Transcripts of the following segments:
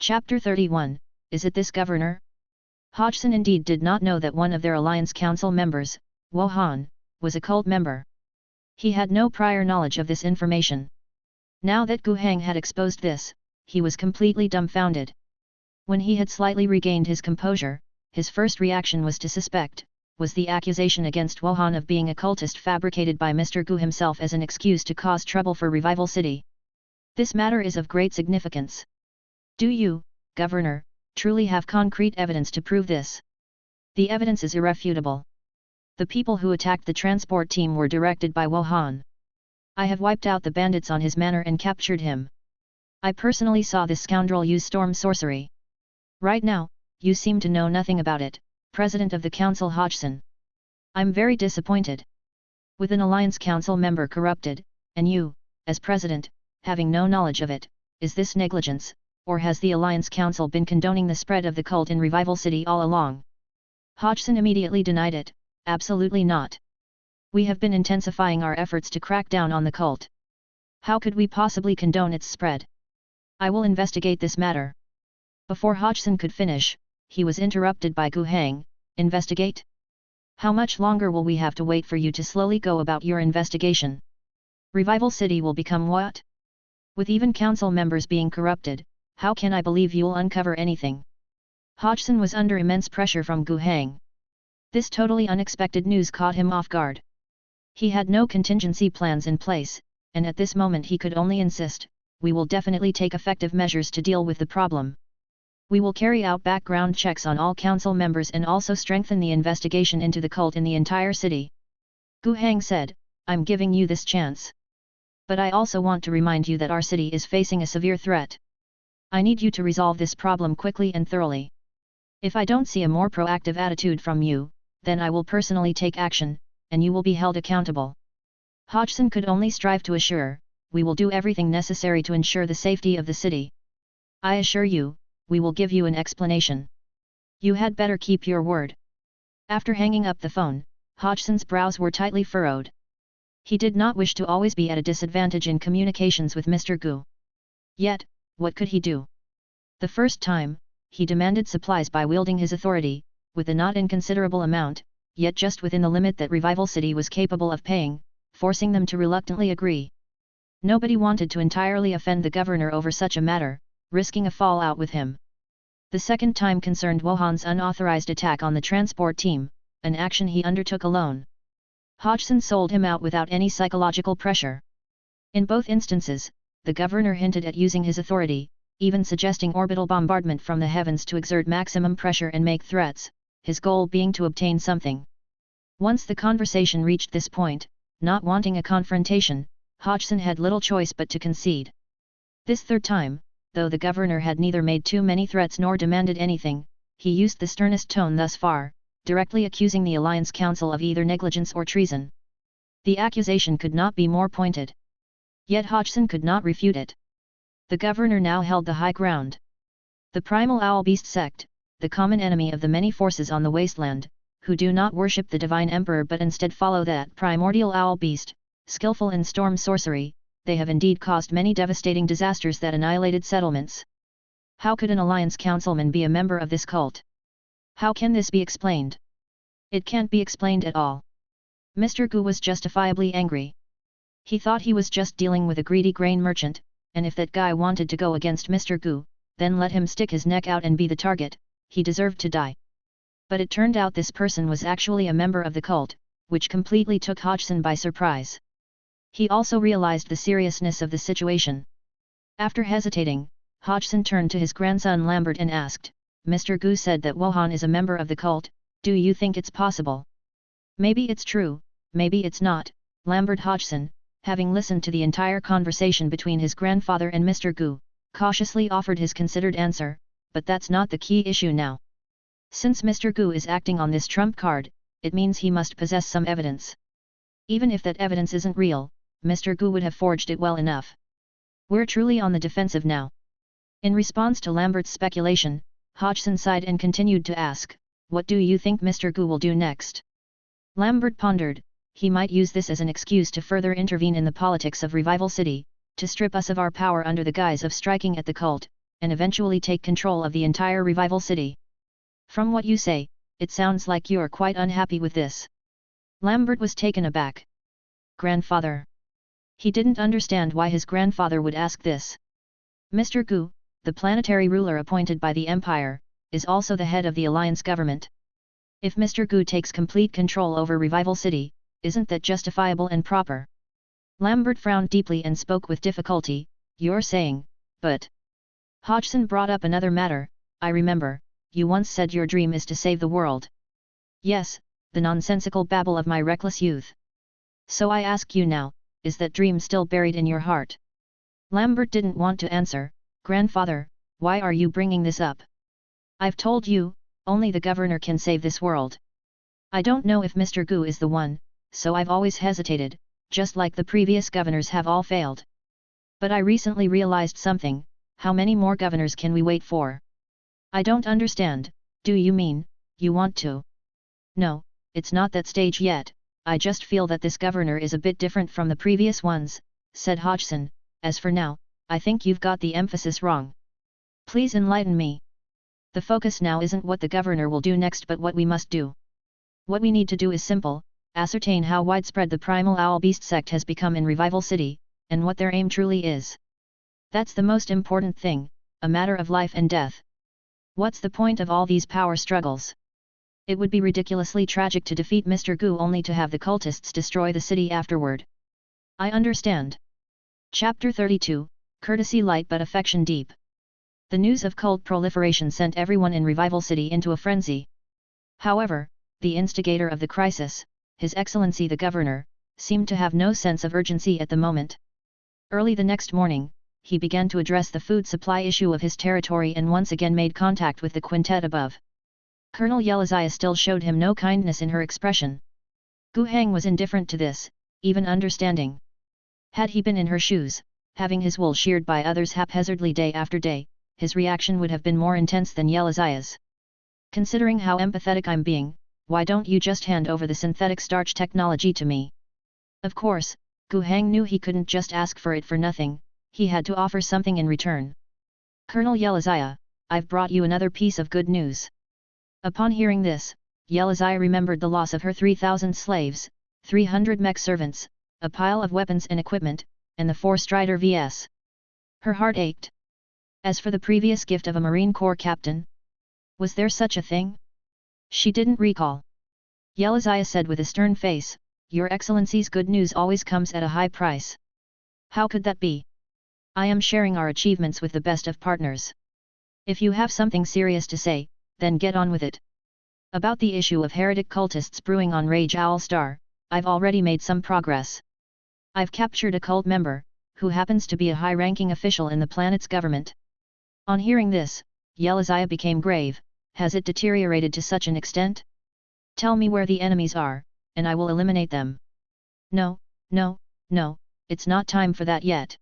Chapter 31, Is it this governor? Hodgson indeed did not know that one of their Alliance Council members, Wohan, was a cult member. He had no prior knowledge of this information. Now that Gu Hang had exposed this, he was completely dumbfounded. When he had slightly regained his composure, his first reaction was to suspect, was the accusation against Wohan of being a cultist fabricated by Mr. Gu himself as an excuse to cause trouble for Revival City. This matter is of great significance. Do you, Governor, truly have concrete evidence to prove this? The evidence is irrefutable. The people who attacked the transport team were directed by Wohan. I have wiped out the bandits on his manor and captured him. I personally saw this scoundrel use storm sorcery. Right now, you seem to know nothing about it, President of the Council Hodgson. I'm very disappointed. With an Alliance Council member corrupted, and you, as President, having no knowledge of it, is this negligence, or has the Alliance Council been condoning the spread of the cult in Revival City all along? Hodgson immediately denied it. Absolutely not. We have been intensifying our efforts to crack down on the cult. How could we possibly condone its spread? I will investigate this matter. Before Hodgson could finish, he was interrupted by Gu Hang. Investigate? How much longer will we have to wait for you to slowly go about your investigation? Revival City will become what? With even council members being corrupted, how can I believe you'll uncover anything? Hodgson was under immense pressure from Gu Hang. This totally unexpected news caught him off guard. He had no contingency plans in place, and at this moment he could only insist, we will definitely take effective measures to deal with the problem. We will carry out background checks on all council members and also strengthen the investigation into the cult in the entire city. Gu Hang said, I'm giving you this chance. But I also want to remind you that our city is facing a severe threat. I need you to resolve this problem quickly and thoroughly. If I don't see a more proactive attitude from you, then I will personally take action, and you will be held accountable. Hodgson could only strive to assure, we will do everything necessary to ensure the safety of the city. I assure you, we will give you an explanation. You had better keep your word. After hanging up the phone, Hodgson's brows were tightly furrowed. He did not wish to always be at a disadvantage in communications with Mr. Gu. Yet, what could he do? The first time, he demanded supplies by wielding his authority, with a not inconsiderable amount, yet just within the limit that Revival City was capable of paying, forcing them to reluctantly agree. Nobody wanted to entirely offend the governor over such a matter, risking a fallout with him. The second time concerned Wohan's unauthorized attack on the transport team, an action he undertook alone. Hodgson sold him out without any psychological pressure. In both instances, the governor hinted at using his authority, even suggesting orbital bombardment from the heavens to exert maximum pressure and make threats, his goal being to obtain something. Once the conversation reached this point, not wanting a confrontation, Hodgson had little choice but to concede. This third time, though the governor had neither made too many threats nor demanded anything, he used the sternest tone thus far, directly accusing the Alliance Council of either negligence or treason. The accusation could not be more pointed. Yet Hodgson could not refute it. The governor now held the high ground. The primal owl beast sect, the common enemy of the many forces on the wasteland, who do not worship the divine emperor but instead follow that primordial owl beast, skillful in storm sorcery, they have indeed caused many devastating disasters that annihilated settlements. How could an Alliance councilman be a member of this cult? How can this be explained? It can't be explained at all. Mr. Gu was justifiably angry. He thought he was just dealing with a greedy grain merchant, and if that guy wanted to go against Mr. Gu, then let him stick his neck out and be the target, he deserved to die. But it turned out this person was actually a member of the cult, which completely took Hodgson by surprise. He also realized the seriousness of the situation. After hesitating, Hodgson turned to his grandson Lambert and asked, Mr. Gu said that Wohan is a member of the cult, do you think it's possible? Maybe it's true, maybe it's not, Lambert Hodgson, having listened to the entire conversation between his grandfather and Mr. Gu, cautiously offered his considered answer, but that's not the key issue now. Since Mr. Gu is acting on this trump card, it means he must possess some evidence. Even if that evidence isn't real, Mr. Gu would have forged it well enough. We're truly on the defensive now. In response to Lambert's speculation, Hodgson sighed and continued to ask, what do you think Mr. Gu will do next? Lambert pondered, he might use this as an excuse to further intervene in the politics of Revival City, to strip us of our power under the guise of striking at the cult, and eventually take control of the entire revival city. From what you say, it sounds like you're quite unhappy with this. Lambert was taken aback. Grandfather. He didn't understand why his grandfather would ask this. Mr. Gu, the planetary ruler appointed by the Empire, is also the head of the Alliance government. If Mr. Gu takes complete control over Revival City, isn't that justifiable and proper? Lambert frowned deeply and spoke with difficulty, you're saying, but... Hodgson brought up another matter, I remember, you once said your dream is to save the world. Yes, the nonsensical babble of my reckless youth. So I ask you now, is that dream still buried in your heart? Lambert didn't want to answer, Grandfather, why are you bringing this up? I've told you, only the governor can save this world. I don't know if Mr. Gu is the one, so I've always hesitated, just like the previous governors have all failed. But I recently realized something, how many more governors can we wait for? I don't understand, do you mean, you want to? No, it's not that stage yet, I just feel that this governor is a bit different from the previous ones, said Hodgson, as for now, I think you've got the emphasis wrong. Please enlighten me. The focus now isn't what the governor will do next but what we must do. What we need to do is simple, ascertain how widespread the primal owl beast sect has become in Revival City, and what their aim truly is. That's the most important thing, a matter of life and death. What's the point of all these power struggles? It would be ridiculously tragic to defeat Mr. Gu only to have the cultists destroy the city afterward. I understand. Chapter 32, Courtesy Light but Affection Deep. The news of cult proliferation sent everyone in Revival City into a frenzy. However, the instigator of the crisis, His Excellency the Governor, seemed to have no sense of urgency at the moment. Early the next morning, he began to address the food supply issue of his territory and once again made contact with the quintet above. Colonel Yelazia still showed him no kindness in her expression. Gu Heng was indifferent to this, even understanding. Had he been in her shoes, having his wool sheared by others haphazardly day after day, his reaction would have been more intense than Yelazia's. Considering how empathetic I'm being, why don't you just hand over the synthetic starch technology to me? Of course, Gu Heng knew he couldn't just ask for it for nothing, he had to offer something in return. Colonel Yelazia, I've brought you another piece of good news. Upon hearing this, Yelazia remembered the loss of her 3,000 slaves, 300 mech servants, a pile of weapons and equipment, and the 4 Strider vs. Her heart ached. As for the previous gift of a Marine Corps captain, was there such a thing? She didn't recall. Yelazia said with a stern face, Your Excellency's good news always comes at a high price. How could that be? I am sharing our achievements with the best of partners. If you have something serious to say, then get on with it. About the issue of heretic cultists brewing on Rage Owl Star, I've already made some progress. I've captured a cult member, who happens to be a high-ranking official in the planet's government. On hearing this, Yelazia became grave. Has it deteriorated to such an extent? Tell me where the enemies are, and I will eliminate them. No, it's not time for that yet.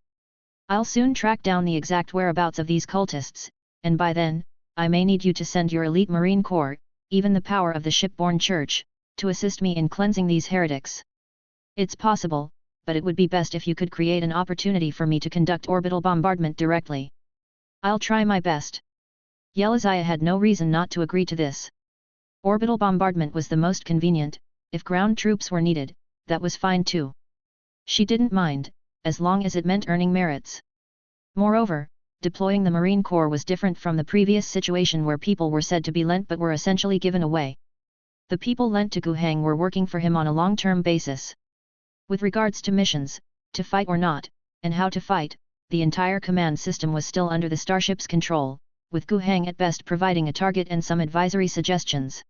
I'll soon track down the exact whereabouts of these cultists, and by then, I may need you to send your elite Marine Corps, even the power of the shipborne church, to assist me in cleansing these heretics. It's possible, but it would be best if you could create an opportunity for me to conduct orbital bombardment directly. I'll try my best. Yelazia had no reason not to agree to this. Orbital bombardment was the most convenient, if ground troops were needed, that was fine too. She didn't mind, as long as it meant earning merits. Moreover, deploying the Marine Corps was different from the previous situation where people were said to be lent but were essentially given away. The people lent to Gu Heng were working for him on a long-term basis. With regards to missions, to fight or not, and how to fight, the entire command system was still under the starship's control, with Gu Heng at best providing a target and some advisory suggestions.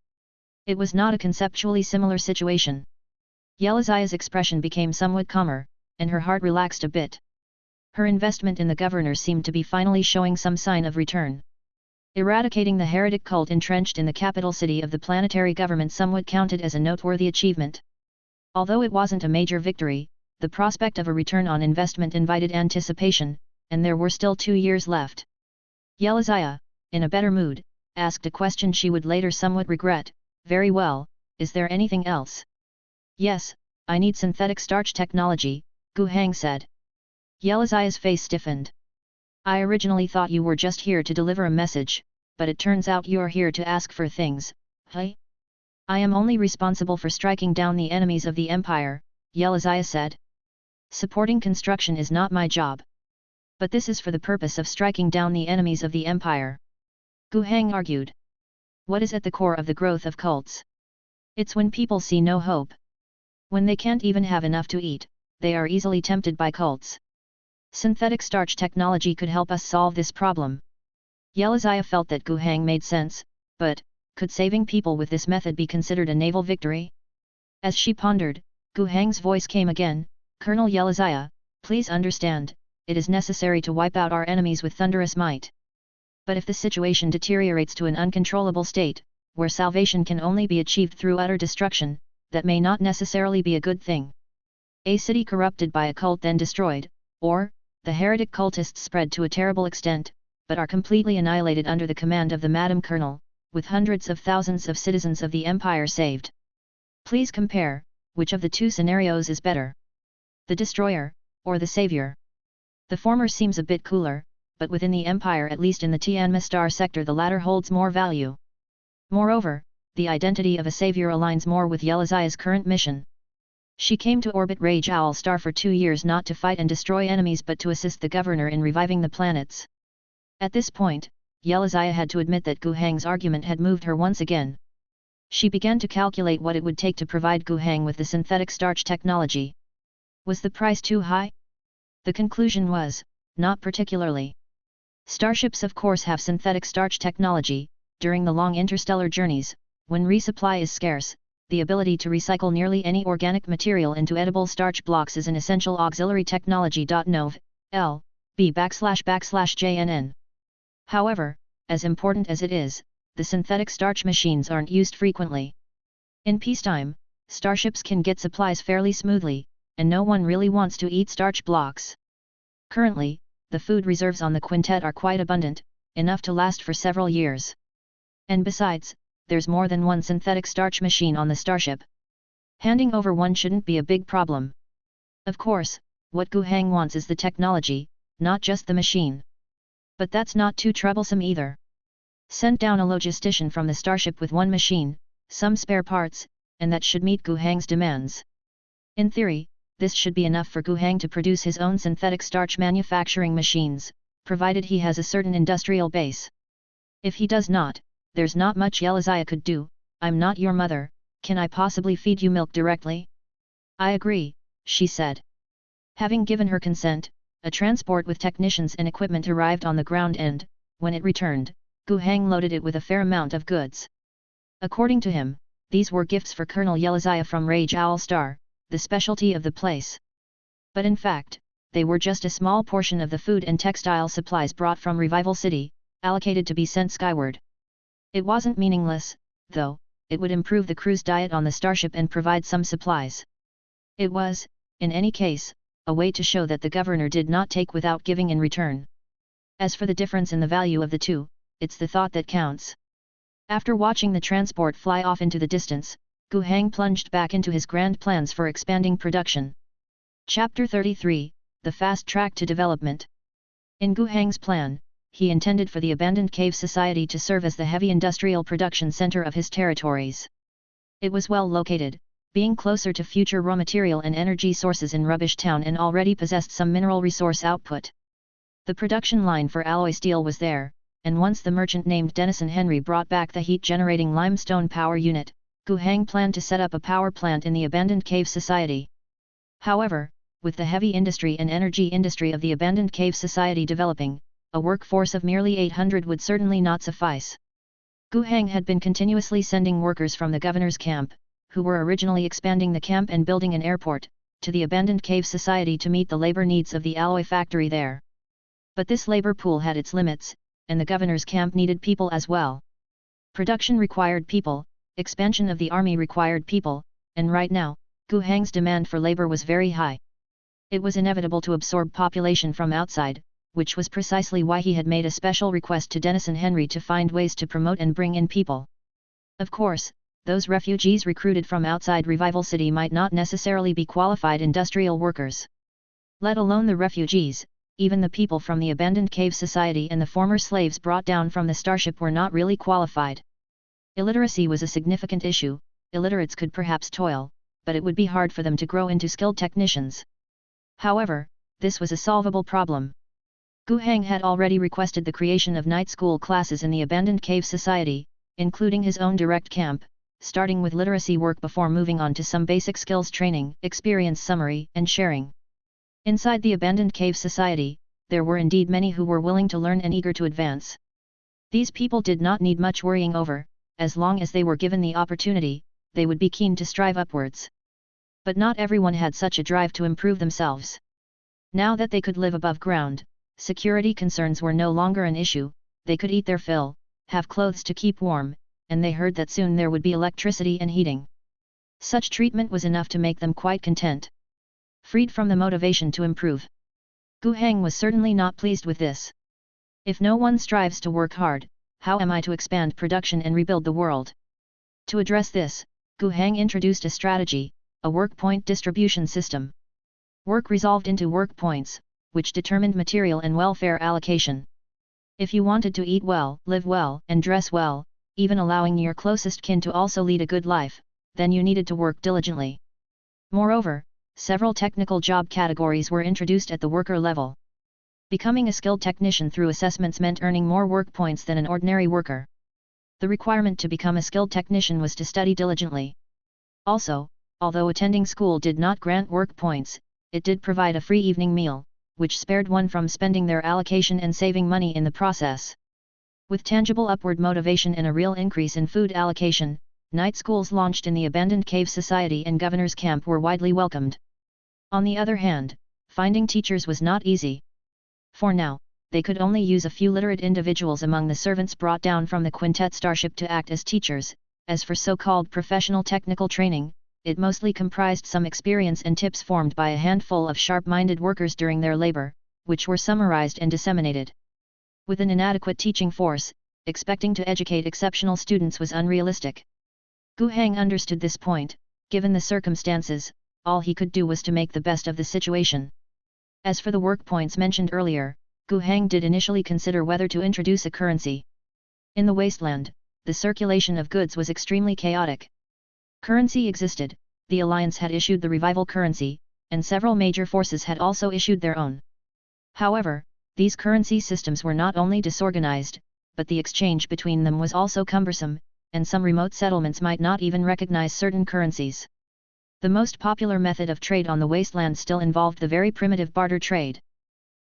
It was not a conceptually similar situation. Yelazia's expression became somewhat calmer, and her heart relaxed a bit. Her investment in the governor seemed to be finally showing some sign of return. Eradicating the heretic cult entrenched in the capital city of the planetary government somewhat counted as a noteworthy achievement. Although it wasn't a major victory, the prospect of a return on investment invited anticipation, and there were still 2 years left. Yelazia, in a better mood, asked a question she would later somewhat regret. Very well, is there anything else? Yes, I need synthetic starch technology, Gu Heng said. Yelazia's face stiffened. I originally thought you were just here to deliver a message, but it turns out you're here to ask for things, huh? I am only responsible for striking down the enemies of the Empire, Yeliziah said. Supporting construction is not my job. But this is for the purpose of striking down the enemies of the Empire. Gu Heng argued. What is at the core of the growth of cults? It's when people see no hope. When they can't even have enough to eat, they are easily tempted by cults. Synthetic starch technology could help us solve this problem. Yeliziah felt that Gu Heng made sense, but, could saving people with this method be considered a naval victory? As she pondered, Gu Heng's voice came again, Colonel Yeliziah, please understand, it is necessary to wipe out our enemies with thunderous might. But if the situation deteriorates to an uncontrollable state, where salvation can only be achieved through utter destruction, that may not necessarily be a good thing. A city corrupted by a cult then destroyed, or, the heretic cultists spread to a terrible extent, but are completely annihilated under the command of the Madam Colonel, with hundreds of thousands of citizens of the Empire saved. Please compare, which of the two scenarios is better? The destroyer, or the savior? The former seems a bit cooler, but within the Empire, at least in the Tianma Star sector, the latter holds more value. Moreover, the identity of a savior aligns more with Yeliziah's current mission. She came to orbit Rage Owl Star for 2 years not to fight and destroy enemies but to assist the governor in reviving the planets. At this point, Yeliziah had to admit that Gu Heng's argument had moved her once again. She began to calculate what it would take to provide Gu Heng with the synthetic starch technology. Was the price too high? The conclusion was, not particularly. Starships of course have synthetic starch technology. During the long interstellar journeys, when resupply is scarce, the ability to recycle nearly any organic material into edible starch blocks is an essential auxiliary technology. Nov. L. B/JNN. However, as important as it is, the synthetic starch machines aren't used frequently. In peacetime, starships can get supplies fairly smoothly, and no one really wants to eat starch blocks. Currently, the food reserves on the quintet are quite abundant, enough to last for several years. And besides, there's more than one synthetic starch machine on the starship. Handing over one shouldn't be a big problem. Of course, what Gu Heng wants is the technology, not just the machine. But that's not too troublesome either. Send down a logistician from the starship with one machine, some spare parts, and that should meet Gu Heng's demands. In theory, this should be enough for Gu Heng to produce his own synthetic starch manufacturing machines, provided he has a certain industrial base. If he does not, there's not much Yeliziah could do. I'm not your mother, can I possibly feed you milk directly? I agree, she said. Having given her consent, a transport with technicians and equipment arrived on the ground and, when it returned, Gu Heng loaded it with a fair amount of goods. According to him, these were gifts for Colonel Yeliziah from Rage Owl Star, the specialty of the place. But in fact, they were just a small portion of the food and textile supplies brought from Revival City, allocated to be sent skyward. It wasn't meaningless, though. It would improve the crew's diet on the starship and provide some supplies. It was, in any case, a way to show that the governor did not take without giving in return. As for the difference in the value of the two, it's the thought that counts. After watching the transport fly off into the distance, Gu Heng plunged back into his grand plans for expanding production. Chapter 33, The Fast Track to Development. In Gu Heng's plan, he intended for the abandoned cave society to serve as the heavy industrial production center of his territories. It was well located, being closer to future raw material and energy sources in Rubbish Town and already possessed some mineral resource output. The production line for alloy steel was there, and once the merchant named Denison Henry brought back the heat-generating limestone power unit, Gu Heng planned to set up a power plant in the abandoned cave society. However, with the heavy industry and energy industry of the abandoned cave society developing, a workforce of merely 800 would certainly not suffice. Gu Heng had been continuously sending workers from the governor's camp, who were originally expanding the camp and building an airport, to the abandoned cave society to meet the labor needs of the alloy factory there. But this labor pool had its limits, and the governor's camp needed people as well. Production required people, expansion of the army required people, and right now, Gu Heng's demand for labor was very high. It was inevitable to absorb population from outside, which was precisely why he had made a special request to Denison Henry to find ways to promote and bring in people. Of course, those refugees recruited from outside Revival City might not necessarily be qualified industrial workers. Let alone the refugees, even the people from the abandoned cave society and the former slaves brought down from the starship were not really qualified. Illiteracy was a significant issue. Illiterates could perhaps toil, but it would be hard for them to grow into skilled technicians. However, this was a solvable problem. Gu Heng had already requested the creation of night school classes in the abandoned cave society, including his own direct camp, starting with literacy work before moving on to some basic skills training, experience summary, and sharing. Inside the abandoned cave society, there were indeed many who were willing to learn and eager to advance. These people did not need much worrying over, as long as they were given the opportunity, they would be keen to strive upwards. But not everyone had such a drive to improve themselves. Now that they could live above ground, security concerns were no longer an issue, they could eat their fill, have clothes to keep warm, and they heard that soon there would be electricity and heating. Such treatment was enough to make them quite content. Freed from the motivation to improve. Gu Heng was certainly not pleased with this. If no one strives to work hard, how am I to expand production and rebuild the world? To address this, Gu Heng introduced a strategy, a work point distribution system. Work resolved into work points, which determined material and welfare allocation. If you wanted to eat well, live well, and dress well, even allowing your closest kin to also lead a good life, then you needed to work diligently. Moreover, several technical job categories were introduced at the worker level. Becoming a skilled technician through assessments meant earning more work points than an ordinary worker. The requirement to become a skilled technician was to study diligently. Also, although attending school did not grant work points, it did provide a free evening meal, which spared one from spending their allocation and saving money in the process. With tangible upward motivation and a real increase in food allocation, night schools launched in the abandoned cave society and governor's camp were widely welcomed. On the other hand, finding teachers was not easy. For now, they could only use a few literate individuals among the servants brought down from the quintet starship to act as teachers. As for so-called professional technical training, it mostly comprised some experience and tips formed by a handful of sharp-minded workers during their labor, which were summarized and disseminated. With an inadequate teaching force, expecting to educate exceptional students was unrealistic. Gu Heng understood this point. Given the circumstances, all he could do was to make the best of the situation. As for the work points mentioned earlier, Gu Heng did initially consider whether to introduce a currency. In the wasteland, the circulation of goods was extremely chaotic. Currency existed, the Alliance had issued the revival currency, and several major forces had also issued their own. However, these currency systems were not only disorganized, but the exchange between them was also cumbersome, and some remote settlements might not even recognize certain currencies. The most popular method of trade on the wasteland still involved the very primitive barter trade.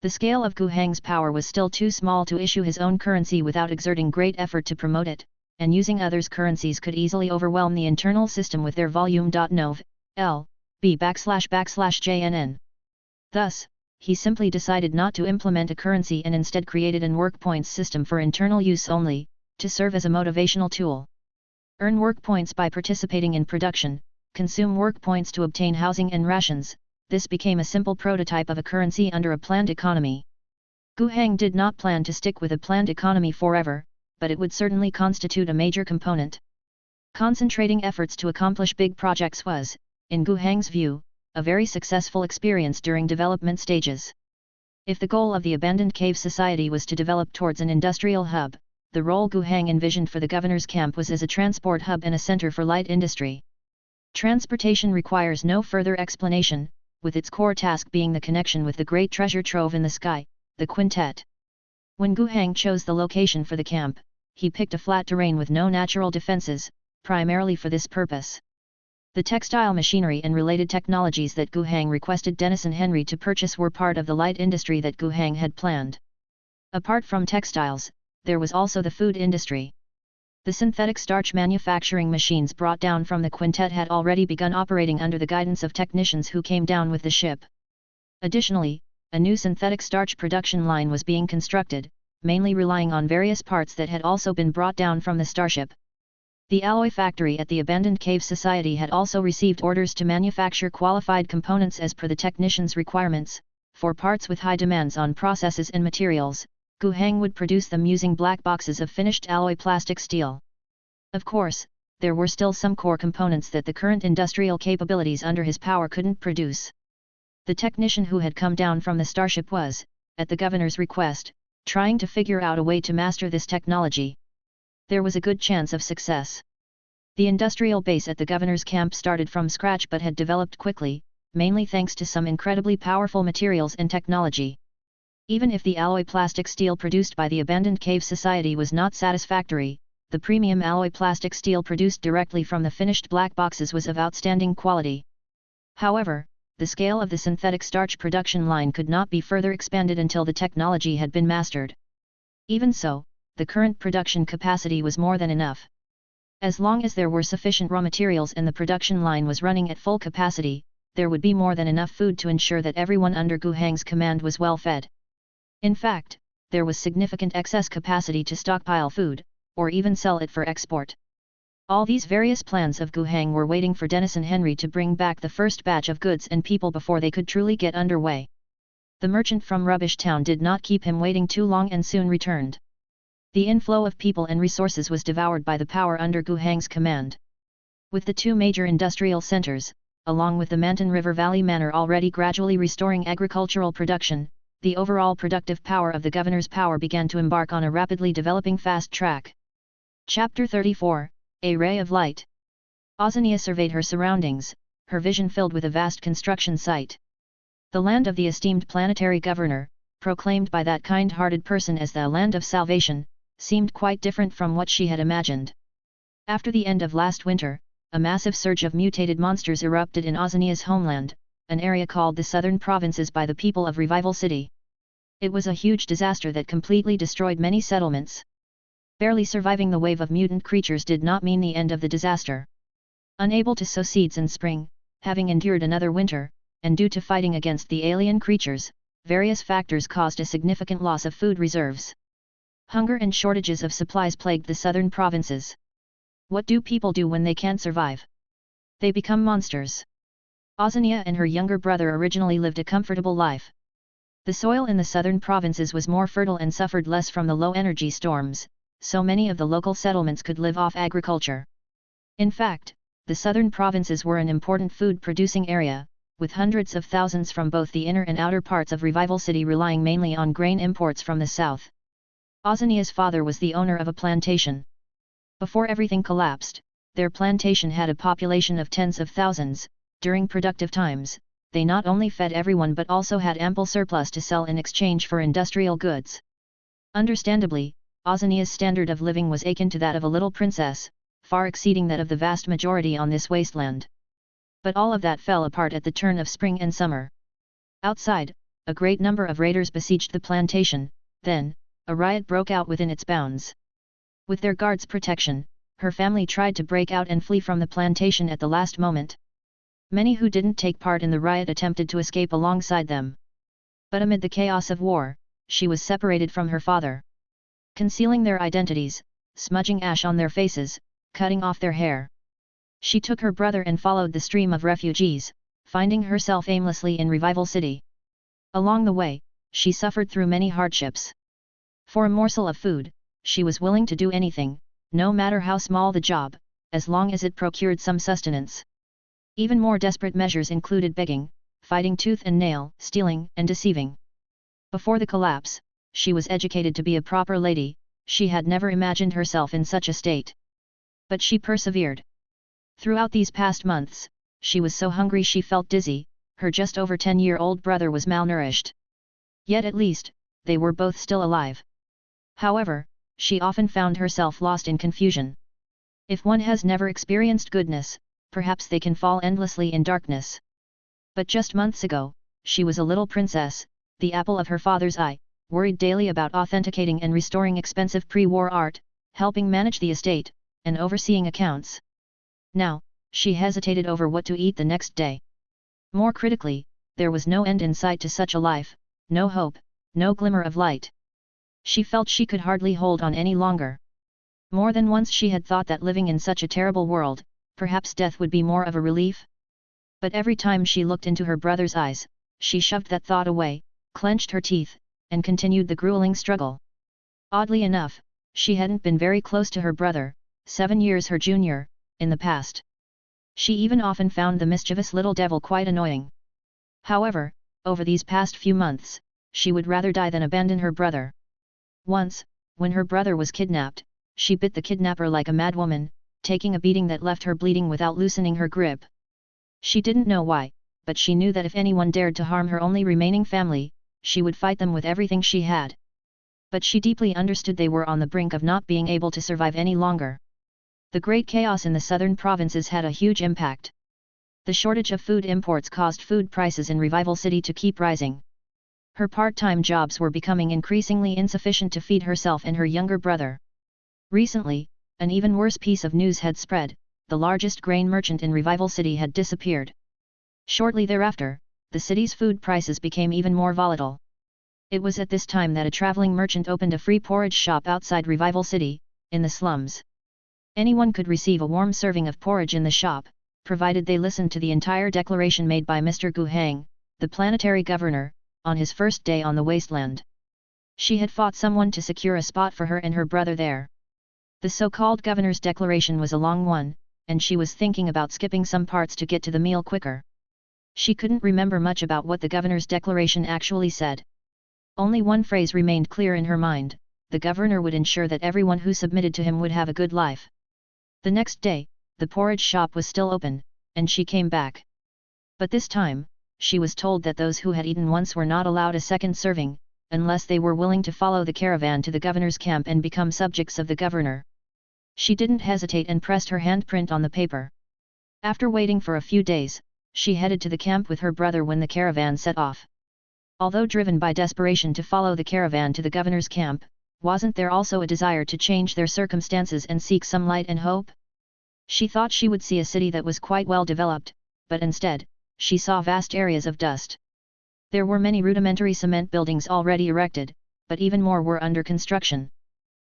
The scale of Gu Heng's power was still too small to issue his own currency without exerting great effort to promote it, and using others' currencies could easily overwhelm the internal system with their volume.nov, l/b/JNN. Thus, he simply decided not to implement a currency and instead created an work points system for internal use only, to serve as a motivational tool. Earn work points by participating in production, consume work points to obtain housing and rations. This became a simple prototype of a currency under a planned economy. Gu Heng did not plan to stick with a planned economy forever, but it would certainly constitute a major component. Concentrating efforts to accomplish big projects was, in Gu Heng's view, a very successful experience during development stages. If the goal of the abandoned cave society was to develop towards an industrial hub, the role Gu Heng envisioned for the governor's camp was as a transport hub and a center for light industry. Transportation requires no further explanation, with its core task being the connection with the great treasure trove in the sky, the quintet. When Gu Heng chose the location for the camp, he picked a flat terrain with no natural defenses, primarily for this purpose. The textile machinery and related technologies that Gu Heng requested Denison Henry to purchase were part of the light industry that Gu Heng had planned. Apart from textiles, there was also the food industry. The synthetic starch manufacturing machines brought down from the quintet had already begun operating under the guidance of technicians who came down with the ship. Additionally, a new synthetic starch production line was being constructed, mainly relying on various parts that had also been brought down from the starship. The alloy factory at the abandoned cave society had also received orders to manufacture qualified components as per the technicians' requirements. For parts with high demands on processes and materials, Gu Heng would produce them using black boxes of finished alloy plastic steel. Of course, there were still some core components that the current industrial capabilities under his power couldn't produce. The technician who had come down from the starship was, at the governor's request, trying to figure out a way to master this technology. There was a good chance of success. The industrial base at the governor's camp started from scratch but had developed quickly, mainly thanks to some incredibly powerful materials and technology. Even if the alloy plastic steel produced by the abandoned cave society was not satisfactory, the premium alloy plastic steel produced directly from the finished black boxes was of outstanding quality. However, the scale of the synthetic starch production line could not be further expanded until the technology had been mastered. Even so, the current production capacity was more than enough. As long as there were sufficient raw materials and the production line was running at full capacity, there would be more than enough food to ensure that everyone under Gu Hang's command was well fed. In fact, there was significant excess capacity to stockpile food, or even sell it for export. All these various plans of Gu Hang were waiting for Dennis and Henry to bring back the first batch of goods and people before they could truly get underway. The merchant from Rubbish Town did not keep him waiting too long and soon returned. The inflow of people and resources was devoured by the power under Gu Hang's command. With the two major industrial centers, along with the Manton River Valley Manor already gradually restoring agricultural production, the overall productive power of the governor's power began to embark on a rapidly developing fast track. Chapter 34, A Ray of Light. Ozania surveyed her surroundings, her vision filled with a vast construction site. The land of the esteemed planetary governor, proclaimed by that kind-hearted person as the land of salvation, seemed quite different from what she had imagined. After the end of last winter, a massive surge of mutated monsters erupted in Ozania's homeland, an area called the Southern Provinces by the people of Revival City. It was a huge disaster that completely destroyed many settlements. Barely surviving the wave of mutant creatures did not mean the end of the disaster. Unable to sow seeds in spring, having endured another winter, and due to fighting against the alien creatures, various factors caused a significant loss of food reserves. Hunger and shortages of supplies plagued the southern provinces. What do people do when they can't survive? They become monsters. Ozania and her younger brother originally lived a comfortable life. The soil in the southern provinces was more fertile and suffered less from the low-energy storms, so many of the local settlements could live off agriculture. In fact, the southern provinces were an important food-producing area, with hundreds of thousands from both the inner and outer parts of Revival City relying mainly on grain imports from the south. Ozania's father was the owner of a plantation. Before everything collapsed, their plantation had a population of tens of thousands. During productive times, they not only fed everyone but also had ample surplus to sell in exchange for industrial goods. Understandably, Ozania's standard of living was akin to that of a little princess, far exceeding that of the vast majority on this wasteland. But all of that fell apart at the turn of spring and summer. Outside, a great number of raiders besieged the plantation, then, a riot broke out within its bounds. With their guards' protection, her family tried to break out and flee from the plantation at the last moment. Many who didn't take part in the riot attempted to escape alongside them. But amid the chaos of war, she was separated from her father. Concealing their identities, smudging ash on their faces, cutting off their hair. She took her brother and followed the stream of refugees, finding herself aimlessly in Revival City. Along the way, she suffered through many hardships. For a morsel of food, she was willing to do anything, no matter how small the job, as long as it procured some sustenance. Even more desperate measures included begging, fighting tooth and nail, stealing and deceiving. Before the collapse, she was educated to be a proper lady. She had never imagined herself in such a state. But she persevered. Throughout these past months, she was so hungry she felt dizzy, her just over 10-year-old brother was malnourished. Yet at least, they were both still alive. However, she often found herself lost in confusion. If one has never experienced goodness, perhaps they can fall endlessly in darkness. But just months ago, she was a little princess, the apple of her father's eye, worried daily about authenticating and restoring expensive pre-war art, helping manage the estate, and overseeing accounts. Now, she hesitated over what to eat the next day. More critically, there was no end in sight to such a life, no hope, no glimmer of light. She felt she could hardly hold on any longer. More than once she had thought that living in such a terrible world, perhaps death would be more of a relief. But every time she looked into her brother's eyes, she shoved that thought away, clenched her teeth, and continued the grueling struggle. Oddly enough, she hadn't been very close to her brother, 7 years her junior, in the past. She even often found the mischievous little devil quite annoying. However, over these past few months, she would rather die than abandon her brother. Once, when her brother was kidnapped, she bit the kidnapper like a madwoman, taking a beating that left her bleeding without loosening her grip. She didn't know why, but she knew that if anyone dared to harm her only remaining family, she would fight them with everything she had. But she deeply understood they were on the brink of not being able to survive any longer. The great chaos in the southern provinces had a huge impact. The shortage of food imports caused food prices in Revival City to keep rising. Her part-time jobs were becoming increasingly insufficient to feed herself and her younger brother. Recently, an even worse piece of news had spread: the largest grain merchant in Revival City had disappeared. Shortly thereafter, the city's food prices became even more volatile. It was at this time that a traveling merchant opened a free porridge shop outside Revival City, in the slums. Anyone could receive a warm serving of porridge in the shop, provided they listened to the entire declaration made by Mr. Gu Hang, the planetary governor, on his first day on the wasteland. She had fought someone to secure a spot for her and her brother there. The so-called governor's declaration was a long one, and she was thinking about skipping some parts to get to the meal quicker. She couldn't remember much about what the governor's declaration actually said. Only one phrase remained clear in her mind: the governor would ensure that everyone who submitted to him would have a good life. The next day, the porridge shop was still open, and she came back. But this time, she was told that those who had eaten once were not allowed a second serving, unless they were willing to follow the caravan to the governor's camp and become subjects of the governor. She didn't hesitate and pressed her handprint on the paper. After waiting for a few days, she headed to the camp with her brother when the caravan set off. Although driven by desperation to follow the caravan to the governor's camp, wasn't there also a desire to change their circumstances and seek some light and hope? She thought she would see a city that was quite well developed, but instead, she saw vast areas of dust. There were many rudimentary cement buildings already erected, but even more were under construction.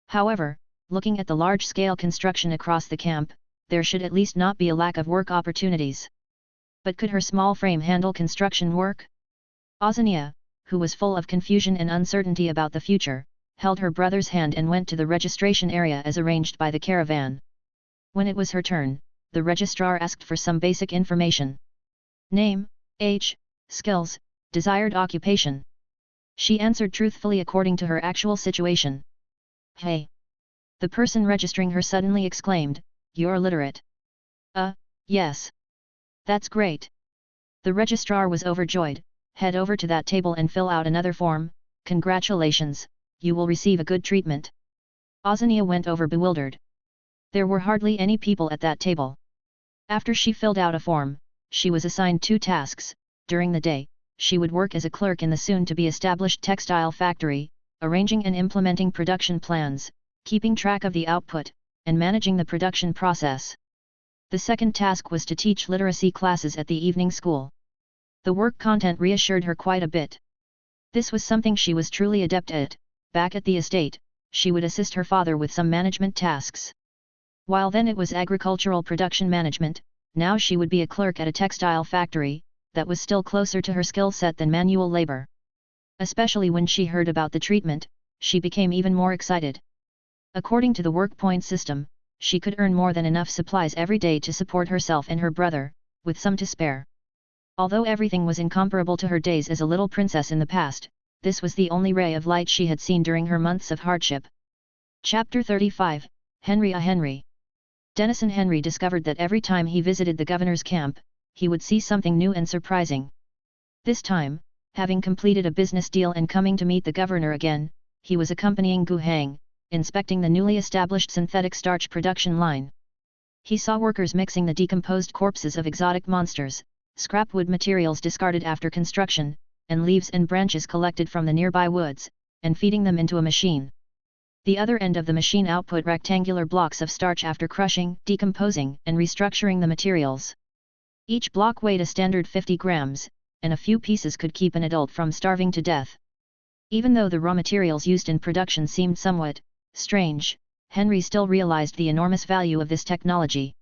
However, looking at the large-scale construction across the camp, there should at least not be a lack of work opportunities. But could her small frame handle construction work? Ozania, who was full of confusion and uncertainty about the future, held her brother's hand and went to the registration area as arranged by the caravan. When it was her turn, the registrar asked for some basic information. Name, age, skills, desired occupation. She answered truthfully according to her actual situation. Hey! The person registering her suddenly exclaimed, "You're literate." Yes. That's great. The registrar was overjoyed. Head over to that table and fill out another form. Congratulations, you will receive a good treatment. Ozania went over bewildered. There were hardly any people at that table. After she filled out a form, she was assigned 2 tasks. During the day, she would work as a clerk in the soon-to-be-established textile factory, arranging and implementing production plans, keeping track of the output, and managing the production process. The second task was to teach literacy classes at the evening school. The work content reassured her quite a bit. This was something she was truly adept at. Back at the estate, she would assist her father with some management tasks. While then it was agricultural production management, now she would be a clerk at a textile factory, that was still closer to her skill set than manual labor. Especially when she heard about the treatment, she became even more excited. According to the work point system, she could earn more than enough supplies every day to support herself and her brother, with some to spare. Although everything was incomparable to her days as a little princess in the past, this was the only ray of light she had seen during her months of hardship. Chapter 35, Henry Henry. Denison Henry discovered that every time he visited the governor's camp, he would see something new and surprising. This time, having completed a business deal and coming to meet the governor again, he was accompanying Gu Hang, inspecting the newly established synthetic starch production line. He saw workers mixing the decomposed corpses of exotic monsters, scrap wood materials discarded after construction, and leaves and branches collected from the nearby woods, and feeding them into a machine. The other end of the machine output rectangular blocks of starch after crushing, decomposing, and restructuring the materials. Each block weighed a standard 50 grams, and a few pieces could keep an adult from starving to death. Even though the raw materials used in production seemed somewhat strange, Henry still realized the enormous value of this technology.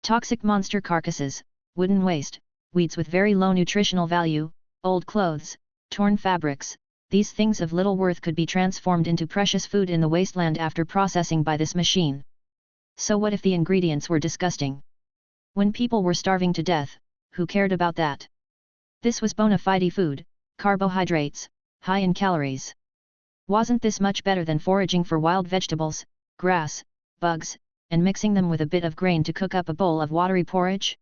Toxic monster carcasses, wooden waste, weeds with very low nutritional value, old clothes, torn fabrics, these things of little worth could be transformed into precious food in the wasteland after processing by this machine. So what if the ingredients were disgusting? When people were starving to death, who cared about that? This was bona fide food, carbohydrates, high in calories. Wasn't this much better than foraging for wild vegetables, grass, bugs, and mixing them with a bit of grain to cook up a bowl of watery porridge?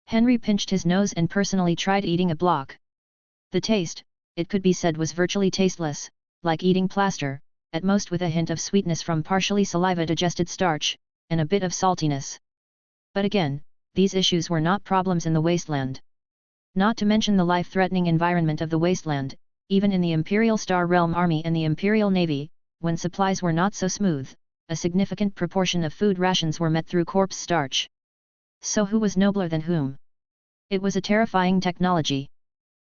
Henry pinched his nose and personally tried eating a block. The taste, it could be said, was virtually tasteless, like eating plaster, at most with a hint of sweetness from partially saliva-digested starch, and a bit of saltiness. But again, these issues were not problems in the wasteland. Not to mention the life-threatening environment of the wasteland, even in the Imperial Star Realm Army and the Imperial Navy, when supplies were not so smooth, a significant proportion of food rations were met through corpse starch. So who was nobler than whom? It was a terrifying technology.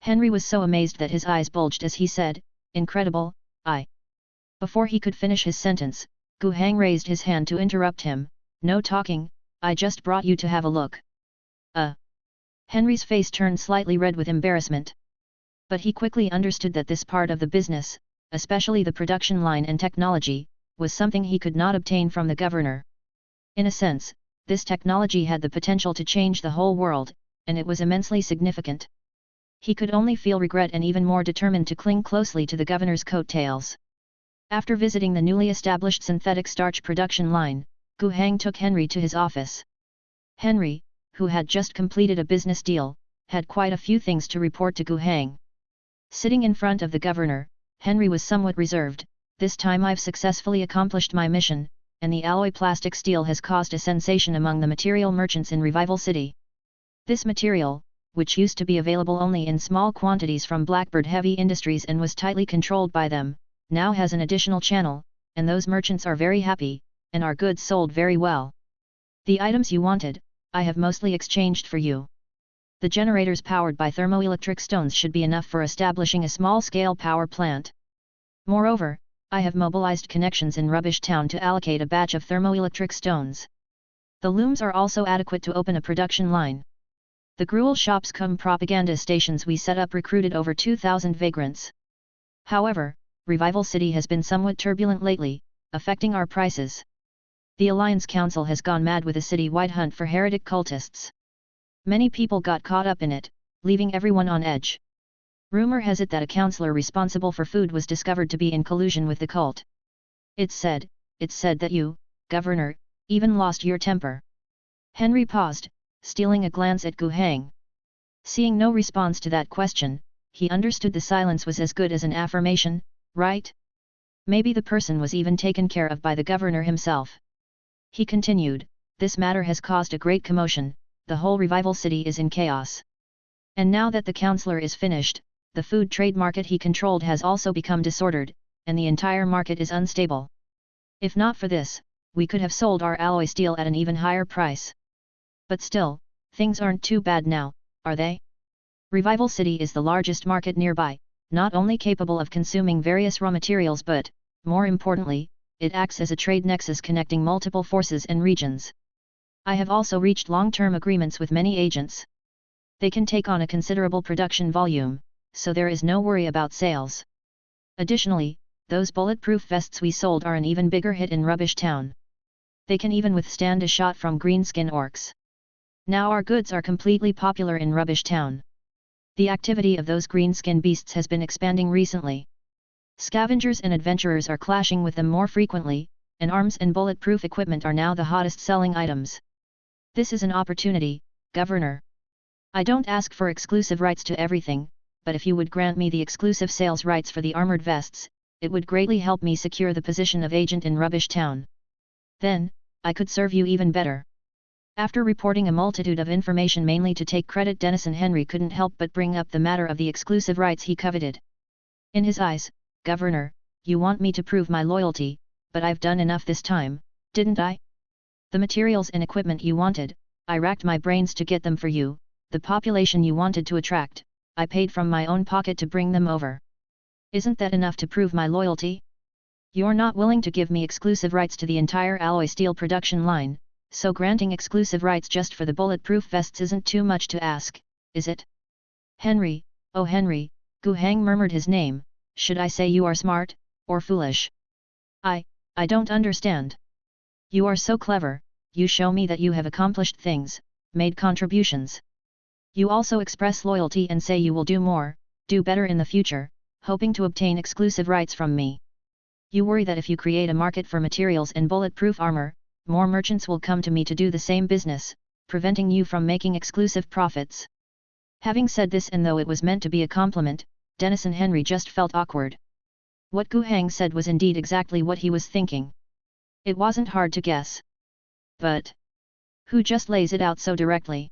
Henry was so amazed that his eyes bulged as he said, "Incredible, I." Before he could finish his sentence, Gu Hang raised his hand to interrupt him. "No talking, I just brought you to have a look." Henry's face turned slightly red with embarrassment. But he quickly understood that this part of the business, especially the production line and technology, was something he could not obtain from the governor. In a sense, this technology had the potential to change the whole world, and it was immensely significant. He could only feel regret and even more determined to cling closely to the governor's coattails. After visiting the newly established synthetic starch production line, Gu Hang took Henry to his office. Henry, who had just completed a business deal, had quite a few things to report to Gu Hang. Sitting in front of the governor, Henry was somewhat reserved. "This time I've successfully accomplished my mission, and the alloy plastic steel has caused a sensation among the material merchants in Revival City. This material, which used to be available only in small quantities from Blackbird Heavy Industries and was tightly controlled by them, now has an additional channel, and those merchants are very happy, and our goods sold very well. The items you wanted, I have mostly exchanged for you. The generators powered by thermoelectric stones should be enough for establishing a small-scale power plant. Moreover, I have mobilized connections in Rubbish Town to allocate a batch of thermoelectric stones. The looms are also adequate to open a production line. The gruel shops cum propaganda stations we set up recruited over 2,000 vagrants. However, Revival City has been somewhat turbulent lately, affecting our prices. The Alliance Council has gone mad with a city-wide hunt for heretic cultists. Many people got caught up in it, leaving everyone on edge. Rumor has it that a counselor responsible for food was discovered to be in collusion with the cult. It's said that you, Governor, even lost your temper." Henry paused, stealing a glance at Gu Hang. Seeing no response to that question, he understood the silence was as good as an affirmation, right? Maybe the person was even taken care of by the governor himself. He continued, "This matter has caused a great commotion, the whole Revival City is in chaos. And now that the counselor is finished, the food trade market he controlled has also become disordered, and the entire market is unstable. If not for this, we could have sold our alloy steel at an even higher price. But still, things aren't too bad now, are they? Revival City is the largest market nearby, not only capable of consuming various raw materials but, more importantly, it acts as a trade nexus connecting multiple forces and regions. I have also reached long-term agreements with many agents. They can take on a considerable production volume, so there is no worry about sales. Additionally, those bulletproof vests we sold are an even bigger hit in Rubbish Town. They can even withstand a shot from green Skin Orcs. Now our goods are completely popular in Rubbish Town. The activity of those green skin beasts has been expanding recently. Scavengers and adventurers are clashing with them more frequently, and arms and bulletproof equipment are now the hottest selling items. This is an opportunity, Governor. I don't ask for exclusive rights to everything, but if you would grant me the exclusive sales rights for the armored vests, it would greatly help me secure the position of agent in Rubbish Town. Then, I could serve you even better." After reporting a multitude of information mainly to take credit, Denison Henry couldn't help but bring up the matter of the exclusive rights he coveted. In his eyes, "Governor, you want me to prove my loyalty, but I've done enough this time, didn't I? The materials and equipment you wanted, I racked my brains to get them for you, the population you wanted to attract, I paid from my own pocket to bring them over. Isn't that enough to prove my loyalty? You're not willing to give me exclusive rights to the entire alloy steel production line, so granting exclusive rights just for the bulletproof vests isn't too much to ask, is it?" "Henry, oh Henry," Gu Hang murmured his name, "should I say you are smart, or foolish? I don't understand. You are so clever, you show me that you have accomplished things, made contributions. You also express loyalty and say you will do more, do better in the future, hoping to obtain exclusive rights from me. You worry that if you create a market for materials and bulletproof armor, more merchants will come to me to do the same business, preventing you from making exclusive profits. Having said this, and though it was meant to be a compliment, Denison Henry just felt awkward. What Gu Hang said was indeed exactly what he was thinking. It wasn't hard to guess. But who just lays it out so directly?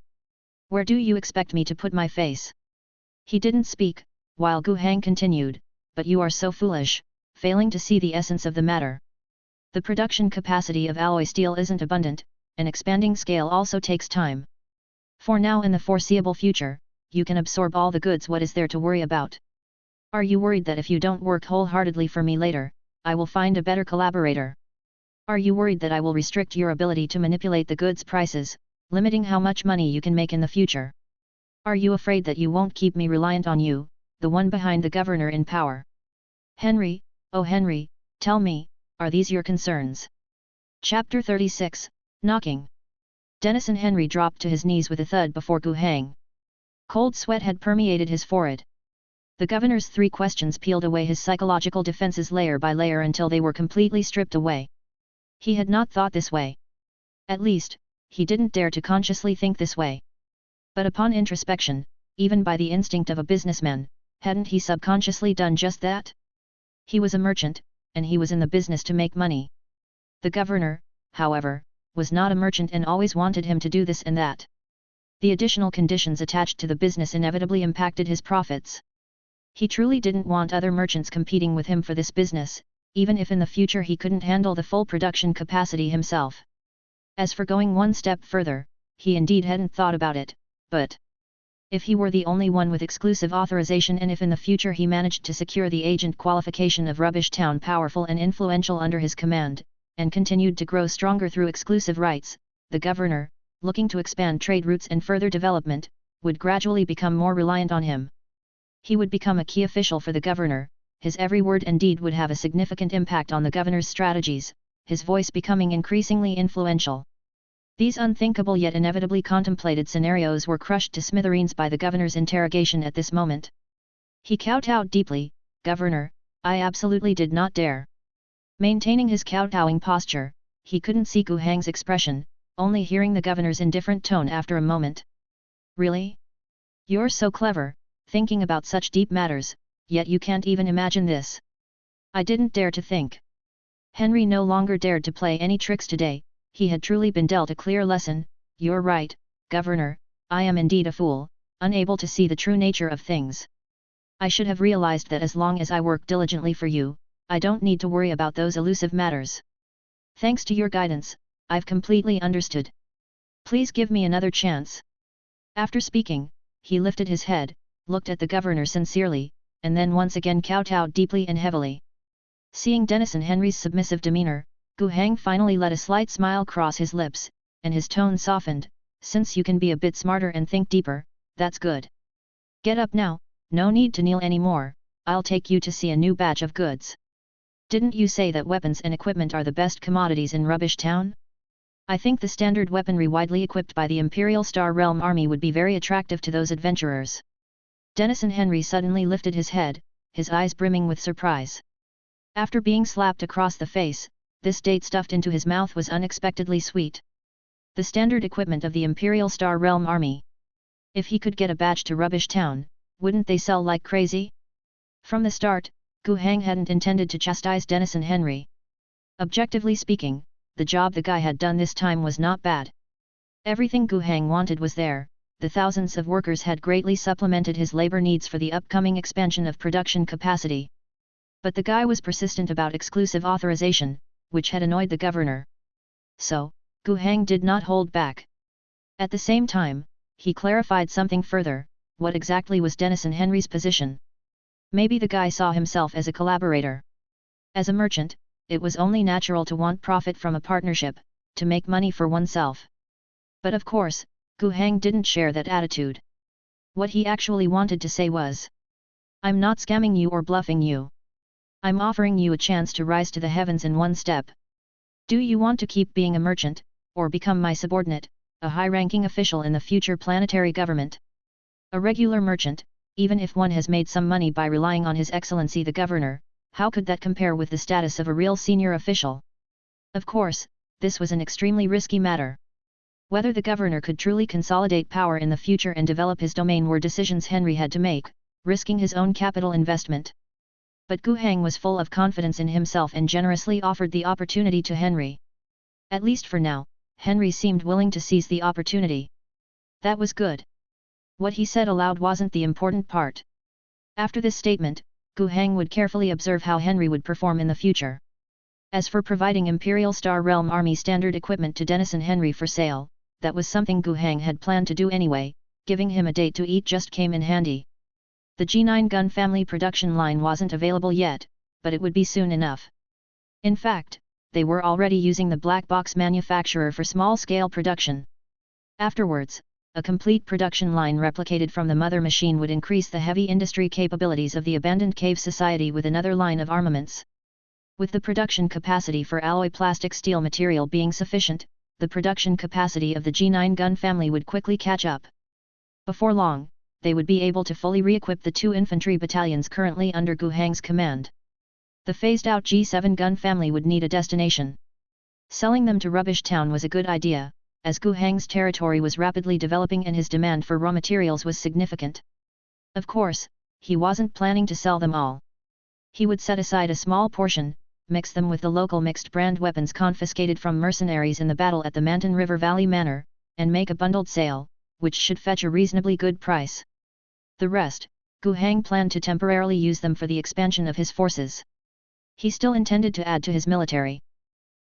Where do you expect me to put my face? He didn't speak, while Gu Hang continued, but you are so foolish, failing to see the essence of the matter. The production capacity of alloy steel isn't abundant, and expanding scale also takes time. For now and the foreseeable future, you can absorb all the goods. What is there to worry about? Are you worried that if you don't work wholeheartedly for me later, I will find a better collaborator? Are you worried that I will restrict your ability to manipulate the goods prices, limiting how much money you can make in the future? Are you afraid that you won't keep me reliant on you, the one behind the governor in power? Henry, oh Henry, tell me, are these your concerns? Chapter 36, Knocking. Denison Henry dropped to his knees with a thud before Gu Hang. Cold sweat had permeated his forehead. The governor's 3 questions peeled away his psychological defenses layer by layer until they were completely stripped away. He had not thought this way. At least, he didn't dare to consciously think this way. But upon introspection, even by the instinct of a businessman, hadn't he subconsciously done just that? He was a merchant, and he was in the business to make money. The governor, however, was not a merchant and always wanted him to do this and that. The additional conditions attached to the business inevitably impacted his profits. He truly didn't want other merchants competing with him for this business, even if in the future he couldn't handle the full production capacity himself. As for going one step further, he indeed hadn't thought about it, but if he were the only one with exclusive authorization, and if in the future he managed to secure the agent qualification of Rubbish Town, powerful and influential under his command, and continued to grow stronger through exclusive rights, the governor, looking to expand trade routes and further development, would gradually become more reliant on him. He would become a key official for the governor, his every word and deed would have a significant impact on the governor's strategies, his voice becoming increasingly influential. These unthinkable yet inevitably contemplated scenarios were crushed to smithereens by the governor's interrogation at this moment. He kowtowed deeply, "Governor, I absolutely did not dare." Maintaining his kowtowing posture, he couldn't see Gu Hang's expression, only hearing the governor's indifferent tone after a moment. "Really? You're so clever, thinking about such deep matters, yet you can't even imagine this." "I didn't dare to think." Henry no longer dared to play any tricks today. He had truly been dealt a clear lesson. "You're right, Governor, I am indeed a fool, unable to see the true nature of things. I should have realized that as long as I work diligently for you, I don't need to worry about those elusive matters. Thanks to your guidance, I've completely understood. Please give me another chance." After speaking, he lifted his head, looked at the governor sincerely, and then once again kowtowed deeply and heavily. Seeing Denison Henry's submissive demeanor, Gu Hang finally let a slight smile cross his lips, and his tone softened. "Since you can be a bit smarter and think deeper, that's good. Get up now, no need to kneel anymore, I'll take you to see a new batch of goods. Didn't you say that weapons and equipment are the best commodities in Rubbish Town? I think the standard weaponry widely equipped by the Imperial Star Realm Army would be very attractive to those adventurers." Denison Henry suddenly lifted his head, his eyes brimming with surprise. After being slapped across the face, this date stuffed into his mouth was unexpectedly sweet. The standard equipment of the Imperial Star Realm Army. If he could get a batch to Rubbish Town, wouldn't they sell like crazy? From the start, Gu Hang hadn't intended to chastise Denison Henry. Objectively speaking, the job the guy had done this time was not bad. Everything Gu Hang wanted was there. The thousands of workers had greatly supplemented his labor needs for the upcoming expansion of production capacity. But the guy was persistent about exclusive authorization, which had annoyed the governor. So, Gu Hang did not hold back. At the same time, he clarified something further. What exactly was Denison Henry's position? Maybe the guy saw himself as a collaborator. As a merchant, it was only natural to want profit from a partnership, to make money for oneself. But of course, Gu Hang didn't share that attitude. What he actually wanted to say was, "I'm not scamming you or bluffing you. I'm offering you a chance to rise to the heavens in one step. Do you want to keep being a merchant, or become my subordinate, a high-ranking official in the future planetary government? A regular merchant, even if one has made some money by relying on His Excellency the Governor, how could that compare with the status of a real senior official? Of course, this was an extremely risky matter. Whether the Governor could truly consolidate power in the future and develop his domain were decisions Henry had to make, risking his own capital investment. But Gu Heng was full of confidence in himself and generously offered the opportunity to Henry. At least for now, Henry seemed willing to seize the opportunity. That was good. What he said aloud wasn't the important part. After this statement, Gu Heng would carefully observe how Henry would perform in the future. As for providing Imperial Star Realm Army standard equipment to Denison Henry for sale, that was something Gu Heng had planned to do anyway, giving him a date to eat just came in handy. The G9 gun family production line wasn't available yet, but it would be soon enough. In fact, they were already using the black box manufacturer for small-scale production. Afterwards, a complete production line replicated from the mother machine would increase the heavy industry capabilities of the abandoned cave society with another line of armaments. With the production capacity for alloy plastic steel material being sufficient, the production capacity of the G9 gun family would quickly catch up. Before long, they would be able to fully re-equip the 2 infantry battalions currently under Gu Heng's command. The phased-out G7 gun family would need a destination. Selling them to Rubbish Town was a good idea, as Gu Heng's territory was rapidly developing and his demand for raw materials was significant. Of course, he wasn't planning to sell them all. He would set aside a small portion, mix them with the local mixed-brand weapons confiscated from mercenaries in the battle at the Manton River Valley Manor, and make a bundled sale, which should fetch a reasonably good price. The rest, Gu Heng planned to temporarily use them for the expansion of his forces. He still intended to add to his military.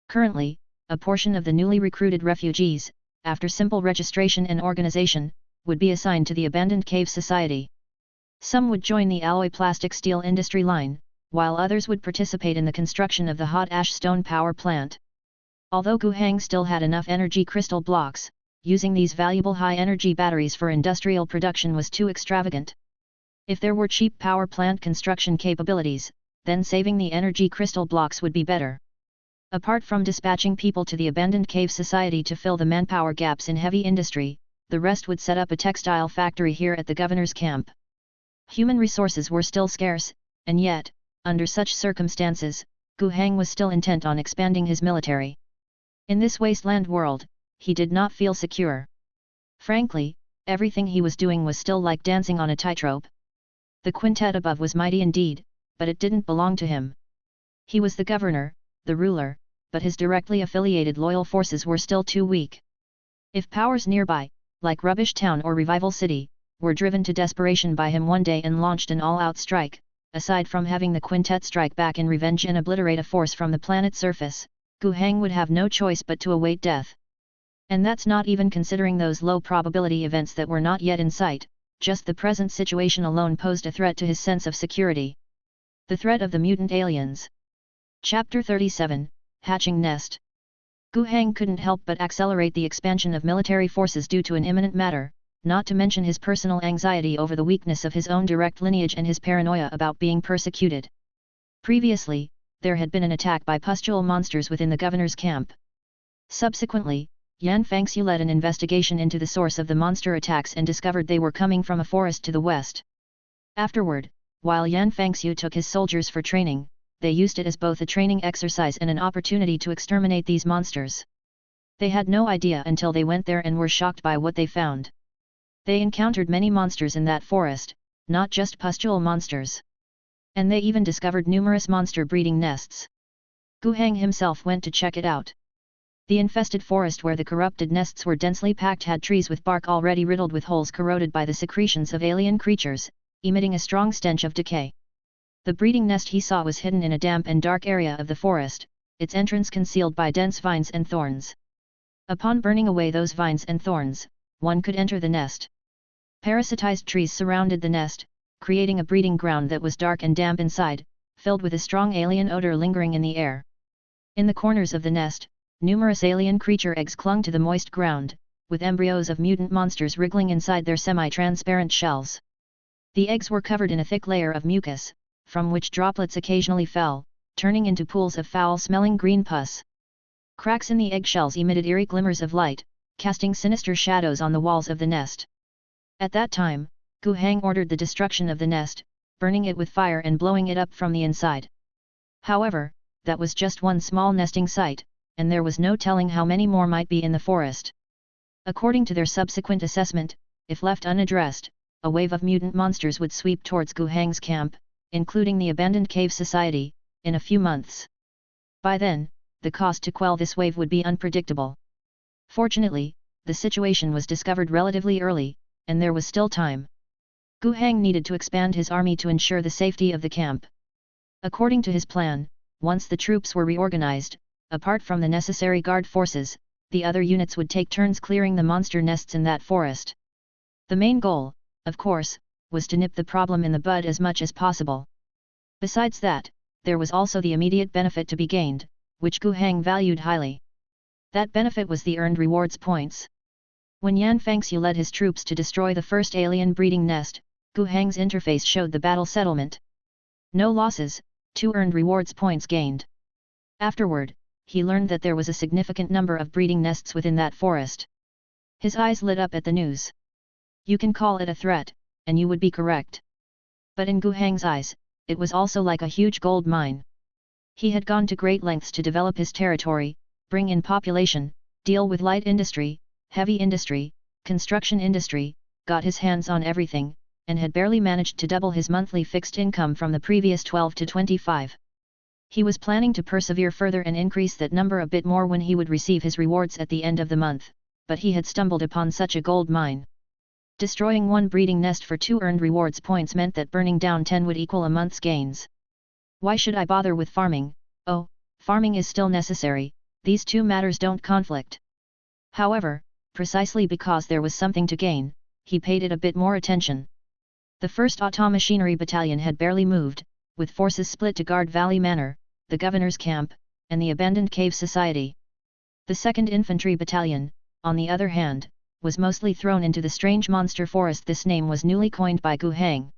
Currently, a portion of the newly recruited refugees, after simple registration and organization, would be assigned to the abandoned cave society. Some would join the alloy plastic steel industry line, while others would participate in the construction of the hot ash stone power plant. Although Gu Heng still had enough energy crystal blocks, using these valuable high-energy batteries for industrial production was too extravagant. If there were cheap power plant construction capabilities, then saving the energy crystal blocks would be better. Apart from dispatching people to the abandoned cave society to fill the manpower gaps in heavy industry, the rest would set up a textile factory here at the governor's camp. Human resources were still scarce, and yet, under such circumstances, Gu Heng was still intent on expanding his military. In this wasteland world, he did not feel secure. Frankly, everything he was doing was still like dancing on a tightrope. The quintet above was mighty indeed, but it didn't belong to him. He was the governor, the ruler, but his directly affiliated loyal forces were still too weak. If powers nearby, like Rubbish Town or Revival City, were driven to desperation by him one day and launched an all-out strike, aside from having the quintet strike back in revenge and obliterate a force from the planet's surface, Gu Heng would have no choice but to await death. And that's not even considering those low-probability events that were not yet in sight, just the present situation alone posed a threat to his sense of security. The threat of the mutant aliens. Chapter 37, Hatching Nest. Gu Heng couldn't help but accelerate the expansion of military forces due to an imminent matter, not to mention his personal anxiety over the weakness of his own direct lineage and his paranoia about being persecuted. Previously, there had been an attack by pustule monsters within the governor's camp. Subsequently, Yan Fangxiu led an investigation into the source of the monster attacks and discovered they were coming from a forest to the west. Afterward, while Yan Fangxiu took his soldiers for training, they used it as both a training exercise and an opportunity to exterminate these monsters. They had no idea until they went there and were shocked by what they found. They encountered many monsters in that forest, not just pustule monsters. And they even discovered numerous monster breeding nests. Gu Heng himself went to check it out. The infested forest where the corrupted nests were densely packed had trees with bark already riddled with holes corroded by the secretions of alien creatures, emitting a strong stench of decay. The breeding nest he saw was hidden in a damp and dark area of the forest, its entrance concealed by dense vines and thorns. Upon burning away those vines and thorns, one could enter the nest. Parasitized trees surrounded the nest, creating a breeding ground that was dark and damp inside, filled with a strong alien odor lingering in the air. In the corners of the nest, numerous alien creature eggs clung to the moist ground, with embryos of mutant monsters wriggling inside their semi-transparent shells. The eggs were covered in a thick layer of mucus, from which droplets occasionally fell, turning into pools of foul-smelling green pus. Cracks in the eggshells emitted eerie glimmers of light, casting sinister shadows on the walls of the nest. At that time, Gu Hang ordered the destruction of the nest, burning it with fire and blowing it up from the inside. However, that was just one small nesting site, and there was no telling how many more might be in the forest. According to their subsequent assessment, if left unaddressed, a wave of mutant monsters would sweep towards Gu Hang's camp, including the abandoned cave society, in a few months. By then, the cost to quell this wave would be unpredictable. Fortunately, the situation was discovered relatively early, and there was still time. Gu Hang needed to expand his army to ensure the safety of the camp. According to his plan, once the troops were reorganized, apart from the necessary guard forces, the other units would take turns clearing the monster nests in that forest. The main goal, of course, was to nip the problem in the bud as much as possible. Besides that, there was also the immediate benefit to be gained, which Gu Hang valued highly. That benefit was the earned rewards points. When Yan Fangxiu led his troops to destroy the first alien breeding nest, Gu Hang's interface showed the battle settlement. No losses, 2 earned rewards points gained. Afterward, he learned that there was a significant number of breeding nests within that forest. His eyes lit up at the news. You can call it a threat, and you would be correct. But in Gu Hang's eyes, it was also like a huge gold mine. He had gone to great lengths to develop his territory, bring in population, deal with light industry, heavy industry, construction industry, got his hands on everything, and had barely managed to double his monthly fixed income from the previous 12 to 25. He was planning to persevere further and increase that number a bit more when he would receive his rewards at the end of the month, but he had stumbled upon such a gold mine. Destroying 1 breeding nest for 2 earned rewards points meant that burning down 10 would equal a month's gains. Why should I bother with farming? Oh, farming is still necessary, these two matters don't conflict. However, precisely because there was something to gain, he paid it a bit more attention. The 1st Automachinery Battalion had barely moved, with forces split to guard Valley Manor, the governor's camp, and the abandoned cave society. The 2nd Infantry Battalion, on the other hand, was mostly thrown into the strange monster forest. This name was newly coined by Gu Hang.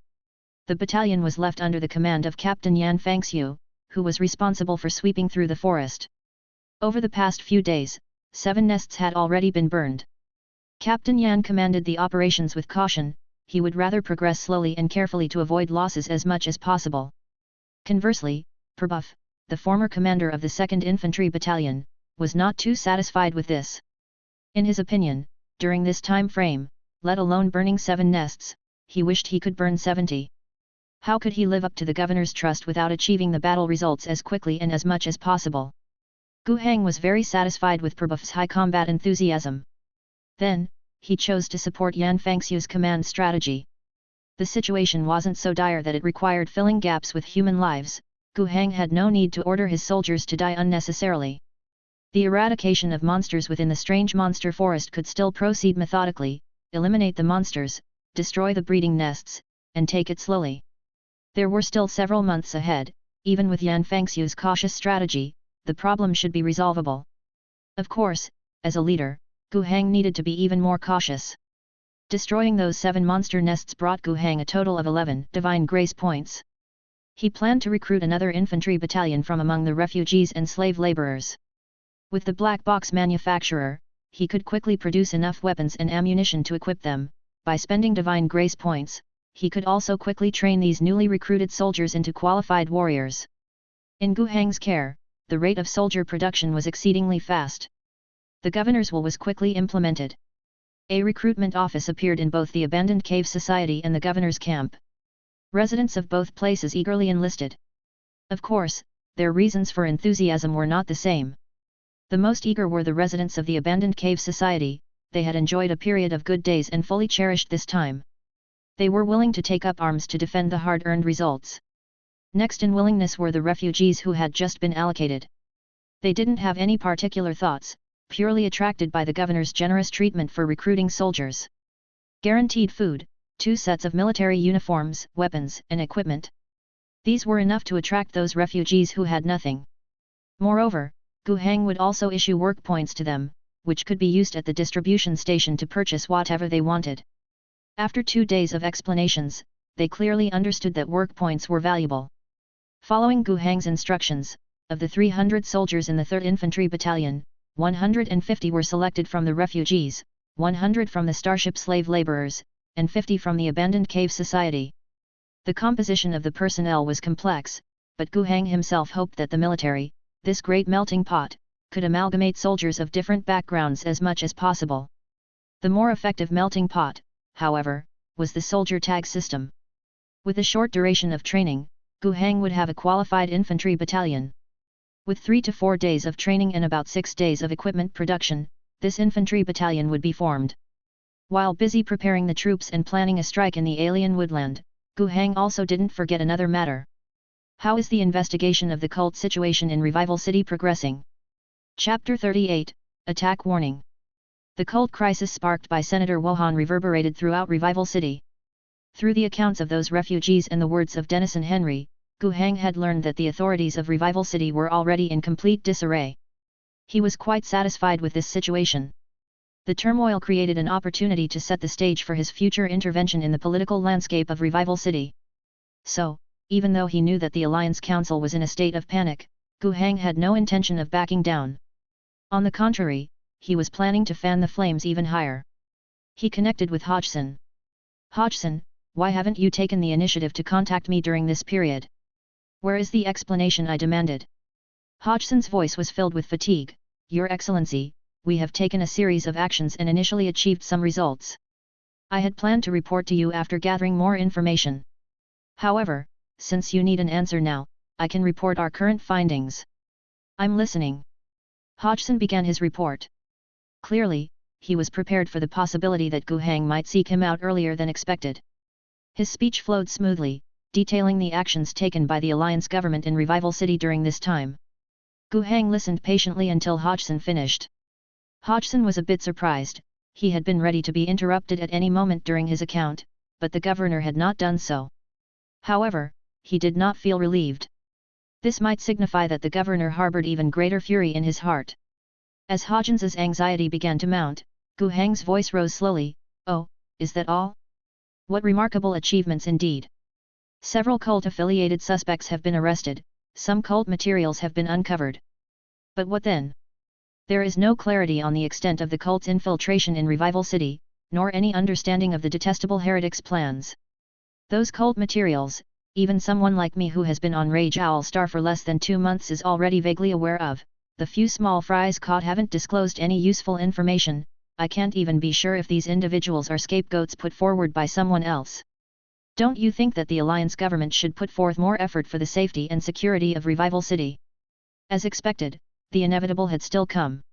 The battalion was left under the command of Captain Yan Fangxiu, who was responsible for sweeping through the forest. Over the past few days, 7 nests had already been burned. Captain Yan commanded the operations with caution. He would rather progress slowly and carefully to avoid losses as much as possible. Conversely, Perbuff, the former commander of the 2nd Infantry Battalion, was not too satisfied with this. In his opinion, during this time frame, let alone burning 7 nests, he wished he could burn 70. How could he live up to the governor's trust without achieving the battle results as quickly and as much as possible? Gu Hang was very satisfied with Perbuff's high combat enthusiasm. Then, he chose to support Yan Fangxiu's command strategy. The situation wasn't so dire that it required filling gaps with human lives. Gu Hang had no need to order his soldiers to die unnecessarily. The eradication of monsters within the strange monster forest could still proceed methodically, eliminate the monsters, destroy the breeding nests, and take it slowly. There were still several months ahead. Even with Yan Fangxiu's cautious strategy, the problem should be resolvable. Of course, as a leader, Gu Hang needed to be even more cautious. Destroying those 7 monster nests brought Gu Hang a total of 11 divine grace points. He planned to recruit another infantry battalion from among the refugees and slave laborers. With the black box manufacturer, he could quickly produce enough weapons and ammunition to equip them. By spending divine grace points, he could also quickly train these newly recruited soldiers into qualified warriors. In Gu Hang's care, the rate of soldier production was exceedingly fast. The governor's will was quickly implemented. A recruitment office appeared in both the abandoned cave society and the governor's camp. Residents of both places eagerly enlisted. Of course, their reasons for enthusiasm were not the same. The most eager were the residents of the abandoned cave society. They had enjoyed a period of good days and fully cherished this time. They were willing to take up arms to defend the hard-earned results. Next in willingness were the refugees who had just been allocated. They didn't have any particular thoughts, purely attracted by the governor's generous treatment for recruiting soldiers. Guaranteed food, 2 sets of military uniforms, weapons, and equipment. These were enough to attract those refugees who had nothing. Moreover, Gu Hang would also issue work points to them, which could be used at the distribution station to purchase whatever they wanted. After 2 days of explanations, they clearly understood that work points were valuable. Following Gu Hang's instructions, of the 300 soldiers in the 3rd Infantry Battalion, 150 were selected from the refugees, 100 from the starship slave laborers, and 50 from the abandoned cave society. The composition of the personnel was complex, but Gu Heng himself hoped that the military, this great melting pot, could amalgamate soldiers of different backgrounds as much as possible. The more effective melting pot, however, was the soldier tag system. With a short duration of training, Gu Heng would have a qualified infantry battalion. With 3 to 4 days of training and about 6 days of equipment production, this infantry battalion would be formed. While busy preparing the troops and planning a strike in the alien woodland, Gu Heng also didn't forget another matter. How is the investigation of the cult situation in Revival City progressing? Chapter 38, Attack Warning. The cult crisis sparked by Senator Wohan reverberated throughout Revival City. Through the accounts of those refugees and the words of Dennison Henry, Gu Heng had learned that the authorities of Revival City were already in complete disarray. He was quite satisfied with this situation. The turmoil created an opportunity to set the stage for his future intervention in the political landscape of Revival City. So, even though he knew that the Alliance Council was in a state of panic, Gu Heng had no intention of backing down. On the contrary, he was planning to fan the flames even higher. He connected with Hodgson. "Hodgson, why haven't you taken the initiative to contact me during this period? Where is the explanation?" I demanded. Hodgson's voice was filled with fatigue. "Your Excellency, we have taken a series of actions and initially achieved some results. I had planned to report to you after gathering more information. However, since you need an answer now, I can report our current findings." "I'm listening." Hodgson began his report. Clearly, he was prepared for the possibility that Gu Heng might seek him out earlier than expected. His speech flowed smoothly, detailing the actions taken by the Alliance government in Revival City during this time. Gu Heng listened patiently until Hodgson finished. Hodgson was a bit surprised. He had been ready to be interrupted at any moment during his account, but the governor had not done so. However, he did not feel relieved. This might signify that the governor harbored even greater fury in his heart. As Hodgson's anxiety began to mount, Gu Heng's voice rose slowly. "Oh, is that all? What remarkable achievements indeed. Several cult-affiliated suspects have been arrested, some cult materials have been uncovered. But what then? There is no clarity on the extent of the cult's infiltration in Revival City, nor any understanding of the detestable heretics' plans. Those cult materials, even someone like me who has been on Rage Owl Star for less than 2 months is already vaguely aware of. The few small fries caught haven't disclosed any useful information. I can't even be sure if these individuals are scapegoats put forward by someone else. Don't you think that the Alliance government should put forth more effort for the safety and security of Revival City?" As expected, the inevitable had still come.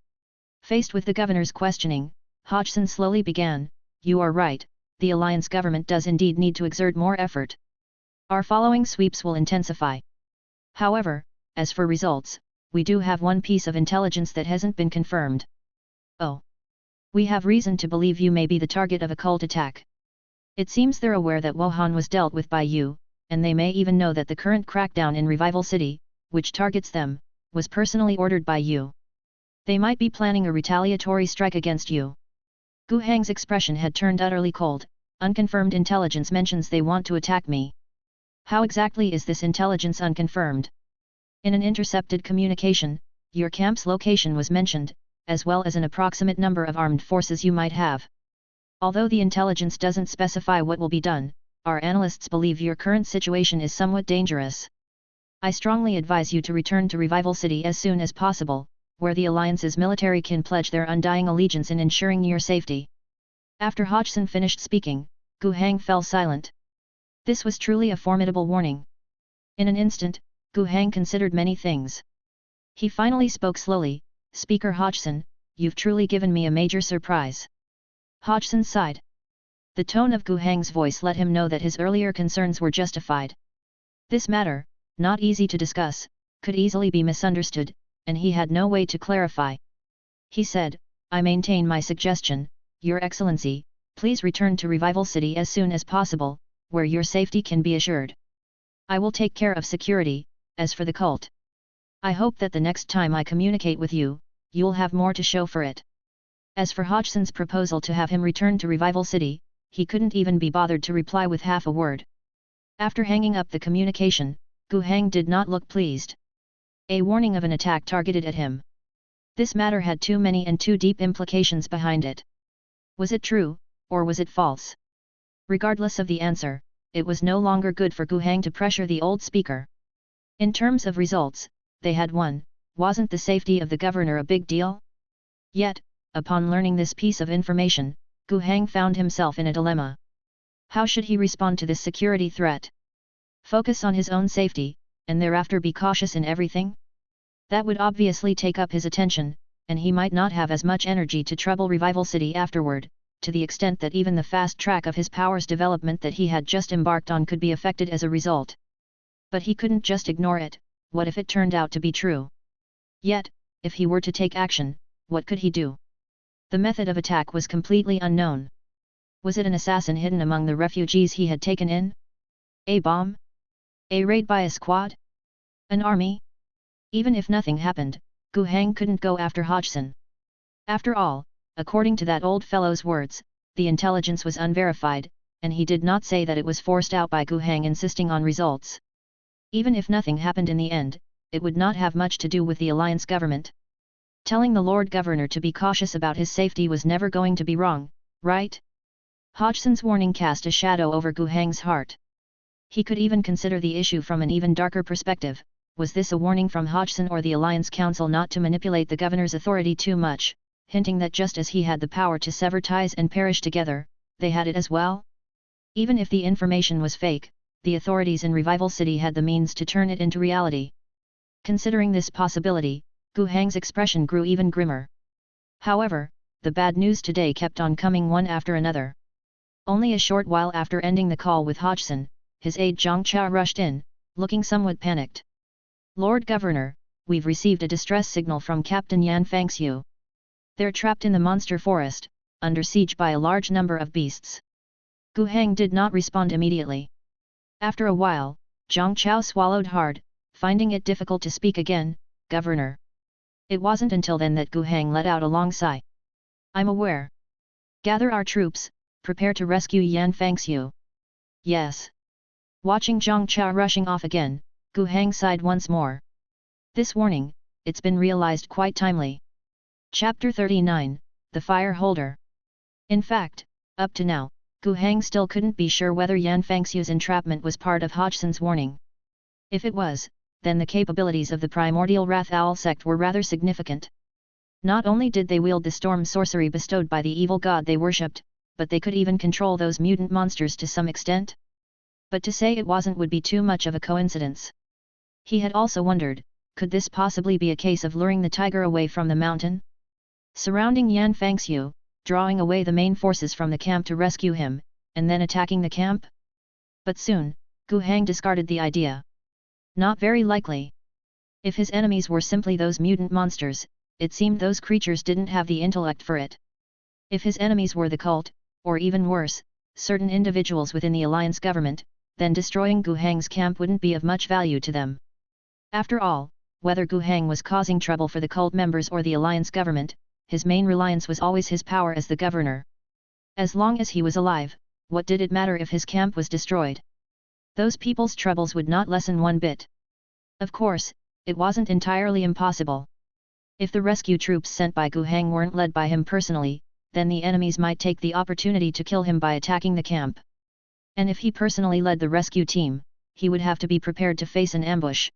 Faced with the governor's questioning, Hodgson slowly began, "You are right, the Alliance government does indeed need to exert more effort. Our following sweeps will intensify. However, as for results, we do have one piece of intelligence that hasn't been confirmed. Oh. We have reason to believe you may be the target of a cult attack. It seems they're aware that Wohan was dealt with by you, and they may even know that the current crackdown in Revival City, which targets them, was personally ordered by you. They might be planning a retaliatory strike against you." Gu Heng's expression had turned utterly cold. "Unconfirmed intelligence mentions they want to attack me. How exactly is this intelligence unconfirmed?" "In an intercepted communication, your camp's location was mentioned, as well as an approximate number of armed forces you might have. Although the intelligence doesn't specify what will be done, our analysts believe your current situation is somewhat dangerous. I strongly advise you to return to Revival City as soon as possible, where the Alliance's military can pledge their undying allegiance in ensuring your safety." After Hodgson finished speaking, Gu Heng fell silent. This was truly a formidable warning. In an instant, Gu Heng considered many things. He finally spoke slowly, "Speaker Hodgson, you've truly given me a major surprise." Hodgson sighed. The tone of Gu Heng's voice let him know that his earlier concerns were justified. This matter, not easy to discuss, could easily be misunderstood, and he had no way to clarify. He said, "I maintain my suggestion, Your Excellency, please return to Revival City as soon as possible, where your safety can be assured. I will take care of security. As for the cult, I hope that the next time I communicate with you, you'll have more to show for it." As for Hodgson's proposal to have him return to Revival City, he couldn't even be bothered to reply with half a word. After hanging up the communication, Gu Heng did not look pleased. A warning of an attack targeted at him. This matter had too many and too deep implications behind it. Was it true, or was it false? Regardless of the answer, it was no longer good for Gu Heng to pressure the old speaker. In terms of results, they had won. Wasn't the safety of the governor a big deal? Yet, upon learning this piece of information, Gu Heng found himself in a dilemma. How should he respond to this security threat? Focus on his own safety, and thereafter be cautious in everything? That would obviously take up his attention, and he might not have as much energy to trouble Revival City afterward, to the extent that even the fast track of his powers development that he had just embarked on could be affected as a result. But he couldn't just ignore it. What if it turned out to be true? Yet, if he were to take action, what could he do? The method of attack was completely unknown. Was it an assassin hidden among the refugees he had taken in? A bomb? A raid by a squad? An army? Even if nothing happened, Gu Heng couldn't go after Hodgson. After all, according to that old fellow's words, the intelligence was unverified, and he did not say that it was forced out by Gu Heng insisting on results. Even if nothing happened in the end, it would not have much to do with the alliance government. Telling the Lord Governor to be cautious about his safety was never going to be wrong, right? Hodgson's warning cast a shadow over Gu Heng's heart. He could even consider the issue from an even darker perspective. Was this a warning from Hodgson or the Alliance Council not to manipulate the governor's authority too much, hinting that just as he had the power to sever ties and perish together, they had it as well? Even if the information was fake, the authorities in Revival City had the means to turn it into reality. Considering this possibility, Gu Heng's expression grew even grimmer. However, the bad news today kept on coming one after another. Only a short while after ending the call with Hodgson, his aide Zhang Chao rushed in, looking somewhat panicked. Lord Governor, we've received a distress signal from Captain Yan Fangxiu. They're trapped in the monster forest, under siege by a large number of beasts. Gu Heng did not respond immediately. After a while, Zhang Chao swallowed hard, finding it difficult to speak again. Governor. It wasn't until then that Gu Heng let out a long sigh. I'm aware. Gather our troops, prepare to rescue Yan Fangxiu. Yes. Watching Zhang Chao rushing off again, Gu Heng sighed once more. This warning, it's been realized quite timely. Chapter 39, The Fire Holder. In fact, up to now, Gu Heng still couldn't be sure whether Yan Fangxiu's entrapment was part of Hodgson's warning. If it was, then the capabilities of the primordial Wrath Owl sect were rather significant. Not only did they wield the storm sorcery bestowed by the evil god they worshipped, but they could even control those mutant monsters to some extent. But to say it wasn't would be too much of a coincidence. He had also wondered, could this possibly be a case of luring the tiger away from the mountain? Surrounding Yan Fangxiu, drawing away the main forces from the camp to rescue him, and then attacking the camp? But soon, Gu Heng discarded the idea. Not very likely. If his enemies were simply those mutant monsters, it seemed those creatures didn't have the intellect for it. If his enemies were the cult, or even worse, certain individuals within the alliance government, then destroying Gu Heng's camp wouldn't be of much value to them. After all, whether Gu Heng was causing trouble for the cult members or the alliance government, his main reliance was always his power as the governor. As long as he was alive, what did it matter if his camp was destroyed? Those people's troubles would not lessen one bit. Of course, it wasn't entirely impossible. If the rescue troops sent by Gu Heng weren't led by him personally, then the enemies might take the opportunity to kill him by attacking the camp. And if he personally led the rescue team, he would have to be prepared to face an ambush.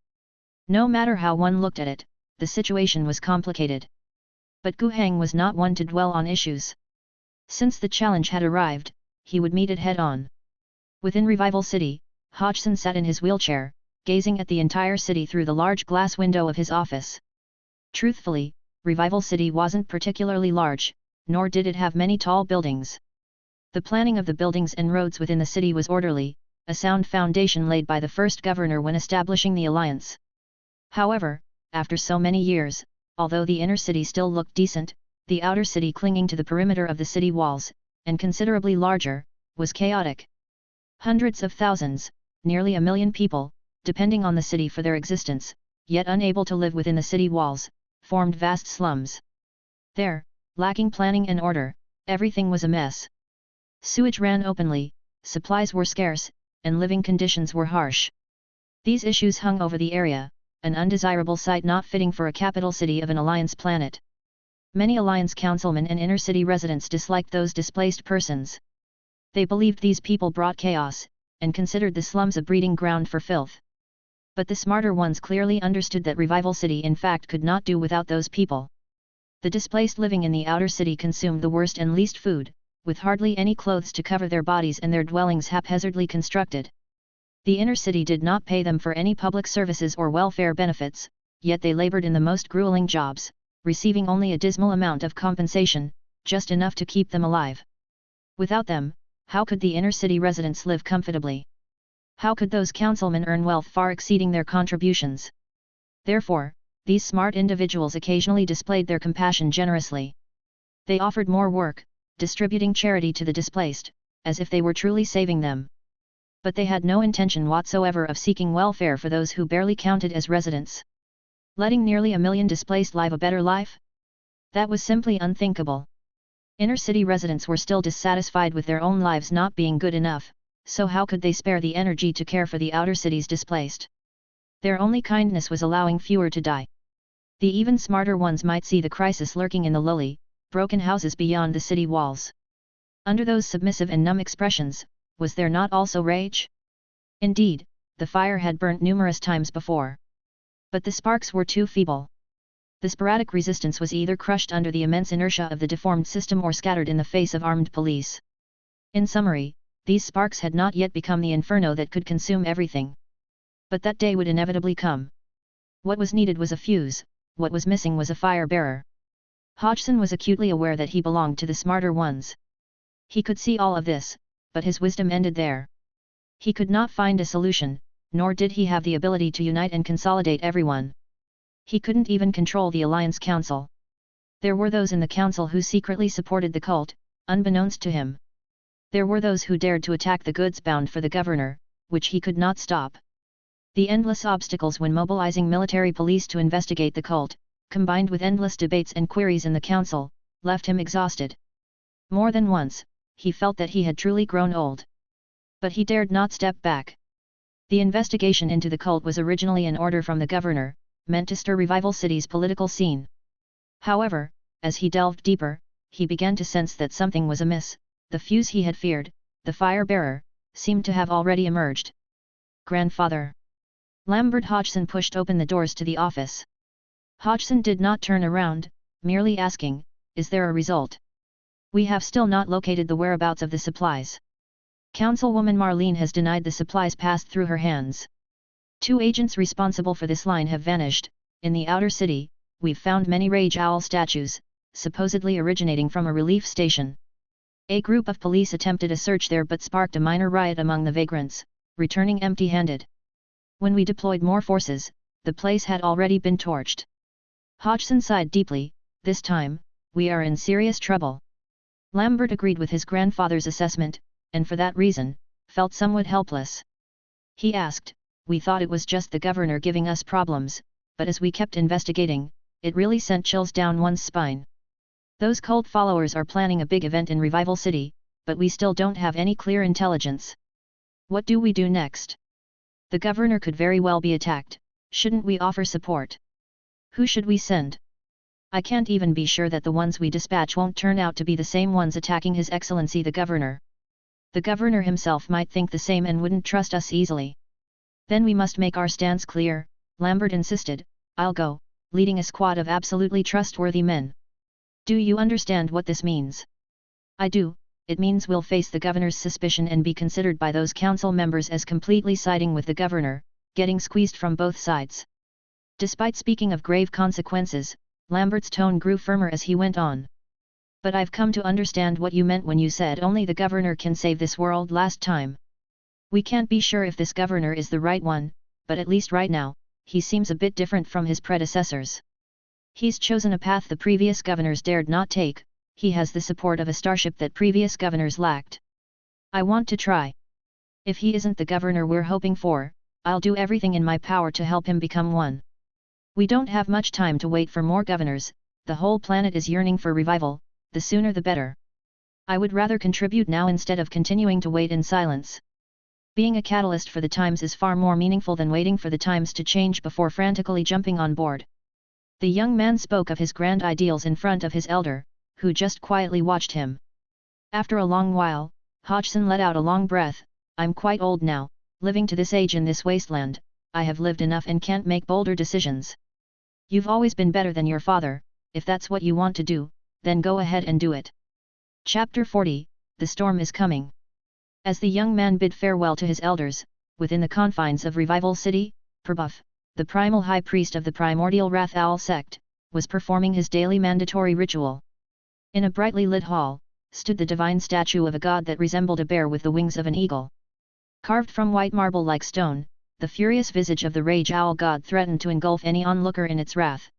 No matter how one looked at it, the situation was complicated. But Gu Heng was not one to dwell on issues. Since the challenge had arrived, he would meet it head-on. Within Revival City, Hodgson sat in his wheelchair, gazing at the entire city through the large glass window of his office. Truthfully, Revival City wasn't particularly large, nor did it have many tall buildings. The planning of the buildings and roads within the city was orderly, a sound foundation laid by the first governor when establishing the alliance. However, after so many years, although the inner city still looked decent, the outer city clinging to the perimeter of the city walls, and considerably larger, was chaotic. Hundreds of thousands, nearly 1 million people, depending on the city for their existence, yet unable to live within the city walls, formed vast slums. There, lacking planning and order, everything was a mess. Sewage ran openly, supplies were scarce, and living conditions were harsh. These issues hung over the area, an undesirable sight not fitting for a capital city of an alliance planet. Many alliance councilmen and inner city residents disliked those displaced persons. They believed these people brought chaos, and considered the slums a breeding ground for filth. But the smarter ones clearly understood that Revival City in fact could not do without those people. The displaced living in the outer city consumed the worst and least food, with hardly any clothes to cover their bodies and their dwellings haphazardly constructed. The inner city did not pay them for any public services or welfare benefits, yet they labored in the most grueling jobs, receiving only a dismal amount of compensation, just enough to keep them alive. Without them, how could the inner city residents live comfortably? How could those councilmen earn wealth far exceeding their contributions? Therefore, these smart individuals occasionally displayed their compassion generously. They offered more work, distributing charity to the displaced, as if they were truly saving them. But they had no intention whatsoever of seeking welfare for those who barely counted as residents. Letting nearly 1 million displaced live a better life? That was simply unthinkable. Inner city residents were still dissatisfied with their own lives not being good enough, so how could they spare the energy to care for the outer cities displaced? Their only kindness was allowing fewer to die. The even smarter ones might see the crisis lurking in the lowly, broken houses beyond the city walls. Under those submissive and numb expressions, was there not also rage? Indeed, the fire had burnt numerous times before. But the sparks were too feeble. The sporadic resistance was either crushed under the immense inertia of the deformed system or scattered in the face of armed police. In summary, these sparks had not yet become the inferno that could consume everything. But that day would inevitably come. What was needed was a fuse, what was missing was a fire bearer. Hodgson was acutely aware that he belonged to the smarter ones. He could see all of this, but his wisdom ended there. He could not find a solution, nor did he have the ability to unite and consolidate everyone. He couldn't even control the Alliance Council. There were those in the council who secretly supported the cult, unbeknownst to him. There were those who dared to attack the goods bound for the governor, which he could not stop. The endless obstacles when mobilizing military police to investigate the cult, combined with endless debates and queries in the council, left him exhausted. More than once, he felt that he had truly grown old. But he dared not step back. The investigation into the cult was originally an order from the governor, meant to stir Revival City's political scene. However, as he delved deeper, he began to sense that something was amiss. The fuse he had feared, the fire-bearer, seemed to have already emerged. Grandfather. Lambert Hodgson pushed open the doors to the office. Hodgson did not turn around, merely asking, "Is there a result?" "We have still not located the whereabouts of the supplies. Councilwoman Marlene has denied the supplies passed through her hands. 2 agents responsible for this line have vanished. In the outer city, we've found many rage owl statues, supposedly originating from a relief station. A group of police attempted a search there but sparked a minor riot among the vagrants, returning empty-handed. When we deployed more forces, the place had already been torched." Hodgson sighed deeply. "This time, we are in serious trouble." Lambert agreed with his grandfather's assessment, and for that reason, felt somewhat helpless. He asked, "We thought it was just the governor giving us problems, but as we kept investigating, it really sent chills down one's spine. Those cult followers are planning a big event in Revival City, but we still don't have any clear intelligence. What do we do next? The governor could very well be attacked. Shouldn't we offer support? Who should we send? I can't even be sure that the ones we dispatch won't turn out to be the same ones attacking His Excellency the Governor. The governor himself might think the same and wouldn't trust us easily." "Then we must make our stance clear," Lambert insisted. "I'll go, leading a squad of absolutely trustworthy men. Do you understand what this means?" "I do. It means we'll face the governor's suspicion and be considered by those council members as completely siding with the governor, getting squeezed from both sides." Despite speaking of grave consequences, Lambert's tone grew firmer as he went on. "But I've come to understand what you meant when you said only the governor can save this world last time. We can't be sure if this governor is the right one, but at least right now, he seems a bit different from his predecessors. He's chosen a path the previous governors dared not take. He has the support of a starship that previous governors lacked. I want to try. If he isn't the governor we're hoping for, I'll do everything in my power to help him become one. We don't have much time to wait for more governors. The whole planet is yearning for revival, the sooner the better. I would rather contribute now instead of continuing to wait in silence. Being a catalyst for the times is far more meaningful than waiting for the times to change before frantically jumping on board." The young man spoke of his grand ideals in front of his elder, who just quietly watched him. After a long while, Hodgson let out a long breath. I'm quite old now, living to this age in this wasteland. I have lived enough and can't make bolder decisions. You've always been better than your father. If that's what you want to do, then go ahead and do it. Chapter 40, The Storm is Coming. As the young man bid farewell to his elders, within the confines of Revival City, Prabhuv, the primal high priest of the primordial Wrath Owl sect, was performing his daily mandatory ritual. In a brightly lit hall, stood the divine statue of a god that resembled a bear with the wings of an eagle. Carved from white marble like stone, the furious visage of the rage owl god threatened to engulf any onlooker in its wrath.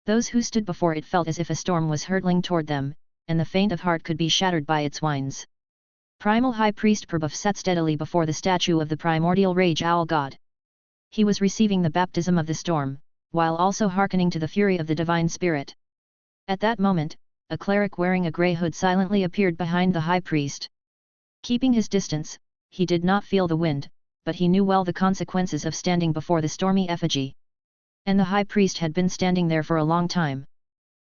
Those who stood before it felt as if a storm was hurtling toward them, and the faint of heart could be shattered by its whines. Primal High Priest Prabhuv sat steadily before the statue of the primordial rage owl god. He was receiving the baptism of the storm, while also hearkening to the fury of the divine spirit. At that moment, a cleric wearing a grey hood silently appeared behind the high priest. Keeping his distance, he did not feel the wind, but he knew well the consequences of standing before the stormy effigy. And the high priest had been standing there for a long time.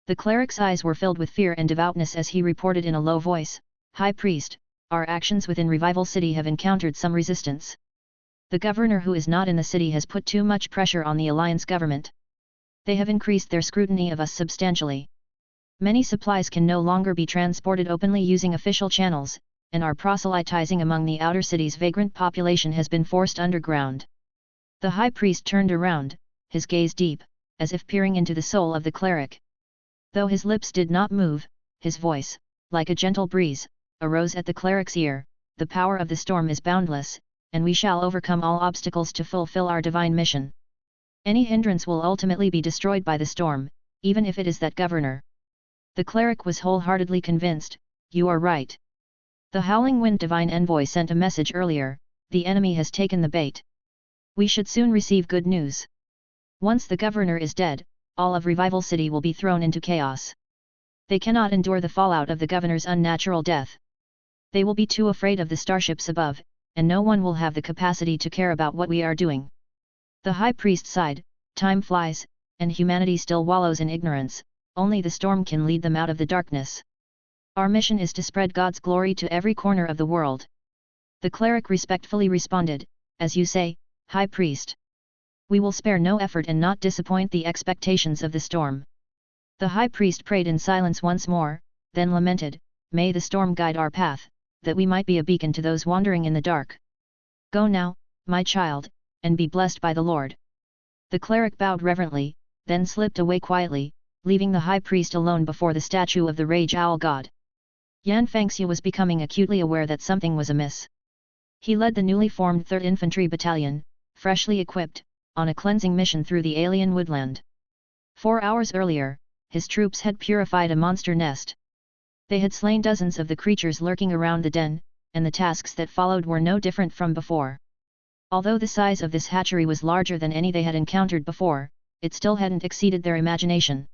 The cleric's eyes were filled with fear and devoutness as he reported in a low voice, "High priest, our actions within Revival City have encountered some resistance. The governor who is not in the city has put too much pressure on the alliance government. They have increased their scrutiny of us substantially. Many supplies can no longer be transported openly using official channels, and our proselytizing among the outer city's vagrant population has been forced underground." The high priest turned around, his gaze deep, as if peering into the soul of the cleric. Though his lips did not move, his voice, like a gentle breeze, arose at the cleric's ear, "The power of the storm is boundless, and we shall overcome all obstacles to fulfill our divine mission. Any hindrance will ultimately be destroyed by the storm, even if it is that governor." The cleric was wholeheartedly convinced, "You are right. The Howling Wind Divine Envoy sent a message earlier, the enemy has taken the bait. We should soon receive good news. Once the governor is dead, all of Revival City will be thrown into chaos. They cannot endure the fallout of the governor's unnatural death. They will be too afraid of the starships above, and no one will have the capacity to care about what we are doing." The high priest sighed, "Time flies, and humanity still wallows in ignorance, only the storm can lead them out of the darkness. Our mission is to spread God's glory to every corner of the world." The cleric respectfully responded, "As you say, High Priest. We will spare no effort and not disappoint the expectations of the storm." The high priest prayed in silence once more, then lamented, "May the storm guide our path, that we might be a beacon to those wandering in the dark. Go now, my child, and be blessed by the Lord." The cleric bowed reverently, then slipped away quietly, leaving the high priest alone before the statue of the rage owl god. Yan Fangxue was becoming acutely aware that something was amiss. He led the newly formed 3rd Infantry Battalion, freshly equipped, on a cleansing mission through the alien woodland. 4 hours earlier, his troops had purified a monster nest. They had slain dozens of the creatures lurking around the den, and the tasks that followed were no different from before. Although the size of this hatchery was larger than any they had encountered before, it still hadn't exceeded their imagination.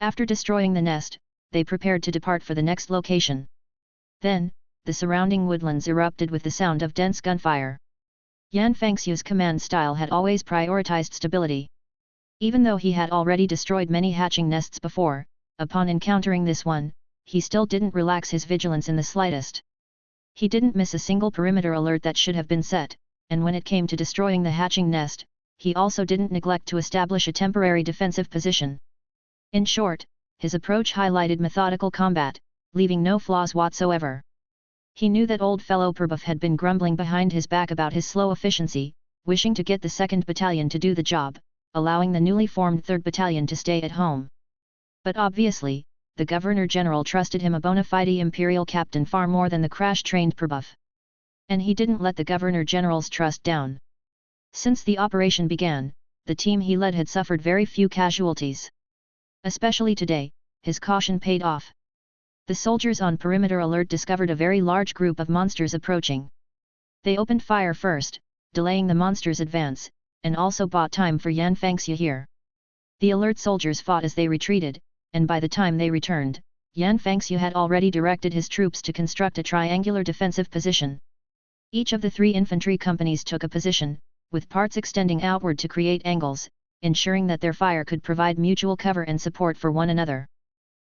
After destroying the nest, they prepared to depart for the next location. Then, the surrounding woodlands erupted with the sound of dense gunfire. Yan Fangxue's command style had always prioritized stability. Even though he had already destroyed many hatching nests before, upon encountering this one, he still didn't relax his vigilance in the slightest. He didn't miss a single perimeter alert that should have been set, and when it came to destroying the hatching nest, he also didn't neglect to establish a temporary defensive position. In short, his approach highlighted methodical combat, leaving no flaws whatsoever. He knew that old fellow Prabhuv had been grumbling behind his back about his slow efficiency, wishing to get the 2nd Battalion to do the job, allowing the newly formed 3rd Battalion to stay at home. But obviously, the Governor-General trusted him, a bona fide imperial captain, far more than the crash-trained Prabhuv. And he didn't let the Governor-General's trust down. Since the operation began, the team he led had suffered very few casualties. Especially today, his caution paid off. The soldiers on perimeter alert discovered a very large group of monsters approaching. They opened fire first, delaying the monsters' advance, and also bought time for Yan Fangxue here. The alert soldiers fought as they retreated, and by the time they returned, Yan Fangxue had already directed his troops to construct a triangular defensive position. Each of the 3 infantry companies took a position, with parts extending outward to create angles, ensuring that their fire could provide mutual cover and support for one another.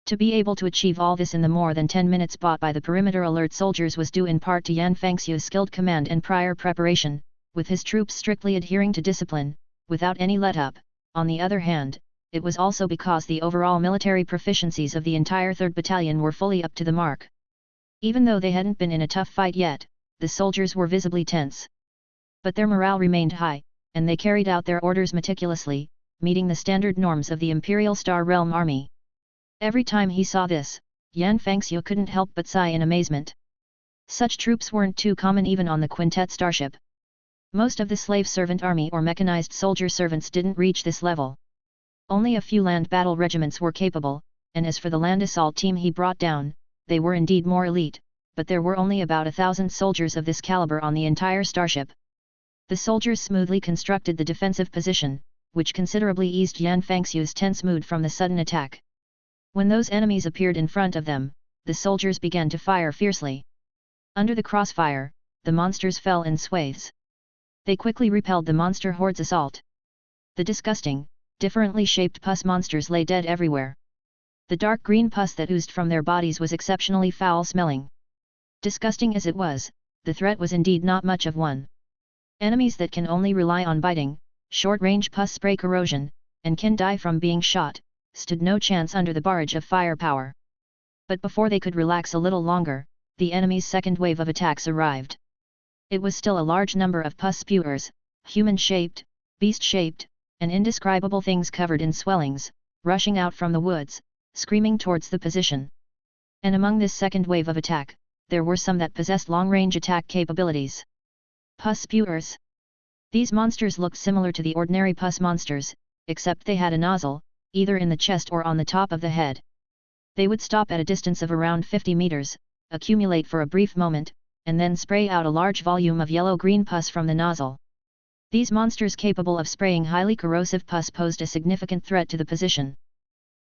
To be able to achieve all this in the more than 10 minutes bought by the perimeter alert soldiers was due in part to Yan Fangxiu's skilled command and prior preparation, with his troops strictly adhering to discipline, without any let-up. On the other hand, it was also because the overall military proficiencies of the entire 3rd Battalion were fully up to the mark. Even though they hadn't been in a tough fight yet, the soldiers were visibly tense. But their morale remained high, and they carried out their orders meticulously, meeting the standard norms of the Imperial Star Realm Army. Every time he saw this, Yan Fangxiu couldn't help but sigh in amazement. Such troops weren't too common even on the Quintet starship. Most of the slave servant army or mechanized soldier servants didn't reach this level. Only a few land battle regiments were capable, and as for the land assault team he brought down, they were indeed more elite, but there were only about 1,000 soldiers of this caliber on the entire starship. The soldiers smoothly constructed the defensive position, which considerably eased Yan Fangxiu's tense mood from the sudden attack. When those enemies appeared in front of them, the soldiers began to fire fiercely. Under the crossfire, the monsters fell in swathes. They quickly repelled the monster horde's assault. The disgusting, differently shaped pus monsters lay dead everywhere. The dark green pus that oozed from their bodies was exceptionally foul-smelling. Disgusting as it was, the threat was indeed not much of one. Enemies that can only rely on biting, short-range pus spray corrosion, and can die from being shot, stood no chance under the barrage of firepower. But before they could relax a little longer, the enemy's second wave of attacks arrived. It was still a large number of pus spewers, human-shaped, beast-shaped, and indescribable things covered in swellings, rushing out from the woods, screaming towards the position. And among this second wave of attack, there were some that possessed long-range attack capabilities. Pus spewers. These monsters looked similar to the ordinary pus monsters, except they had a nozzle, either in the chest or on the top of the head. They would stop at a distance of around 50 meters, accumulate for a brief moment, and then spray out a large volume of yellow-green pus from the nozzle. These monsters capable of spraying highly corrosive pus posed a significant threat to the position.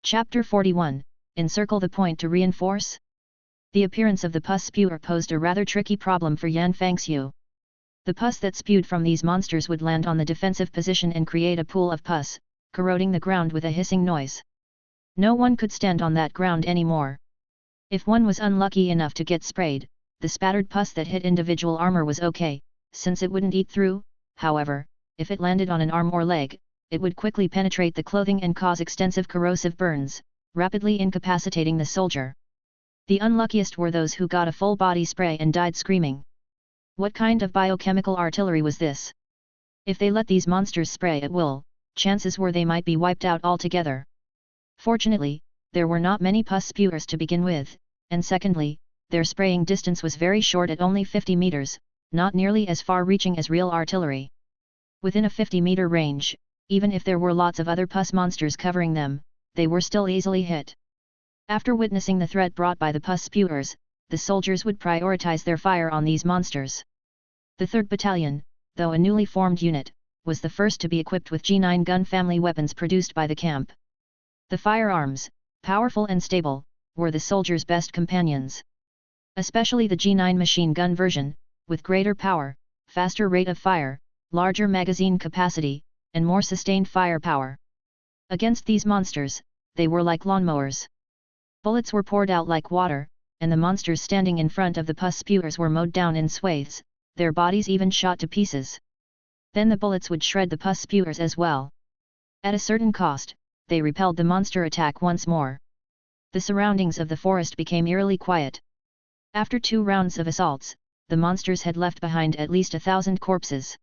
Chapter 41, Encircle the point to reinforce? The appearance of the pus spewer posed a rather tricky problem for Yan Fangxiu. The pus that spewed from these monsters would land on the defensive position and create a pool of pus, corroding the ground with a hissing noise. No one could stand on that ground anymore. If one was unlucky enough to get sprayed, the spattered pus that hit individual armor was okay, since it wouldn't eat through. However, if it landed on an arm or leg, it would quickly penetrate the clothing and cause extensive corrosive burns, rapidly incapacitating the soldier. The unluckiest were those who got a full body spray and died screaming. What kind of biochemical artillery was this? If they let these monsters spray at will, chances were they might be wiped out altogether. Fortunately, there were not many pus spewers to begin with, and secondly, their spraying distance was very short at only 50 meters, not nearly as far-reaching as real artillery. Within a 50-meter range, even if there were lots of other pus monsters covering them, they were still easily hit. After witnessing the threat brought by the pus spewers, the soldiers would prioritize their fire on these monsters. The 3rd Battalion, though a newly formed unit, was the first to be equipped with G9 gun family weapons produced by the camp. The firearms, powerful and stable, were the soldiers' best companions. Especially the G9 machine gun version, with greater power, faster rate of fire, larger magazine capacity, and more sustained firepower. Against these monsters, they were like lawnmowers. Bullets were poured out like water, and the monsters standing in front of the pus spewers were mowed down in swathes, their bodies even shot to pieces. Then the bullets would shred the pus spewers as well. At a certain cost, they repelled the monster attack once more. The surroundings of the forest became eerily quiet. After 2 rounds of assaults, the monsters had left behind at least 1,000 corpses.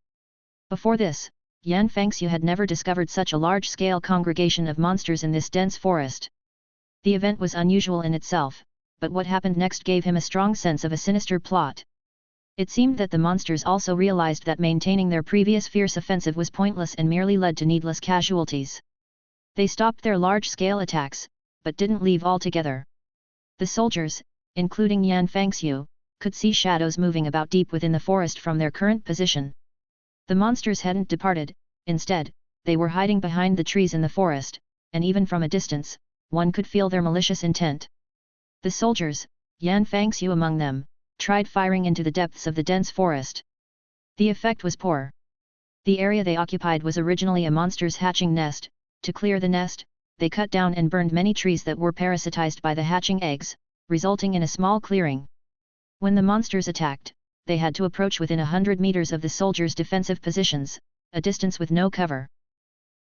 Before this, Yan Fangxiu had never discovered such a large-scale congregation of monsters in this dense forest. The event was unusual in itself, but what happened next gave him a strong sense of a sinister plot. It seemed that the monsters also realized that maintaining their previous fierce offensive was pointless and merely led to needless casualties. They stopped their large-scale attacks, but didn't leave altogether. The soldiers, including Yan Fangxiu, could see shadows moving about deep within the forest from their current position. The monsters hadn't departed, instead, they were hiding behind the trees in the forest, and even from a distance, one could feel their malicious intent. The soldiers, Yan Fangxiu among them, tried firing into the depths of the dense forest. The effect was poor. The area they occupied was originally a monster's hatching nest. To clear the nest, they cut down and burned many trees that were parasitized by the hatching eggs, resulting in a small clearing. When the monsters attacked, they had to approach within 100 meters of the soldiers' defensive positions, a distance with no cover.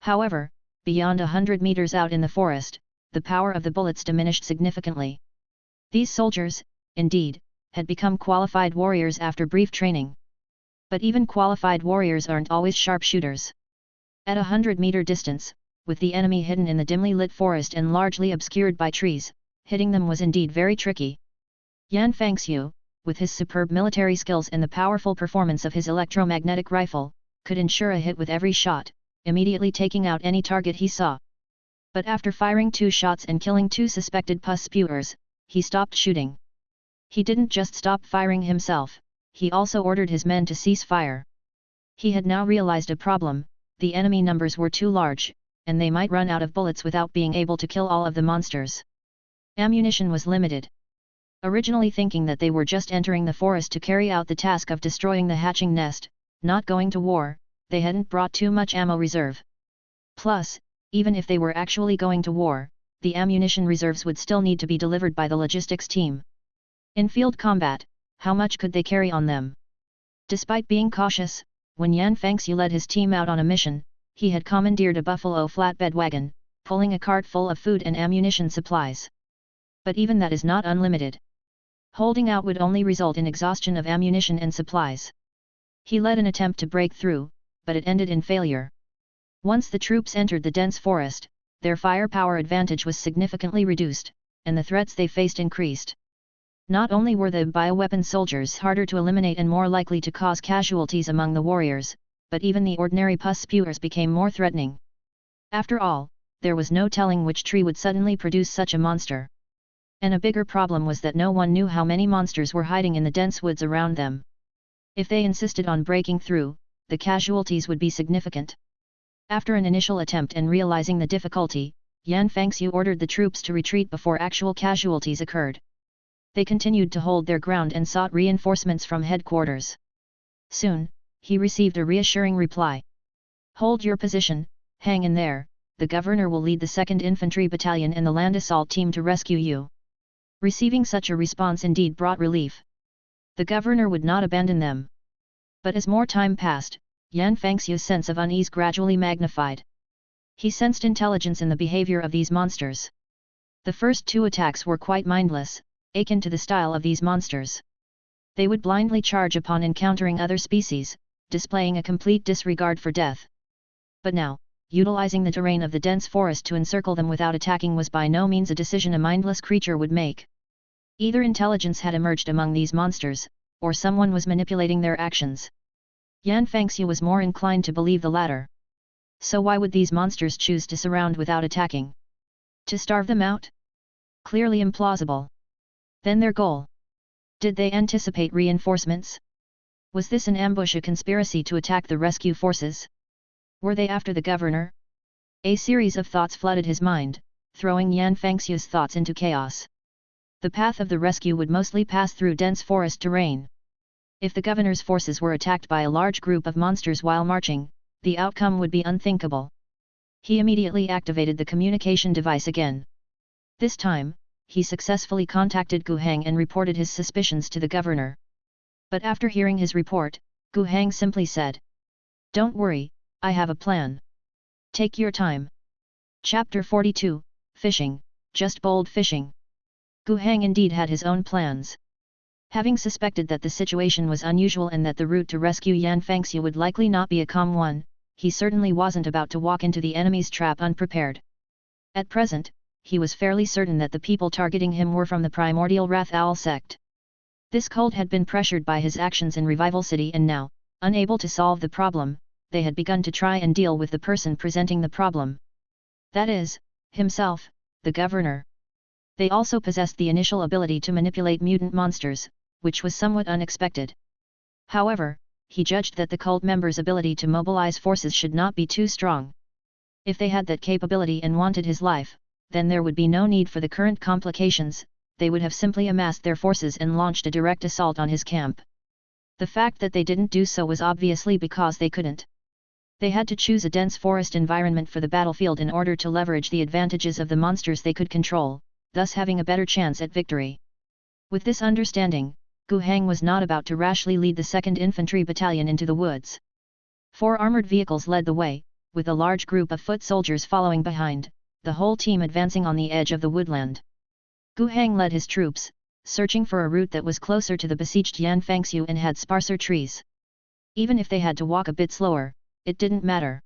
However, beyond 100 meters out in the forest, the power of the bullets diminished significantly. These soldiers, indeed, had become qualified warriors after brief training. But even qualified warriors aren't always sharpshooters. At 100-meter distance, with the enemy hidden in the dimly lit forest and largely obscured by trees, hitting them was indeed very tricky. Yan Fangxiu, with his superb military skills and the powerful performance of his electromagnetic rifle, could ensure a hit with every shot, immediately taking out any target he saw. But after firing 2 shots and killing 2 suspected pus spewers, he stopped shooting. He didn't just stop firing himself, he also ordered his men to cease fire. He had now realized a problem: the enemy numbers were too large, and they might run out of bullets without being able to kill all of the monsters. Ammunition was limited. Originally thinking that they were just entering the forest to carry out the task of destroying the hatching nest, not going to war, they hadn't brought too much ammo reserve. Plus, even if they were actually going to war, the ammunition reserves would still need to be delivered by the logistics team. In field combat, how much could they carry on them? Despite being cautious, when Yan Fangxiu led his team out on a mission, he had commandeered a buffalo flatbed wagon, pulling a cart full of food and ammunition supplies. But even that is not unlimited. Holding out would only result in exhaustion of ammunition and supplies. He led an attempt to break through, but it ended in failure. Once the troops entered the dense forest, their firepower advantage was significantly reduced, and the threats they faced increased. Not only were the bioweapon soldiers harder to eliminate and more likely to cause casualties among the warriors, but even the ordinary pus spewers became more threatening. After all, there was no telling which tree would suddenly produce such a monster. And a bigger problem was that no one knew how many monsters were hiding in the dense woods around them. If they insisted on breaking through, the casualties would be significant. After an initial attempt and realizing the difficulty, Yan Fangxiu ordered the troops to retreat before actual casualties occurred. They continued to hold their ground and sought reinforcements from headquarters. Soon, he received a reassuring reply. "Hold your position, hang in there, the governor will lead the 2nd Infantry Battalion and the land assault team to rescue you." Receiving such a response indeed brought relief. The governor would not abandon them. But as more time passed, Yan Fangxiu's sense of unease gradually magnified. He sensed intelligence in the behavior of these monsters. The first 2 attacks were quite mindless, akin to the style of these monsters. They would blindly charge upon encountering other species, displaying a complete disregard for death. But now, utilizing the terrain of the dense forest to encircle them without attacking was by no means a decision a mindless creature would make. Either intelligence had emerged among these monsters, or someone was manipulating their actions. Yan Fangxiu was more inclined to believe the latter. So why would these monsters choose to surround without attacking? To starve them out? Clearly implausible. Then their goal? Did they anticipate reinforcements? Was this an ambush, a conspiracy to attack the rescue forces? Were they after the governor? A series of thoughts flooded his mind, throwing Yan Fangxiu's thoughts into chaos. The path of the rescue would mostly pass through dense forest terrain. If the governor's forces were attacked by a large group of monsters while marching, the outcome would be unthinkable. He immediately activated the communication device again. This time, he successfully contacted Gu Hang and reported his suspicions to the governor. But after hearing his report, Gu Hang simply said, "Don't worry, I have a plan. Take your time." Chapter 42, Fishing, just bold fishing. Gu Hang indeed had his own plans. Having suspected that the situation was unusual and that the route to rescue Yan Fangxiu would likely not be a calm one, he certainly wasn't about to walk into the enemy's trap unprepared. At present, he was fairly certain that the people targeting him were from the primordial Wrath Owl sect. This cult had been pressured by his actions in Revival City and now, unable to solve the problem, they had begun to try and deal with the person presenting the problem. That is, himself, the governor. They also possessed the initial ability to manipulate mutant monsters, which was somewhat unexpected. However, he judged that the cult members' ability to mobilize forces should not be too strong. If they had that capability and wanted his life, then there would be no need for the current complications, they would have simply amassed their forces and launched a direct assault on his camp. The fact that they didn't do so was obviously because they couldn't. They had to choose a dense forest environment for the battlefield in order to leverage the advantages of the monsters they could control, thus having a better chance at victory. With this understanding, Gu Heng was not about to rashly lead the 2nd Infantry Battalion into the woods. 4 armored vehicles led the way, with a large group of foot soldiers following behind, the whole team advancing on the edge of the woodland. Gu Heng led his troops, searching for a route that was closer to the besieged Yan Fangxiu and had sparser trees. Even if they had to walk a bit slower, it didn't matter.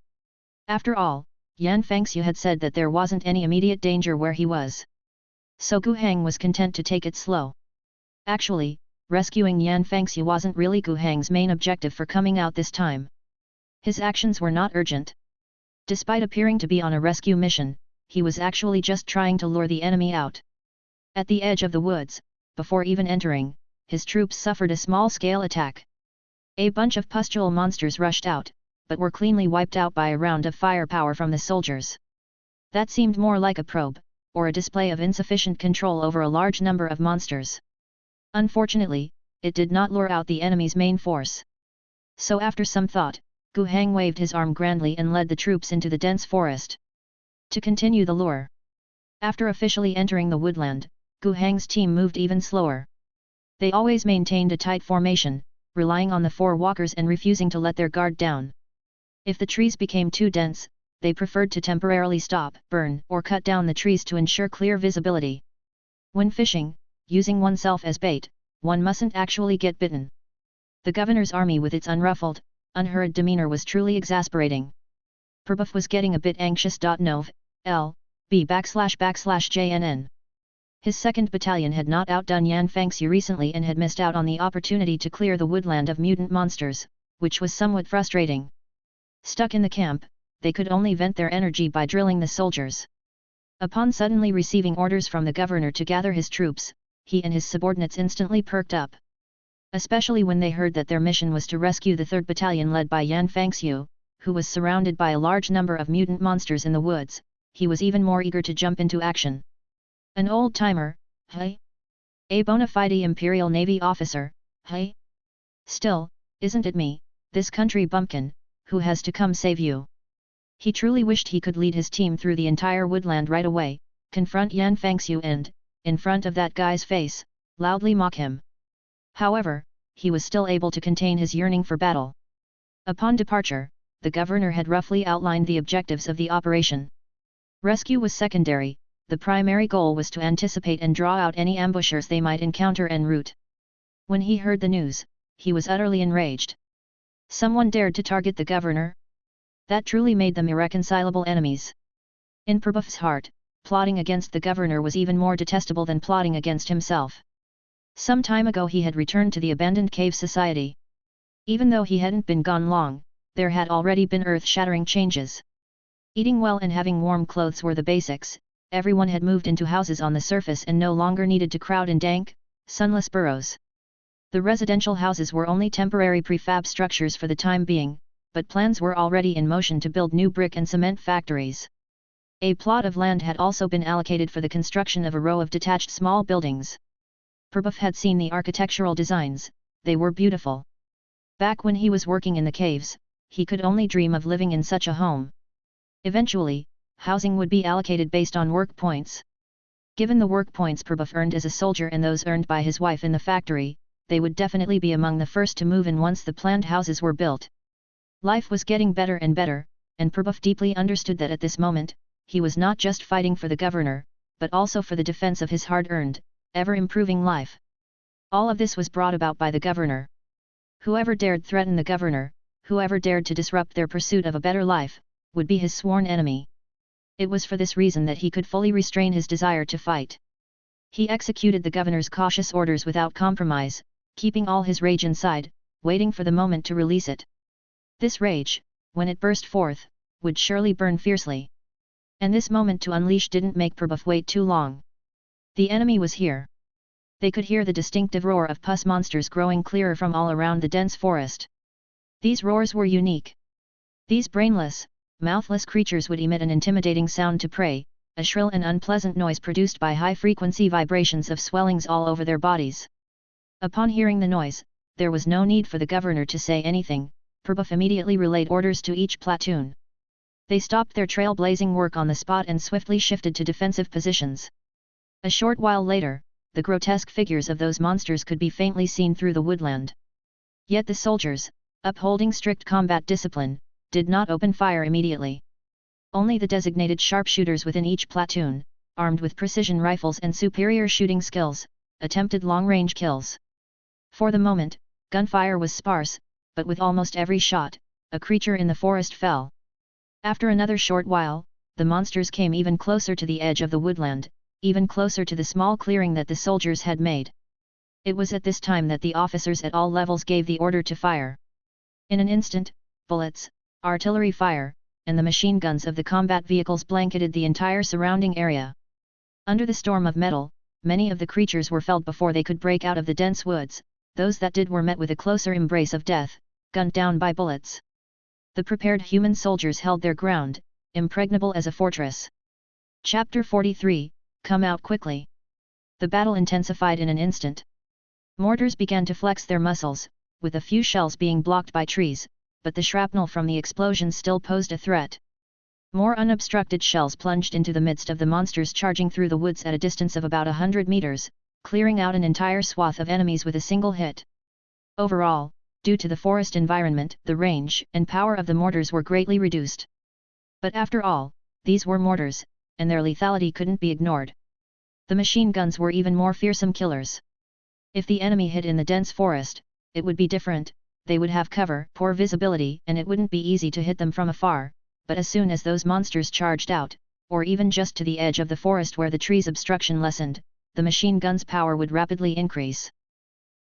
After all, Yan Fangxiu had said that there wasn't any immediate danger where he was. So Gu Heng was content to take it slow. Actually, rescuing Yan Fangxiu wasn't really Gu Heng's main objective for coming out this time. His actions were not urgent. Despite appearing to be on a rescue mission, he was actually just trying to lure the enemy out. At the edge of the woods, before even entering, his troops suffered a small-scale attack. A bunch of pustule monsters rushed out, but were cleanly wiped out by a round of firepower from the soldiers. That seemed more like a probe, or a display of insufficient control over a large number of monsters. Unfortunately, it did not lure out the enemy's main force. So after some thought, Gu Heng waved his arm grandly and led the troops into the dense forest. To continue the lure. After officially entering the woodland, Gu Heng's team moved even slower. They always maintained a tight formation, relying on the 4 walkers and refusing to let their guard down. If the trees became too dense, they preferred to temporarily stop, burn, or cut down the trees to ensure clear visibility. When fishing, using oneself as bait, one mustn't actually get bitten. The governor's army with its unruffled, unhurried demeanor was truly exasperating. Prabhup was getting a bit anxious. Nov. L.B//JNN. His 2nd Battalion had not outdone Yan Fangxiu recently and had missed out on the opportunity to clear the woodland of mutant monsters, which was somewhat frustrating. Stuck in the camp, they could only vent their energy by drilling the soldiers. Upon suddenly receiving orders from the governor to gather his troops, he and his subordinates instantly perked up. Especially when they heard that their mission was to rescue the 3rd Battalion led by Yan Fangxiu, who was surrounded by a large number of mutant monsters in the woods, he was even more eager to jump into action. An old-timer, hey? A bona fide Imperial Navy officer, hey? Still, isn't it me, this country bumpkin, who has to come save you? He truly wished he could lead his team through the entire woodland right away, confront Yan Fangxiu and, in front of that guy's face, loudly mock him. However, he was still able to contain his yearning for battle. Upon departure, the governor had roughly outlined the objectives of the operation. Rescue was secondary, the primary goal was to anticipate and draw out any ambushers they might encounter en route. When he heard the news, he was utterly enraged. Someone dared to target the governor? That truly made them irreconcilable enemies. In Prabhup's heart, plotting against the governor was even more detestable than plotting against himself. Some time ago he had returned to the abandoned cave society. Even though he hadn't been gone long, there had already been earth-shattering changes. Eating well and having warm clothes were the basics, everyone had moved into houses on the surface and no longer needed to crowd in dank, sunless burrows. The residential houses were only temporary prefab structures for the time being, but plans were already in motion to build new brick and cement factories. A plot of land had also been allocated for the construction of a row of detached small buildings. Prabhup had seen the architectural designs, they were beautiful. Back when he was working in the caves, he could only dream of living in such a home. Eventually, housing would be allocated based on work points. Given the work points Prabhup earned as a soldier and those earned by his wife in the factory, they would definitely be among the first to move in once the planned houses were built. Life was getting better and better, and Prabhup deeply understood that at this moment, he was not just fighting for the governor, but also for the defense of his hard-earned, ever-improving life. All of this was brought about by the governor. Whoever dared threaten the governor, whoever dared to disrupt their pursuit of a better life, would be his sworn enemy. It was for this reason that he could fully restrain his desire to fight. He executed the governor's cautious orders without compromise, keeping all his rage inside, waiting for the moment to release it. This rage, when it burst forth, would surely burn fiercely. And this moment to unleash didn't make Prabhup wait too long. The enemy was here. They could hear the distinctive roar of pus monsters growing clearer from all around the dense forest. These roars were unique. These brainless, mouthless creatures would emit an intimidating sound to prey, a shrill and unpleasant noise produced by high-frequency vibrations of swellings all over their bodies. Upon hearing the noise, there was no need for the governor to say anything. Herbuff immediately relayed orders to each platoon. They stopped their trailblazing work on the spot and swiftly shifted to defensive positions. A short while later, the grotesque figures of those monsters could be faintly seen through the woodland. Yet the soldiers, upholding strict combat discipline, did not open fire immediately. Only the designated sharpshooters within each platoon, armed with precision rifles and superior shooting skills, attempted long-range kills. For the moment, gunfire was sparse, but with almost every shot, a creature in the forest fell. After another short while, the monsters came even closer to the edge of the woodland, even closer to the small clearing that the soldiers had made. It was at this time that the officers at all levels gave the order to fire. In an instant, bullets, artillery fire, and the machine guns of the combat vehicles blanketed the entire surrounding area. Under the storm of metal, many of the creatures were felled before they could break out of the dense woods. Those that did were met with a closer embrace of death, gunned down by bullets. The prepared human soldiers held their ground, impregnable as a fortress. Chapter 43, Come Out Quickly. The battle intensified in an instant. Mortars began to flex their muscles, with a few shells being blocked by trees, but the shrapnel from the explosions still posed a threat. More unobstructed shells plunged into the midst of the monsters charging through the woods at a distance of about 100 meters, clearing out an entire swath of enemies with a single hit. Overall, due to the forest environment, the range and power of the mortars were greatly reduced. But after all, these were mortars, and their lethality couldn't be ignored. The machine guns were even more fearsome killers. If the enemy hid in the dense forest, it would be different. They would have cover, poor visibility, and it wouldn't be easy to hit them from afar, but as soon as those monsters charged out, or even just to the edge of the forest where the tree's obstruction lessened, the machine gun's power would rapidly increase.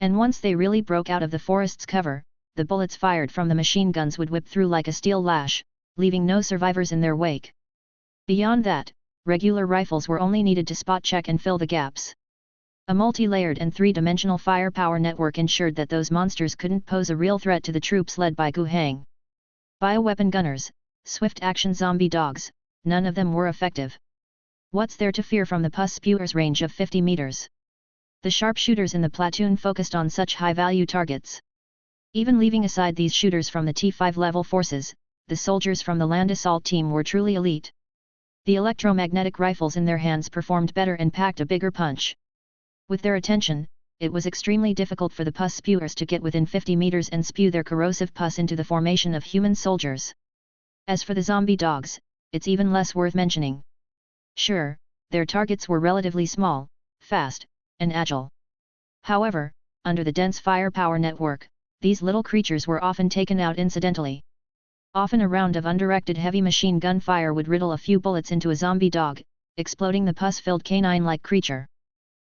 And once they really broke out of the forest's cover, the bullets fired from the machine guns would whip through like a steel lash, leaving no survivors in their wake. Beyond that, regular rifles were only needed to spot check and fill the gaps. A multi-layered and three-dimensional firepower network ensured that those monsters couldn't pose a real threat to the troops led by Gu Hang. Bioweapon gunners, swift-action zombie dogs, none of them were effective. What's there to fear from the pus spewers' range of 50 meters? The sharpshooters in the platoon focused on such high-value targets. Even leaving aside these shooters from the T5 level forces, the soldiers from the land assault team were truly elite. The electromagnetic rifles in their hands performed better and packed a bigger punch. With their attention, it was extremely difficult for the pus spewers to get within 50 meters and spew their corrosive pus into the formation of human soldiers. As for the zombie dogs, it's even less worth mentioning. Sure, their targets were relatively small, fast, and agile. However, under the dense firepower network, these little creatures were often taken out incidentally. Often a round of undirected heavy machine gun fire would riddle a few bullets into a zombie dog, exploding the pus-filled canine-like creature.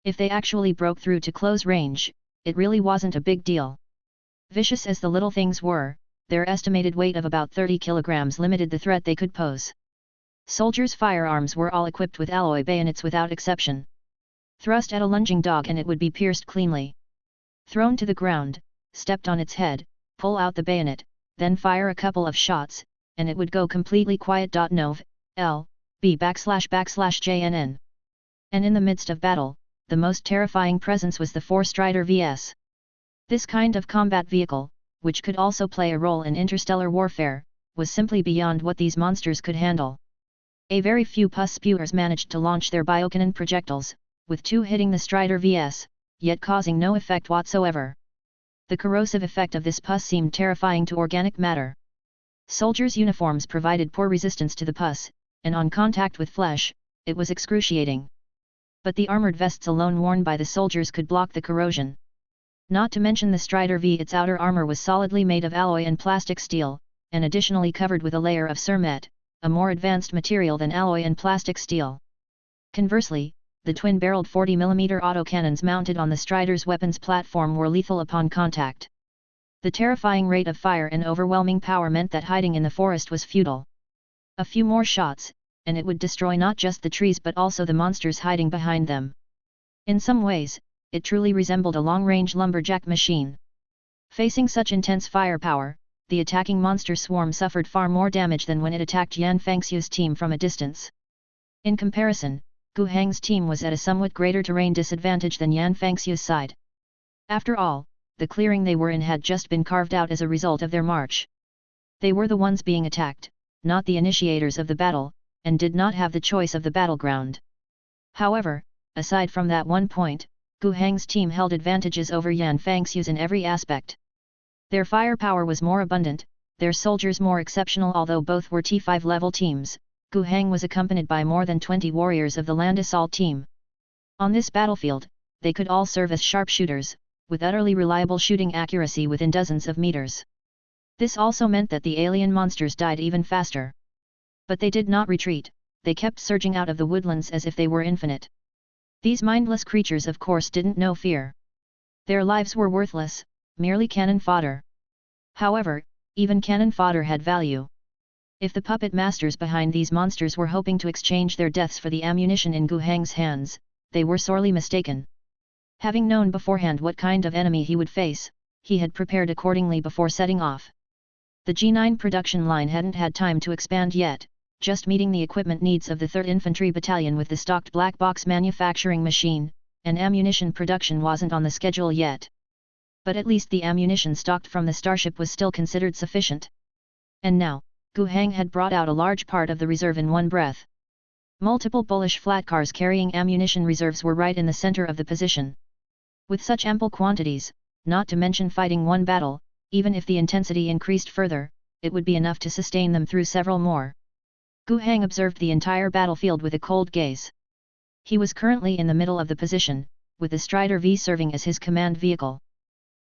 If they actually broke through to close range, it really wasn't a big deal. Vicious as the little things were, their estimated weight of about 30 kilograms limited the threat they could pose. Soldiers' firearms were all equipped with alloy bayonets without exception. Thrust at a lunging dog and it would be pierced cleanly. Thrown to the ground, stepped on its head, pull out the bayonet, then fire a couple of shots, and it would go completely quiet. Nov. L. B //JNN. And in the midst of battle, the most terrifying presence was the 4-Strider VS. This kind of combat vehicle, which could also play a role in interstellar warfare, was simply beyond what these monsters could handle. A very few pus spewers managed to launch their biocannon projectiles, with 2 hitting the Strider VS, yet causing no effect whatsoever. The corrosive effect of this pus seemed terrifying to organic matter. Soldiers' uniforms provided poor resistance to the pus, and on contact with flesh, it was excruciating. But the armored vests alone worn by the soldiers could block the corrosion. Not to mention the Strider V, its outer armor was solidly made of alloy and plastic steel, and additionally covered with a layer of cermet, a more advanced material than alloy and plastic steel. Conversely, the twin-barreled 40mm autocannons mounted on the Strider's weapons platform were lethal upon contact. The terrifying rate of fire and overwhelming power meant that hiding in the forest was futile. A few more shots, and it would destroy not just the trees but also the monsters hiding behind them. In some ways, it truly resembled a long-range lumberjack machine. Facing such intense firepower, the attacking monster swarm suffered far more damage than when it attacked Yan Fangxiu's team from a distance. In comparison, Gu Hang's team was at a somewhat greater terrain disadvantage than Yan Fangxiu's side. After all, the clearing they were in had just been carved out as a result of their march, They were the ones being attacked, not the initiators of the battle, and did not have the choice of the battleground. However, aside from that one point, Gu Heng's team held advantages over Yan Fangxiu's in every aspect. Their firepower was more abundant, their soldiers more exceptional. Although both were T5 level teams, Gu Heng was accompanied by more than 20 warriors of the land assault team. On this battlefield, they could all serve as sharpshooters, with utterly reliable shooting accuracy within dozens of meters. This also meant that the alien monsters died even faster. But they did not retreat, they kept surging out of the woodlands as if they were infinite. These mindless creatures of course didn't know fear. Their lives were worthless, merely cannon fodder. However, even cannon fodder had value. If the puppet masters behind these monsters were hoping to exchange their deaths for the ammunition in Gu Heng's hands, they were sorely mistaken. Having known beforehand what kind of enemy he would face, he had prepared accordingly before setting off. The G9 production line hadn't had time to expand yet, just meeting the equipment needs of the 3rd Infantry Battalion with the stocked black box manufacturing machine, and ammunition production wasn't on the schedule yet. But at least the ammunition stocked from the starship was still considered sufficient. And now, Gu Heng had brought out a large part of the reserve in one breath. Multiple bullish flat cars carrying ammunition reserves were right in the center of the position. With such ample quantities, not to mention fighting one battle, even if the intensity increased further, it would be enough to sustain them through several more. Gu Heng observed the entire battlefield with a cold gaze. He was currently in the middle of the position, with the Strider V serving as his command vehicle.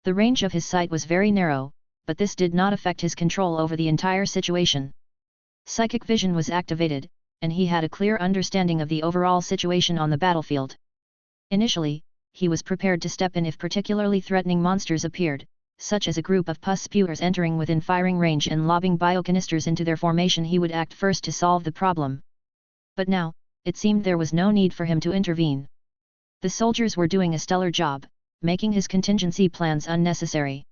The range of his sight was very narrow, but this did not affect his control over the entire situation. Psychic vision was activated, and he had a clear understanding of the overall situation on the battlefield. Initially, he was prepared to step in if particularly threatening monsters appeared, such as a group of pus spewers entering within firing range and lobbing biocanisters into their formation. He would act first to solve the problem. But now, it seemed there was no need for him to intervene. The soldiers were doing a stellar job, making his contingency plans unnecessary.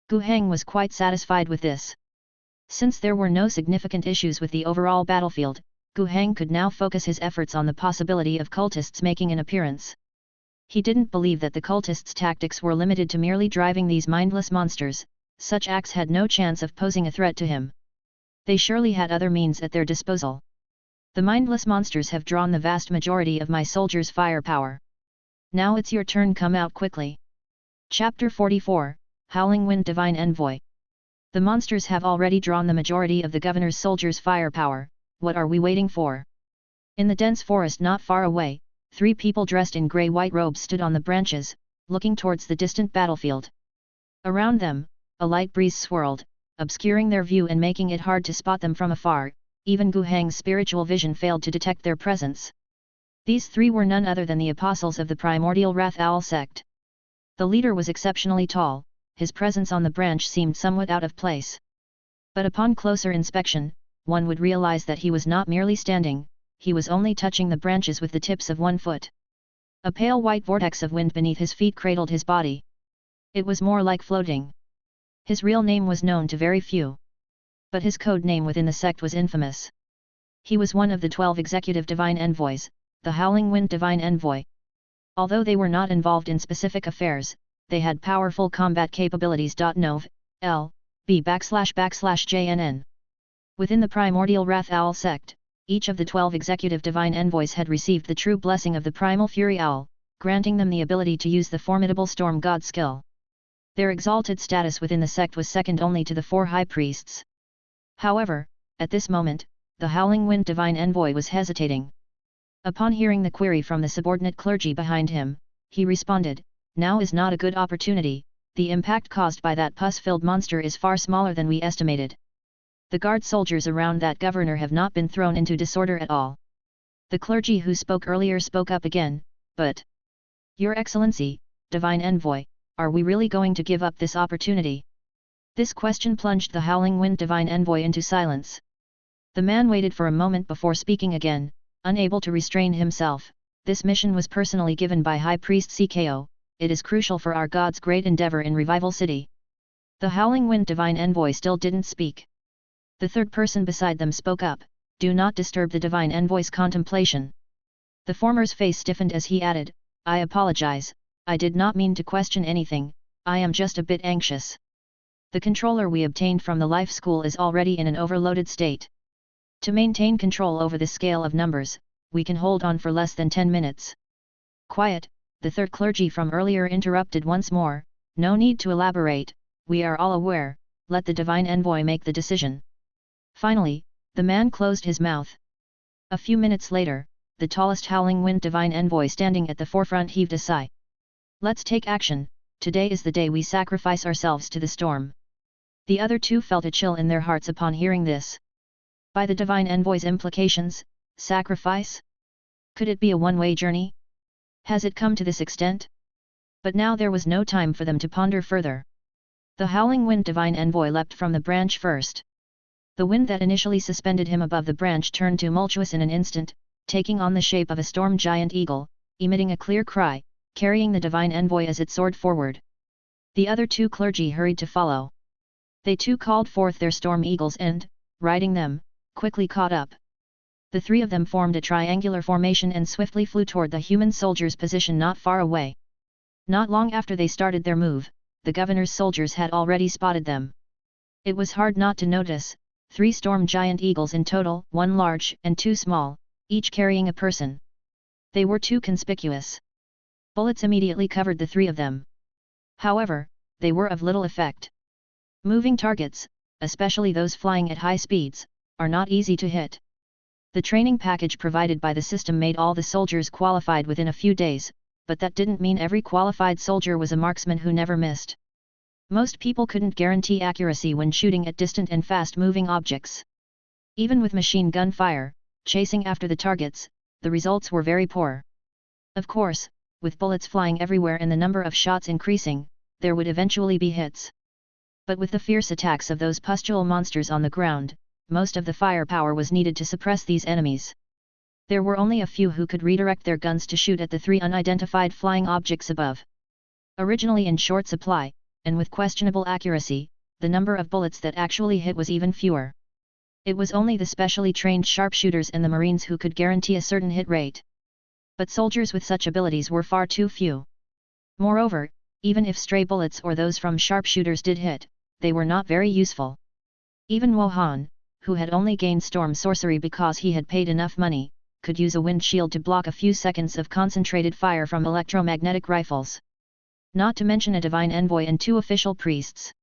Gu Heng was quite satisfied with this. Since there were no significant issues with the overall battlefield, Gu Heng could now focus his efforts on the possibility of cultists making an appearance. He didn't believe that the cultists' tactics were limited to merely driving these mindless monsters. Such acts had no chance of posing a threat to him. They surely had other means at their disposal. The mindless monsters have drawn the vast majority of my soldiers' firepower. Now it's your turn, come out quickly. Chapter 44, Howling Wind Divine Envoy. The monsters have already drawn the majority of the governor's soldiers' firepower, what are we waiting for? In the dense forest not far away, 3 people dressed in grey-white robes stood on the branches, looking towards the distant battlefield. Around them, a light breeze swirled, obscuring their view and making it hard to spot them from afar. Even Gu Heng's spiritual vision failed to detect their presence. These 3 were none other than the apostles of the primordial Wrath Owl sect. The leader was exceptionally tall, his presence on the branch seemed somewhat out of place. But upon closer inspection, one would realize that he was not merely standing, he was only touching the branches with the tips of one foot. A pale white vortex of wind beneath his feet cradled his body. It was more like floating. His real name was known to very few. But his code name within the sect was infamous. He was one of the 12 executive divine envoys, the Howling Wind Divine Envoy. Although they were not involved in specific affairs, they had powerful combat capabilities. Nov. L. B //JNN. Within the primordial Wrath Owl sect, each of the 12 executive divine envoys had received the true blessing of the primal Fury Owl, granting them the ability to use the formidable Storm God skill. Their exalted status within the sect was second only to the 4 high priests. However, at this moment, the Howling Wind Divine Envoy was hesitating. Upon hearing the query from the subordinate clergy behind him, he responded, "Now is not a good opportunity, the impact caused by that pus-filled monster is far smaller than we estimated. The guard soldiers around that governor have not been thrown into disorder at all." The clergy who spoke earlier spoke up again, "But, Your Excellency, Divine Envoy, are we really going to give up this opportunity?" This question plunged the Howling Wind Divine Envoy into silence. The man waited for a moment before speaking again, unable to restrain himself. "This mission was personally given by High Priest CKO, it is crucial for our God's great endeavor in Revival City." The Howling Wind Divine Envoy still didn't speak. The third person beside them spoke up, "Do not disturb the Divine Envoy's contemplation." The former's face stiffened as he added, "I apologize, I did not mean to question anything, I am just a bit anxious." The controller we obtained from the life school is already in an overloaded state. To maintain control over this scale of numbers, we can hold on for less than 10 minutes. Quiet, the third clergy from earlier interrupted once more. No need to elaborate, we are all aware, let the divine envoy make the decision. Finally, the man closed his mouth. A few minutes later, the tallest howling wind divine envoy standing at the forefront heaved a sigh. Let's take action, today is the day we sacrifice ourselves to the storm. The other two felt a chill in their hearts upon hearing this. By the divine envoy's implications, sacrifice? Could it be a one-way journey? Has it come to this extent? But now there was no time for them to ponder further. The howling wind divine envoy leapt from the branch first. The wind that initially suspended him above the branch turned tumultuous in an instant, taking on the shape of a storm giant eagle, emitting a clear cry, carrying the divine envoy as it soared forward. The other two clergy hurried to follow. They too called forth their storm eagles and, riding them, quickly caught up. The three of them formed a triangular formation and swiftly flew toward the human soldiers' position not far away. Not long after they started their move, the governor's soldiers had already spotted them. It was hard not to notice, 3 storm giant eagles in total, 1 large and 2 small, each carrying a person. They were too conspicuous. Bullets immediately covered the 3 of them. However, they were of little effect. Moving targets, especially those flying at high speeds, are not easy to hit. The training package provided by the system made all the soldiers qualified within a few days, but that didn't mean every qualified soldier was a marksman who never missed. Most people couldn't guarantee accuracy when shooting at distant and fast-moving objects. Even with machine gun fire, chasing after the targets, the results were very poor. Of course, with bullets flying everywhere and the number of shots increasing, there would eventually be hits. But with the fierce attacks of those pustule monsters on the ground, most of the firepower was needed to suppress these enemies. There were only a few who could redirect their guns to shoot at the 3 unidentified flying objects above. Originally in short supply, and with questionable accuracy, the number of bullets that actually hit was even fewer. It was only the specially trained sharpshooters and the Marines who could guarantee a certain hit rate. But soldiers with such abilities were far too few. Moreover, even if stray bullets or those from sharpshooters did hit, they were not very useful. Even Wohan, who had only gained storm sorcery because he had paid enough money, could use a wind shield to block a few seconds of concentrated fire from electromagnetic rifles. Not to mention a divine envoy and 2 official priests.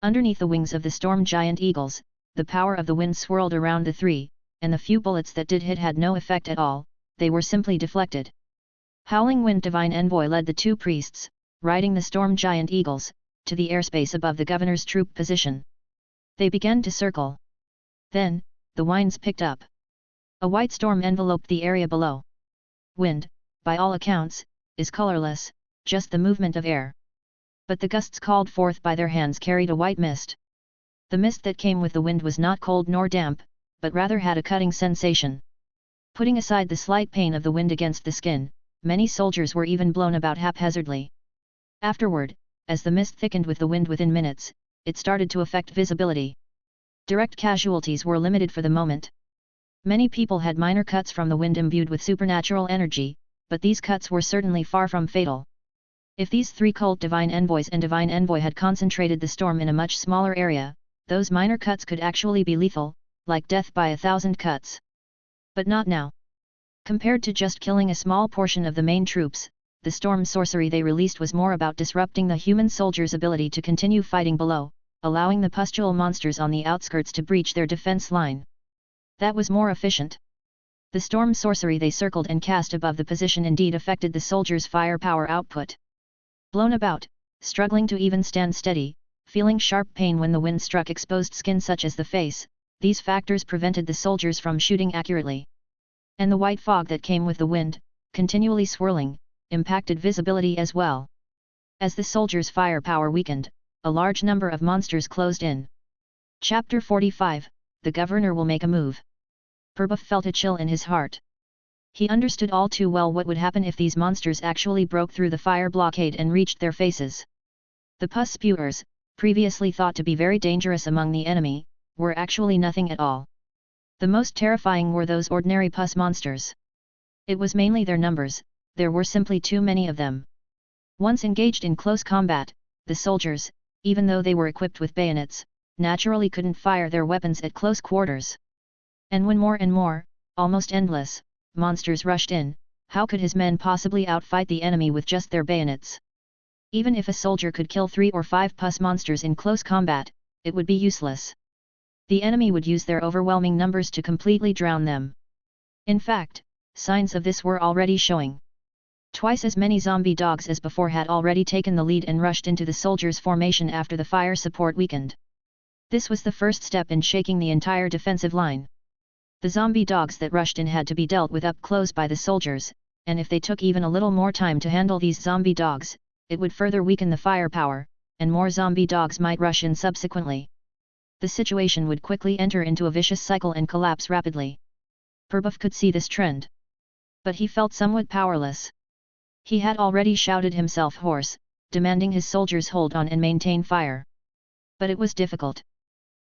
Underneath the wings of the storm giant eagles, the power of the wind swirled around the 3, and the few bullets that did hit had no effect at all, they were simply deflected. Howling Wind Divine Envoy led the 2 priests, riding the storm giant eagles, to the airspace above the governor's troop position. They began to circle. Then, the winds picked up. A white storm enveloped the area below. Wind, by all accounts, is colorless, just the movement of air. But the gusts called forth by their hands carried a white mist. The mist that came with the wind was not cold nor damp, but rather had a cutting sensation. Putting aside the slight pain of the wind against the skin, many soldiers were even blown about haphazardly. Afterward, as the mist thickened with the wind within minutes, it started to affect visibility. Direct casualties were limited for the moment. Many people had minor cuts from the wind imbued with supernatural energy, but these cuts were certainly far from fatal. If these 3 cult divine envoys and divine envoy had concentrated the storm in a much smaller area, those minor cuts could actually be lethal, like death by 1,000 cuts. But not now. Compared to just killing a small portion of the main troops, the storm sorcery they released was more about disrupting the human soldiers' ability to continue fighting below, allowing the pustule monsters on the outskirts to breach their defense line. That was more efficient. The storm sorcery they circled and cast above the position indeed affected the soldiers' firepower output. Blown about, struggling to even stand steady, feeling sharp pain when the wind struck exposed skin such as the face, these factors prevented the soldiers from shooting accurately. And the white fog that came with the wind, continually swirling, impacted visibility as well. As the soldiers' firepower weakened, a large number of monsters closed in. Chapter 45, The Governor Will Make a Move. Perbuff felt a chill in his heart. He understood all too well what would happen if these monsters actually broke through the fire blockade and reached their faces. The pus spewers, previously thought to be very dangerous among the enemy, were actually nothing at all. The most terrifying were those ordinary pus monsters. It was mainly their numbers, there were simply too many of them. Once engaged in close combat, the soldiers, even though they were equipped with bayonets, naturally couldn't fire their weapons at close quarters. And when more and more, almost endless, monsters rushed in, how could his men possibly outfight the enemy with just their bayonets? Even if a soldier could kill 3 or 5 pus monsters in close combat, it would be useless. The enemy would use their overwhelming numbers to completely drown them. In fact, signs of this were already showing. Twice as many zombie dogs as before had already taken the lead and rushed into the soldiers' formation after the fire support weakened. This was the first step in shaking the entire defensive line. The zombie dogs that rushed in had to be dealt with up close by the soldiers, and if they took even a little more time to handle these zombie dogs, it would further weaken the firepower, and more zombie dogs might rush in subsequently. The situation would quickly enter into a vicious cycle and collapse rapidly. Perbuff could see this trend. But he felt somewhat powerless. He had already shouted himself hoarse, demanding his soldiers hold on and maintain fire. But it was difficult.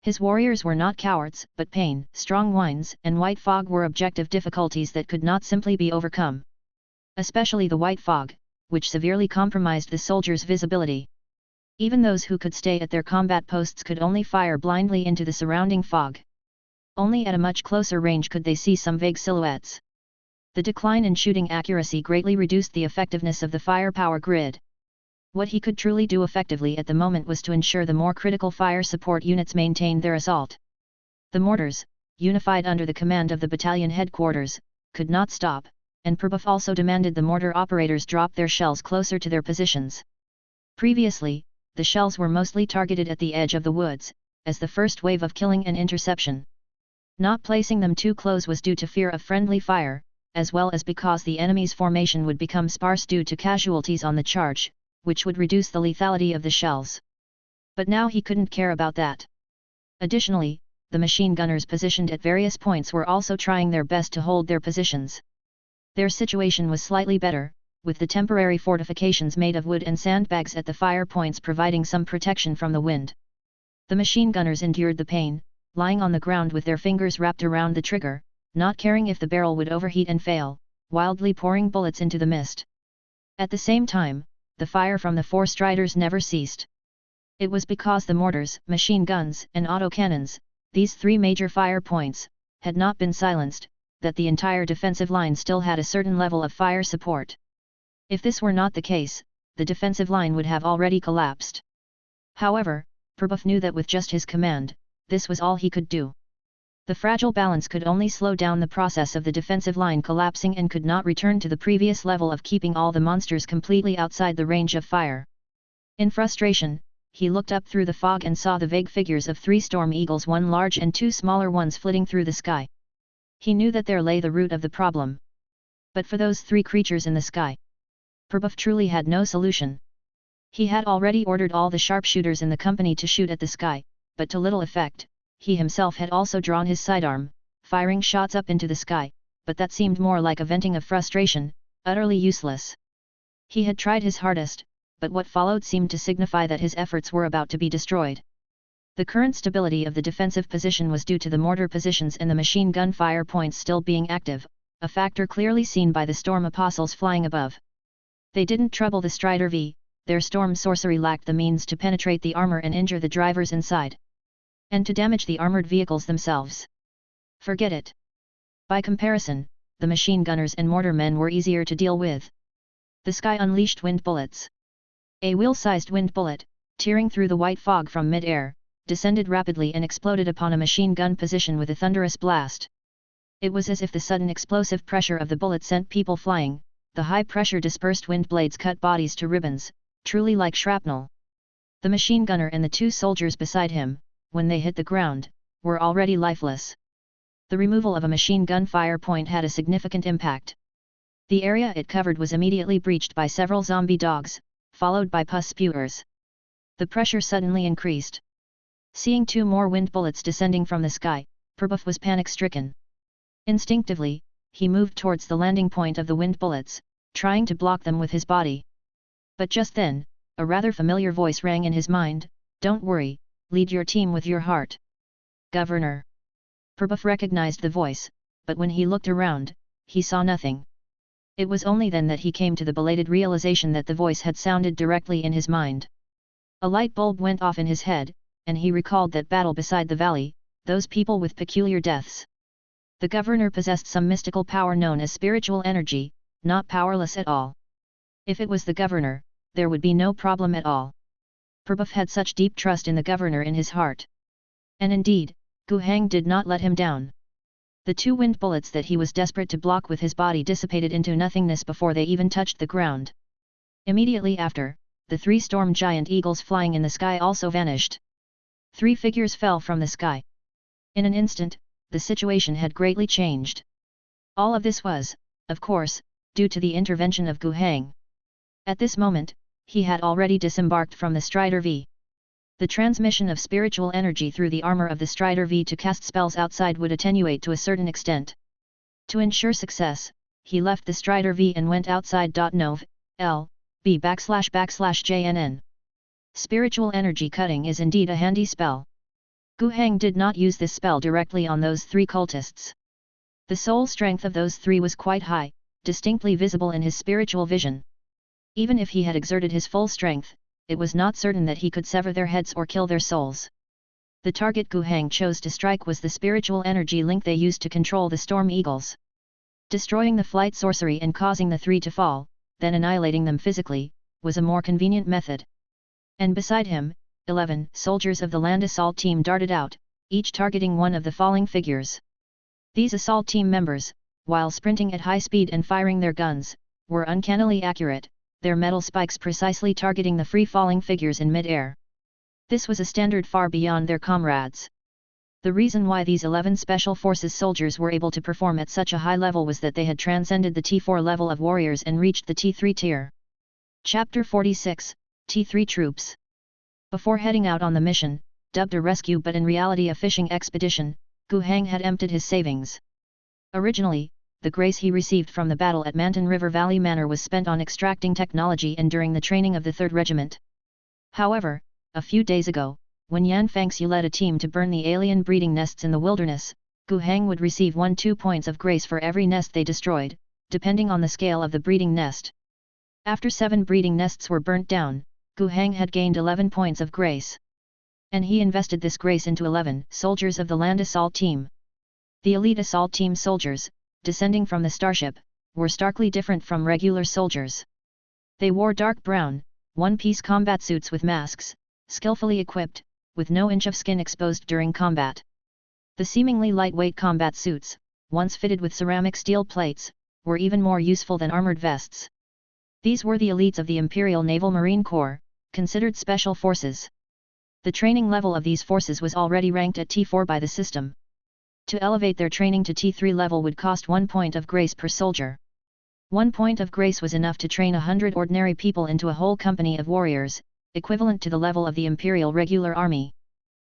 His warriors were not cowards, but pain, strong winds, and white fog were objective difficulties that could not simply be overcome. Especially the white fog, which severely compromised the soldiers' visibility. Even those who could stay at their combat posts could only fire blindly into the surrounding fog. Only at a much closer range could they see some vague silhouettes. The decline in shooting accuracy greatly reduced the effectiveness of the firepower grid. What he could truly do effectively at the moment was to ensure the more critical fire support units maintained their assault. The mortars, unified under the command of the battalion headquarters, could not stop, and Perbuff also demanded the mortar operators drop their shells closer to their positions. Previously, the shells were mostly targeted at the edge of the woods, as the first wave of killing and interception. Not placing them too close was due to fear of friendly fire, as well as because the enemy's formation would become sparse due to casualties on the charge, which would reduce the lethality of the shells. But now he couldn't care about that. Additionally, the machine gunners positioned at various points were also trying their best to hold their positions. Their situation was slightly better, with the temporary fortifications made of wood and sandbags at the fire points providing some protection from the wind. The machine gunners endured the pain, lying on the ground with their fingers wrapped around the trigger, not caring if the barrel would overheat and fail, wildly pouring bullets into the mist. At the same time, the fire from the 4 striders never ceased. It was because the mortars, machine guns, and autocannons, these 3 major fire points, had not been silenced, that the entire defensive line still had a certain level of fire support. If this were not the case, the defensive line would have already collapsed. However, Perbuff knew that with just his command, this was all he could do. The fragile balance could only slow down the process of the defensive line collapsing and could not return to the previous level of keeping all the monsters completely outside the range of fire. In frustration, he looked up through the fog and saw the vague figures of 3 storm eagles, 1 large and 2 smaller ones flitting through the sky. He knew that there lay the root of the problem. But for those 3 creatures in the sky, Perbuff truly had no solution. He had already ordered all the sharpshooters in the company to shoot at the sky, but to little effect. He himself had also drawn his sidearm, firing shots up into the sky, but that seemed more like a venting of frustration, utterly useless. He had tried his hardest, but what followed seemed to signify that his efforts were about to be destroyed. The current stability of the defensive position was due to the mortar positions and the machine gun fire points still being active, a factor clearly seen by the storm apostles flying above. They didn't trouble the Strider V, their storm sorcery lacked the means to penetrate the armor and injure the drivers inside. And to damage the armored vehicles themselves. Forget it. By comparison, the machine gunners and mortar men were easier to deal with. The sky unleashed wind bullets. A wheel-sized wind bullet, tearing through the white fog from mid-air, descended rapidly and exploded upon a machine gun position with a thunderous blast. It was as if the sudden explosive pressure of the bullet sent people flying, the high-pressure dispersed wind blades cut bodies to ribbons, truly like shrapnel. The machine gunner and the 2 soldiers beside him, when they hit the ground, were already lifeless. The removal of a machine gun fire point had a significant impact. The area it covered was immediately breached by several zombie dogs, followed by pus spewers. The pressure suddenly increased. Seeing 2 more wind bullets descending from the sky, Perbuff was panic-stricken. Instinctively, he moved towards the landing point of the wind bullets, trying to block them with his body. But just then, a rather familiar voice rang in his mind, "Don't worry. Lead your team with your heart. Governor." Perbuff recognized the voice, but when he looked around, he saw nothing. It was only then that he came to the belated realization that the voice had sounded directly in his mind. A light bulb went off in his head, and he recalled that battle beside the valley, those people with peculiar deaths. The governor possessed some mystical power known as spiritual energy, not powerless at all. If it was the governor, there would be no problem at all. Prabhupada had such deep trust in the governor in his heart. And indeed, Gu Hang did not let him down. The 2 wind bullets that he was desperate to block with his body dissipated into nothingness before they even touched the ground. Immediately after, the 3 storm giant eagles flying in the sky also vanished. 3 figures fell from the sky. In an instant, the situation had greatly changed. All of this was, of course, due to the intervention of Gu Hang. At this moment, he had already disembarked from the Strider V. The transmission of spiritual energy through the armor of the Strider V to cast spells outside would attenuate to a certain extent. To ensure success, he left the Strider V and went outside. Nov. L. B //JNN. Spiritual energy cutting is indeed a handy spell. Gu Hang did not use this spell directly on those 3 cultists. The soul strength of those 3 was quite high, distinctly visible in his spiritual vision. Even if he had exerted his full strength, it was not certain that he could sever their heads or kill their souls. The target Gu Hang chose to strike was the spiritual energy link they used to control the storm eagles. Destroying the flight sorcery and causing the 3 to fall, then annihilating them physically, was a more convenient method. And beside him, 11 soldiers of the land assault team darted out, each targeting one of the falling figures. These assault team members, while sprinting at high speed and firing their guns, were uncannily accurate, their metal spikes precisely targeting the free-falling figures in mid-air. This was a standard far beyond their comrades. The reason why these 11 Special Forces soldiers were able to perform at such a high level was that they had transcended the T4 level of warriors and reached the T3 tier. Chapter 46, T3 Troops. Before heading out on the mission, dubbed a rescue but in reality a fishing expedition, Gu Hang had emptied his savings. Originally, the grace he received from the battle at Manton River Valley Manor was spent on extracting technology and during the training of the 3rd Regiment. However, a few days ago, when Yan Fangxiu led a team to burn the alien breeding nests in the wilderness, Gu Hang would receive 1-2 points of grace for every nest they destroyed, depending on the scale of the breeding nest. After 7 breeding nests were burnt down, Gu Hang had gained 11 points of grace. And he invested this grace into 11 soldiers of the land assault team. The elite assault team soldiers, descending from the starship, were starkly different from regular soldiers. They wore dark brown, one-piece combat suits with masks, skillfully equipped, with no inch of skin exposed during combat. The seemingly lightweight combat suits, once fitted with ceramic steel plates, were even more useful than armored vests. These were the elites of the Imperial Naval Marine Corps, considered special forces. The training level of these forces was already ranked at T4 by the system. To elevate their training to T3 level would cost 1 point of grace per soldier. 1 point of grace was enough to train 100 ordinary people into a whole company of warriors, equivalent to the level of the Imperial Regular Army.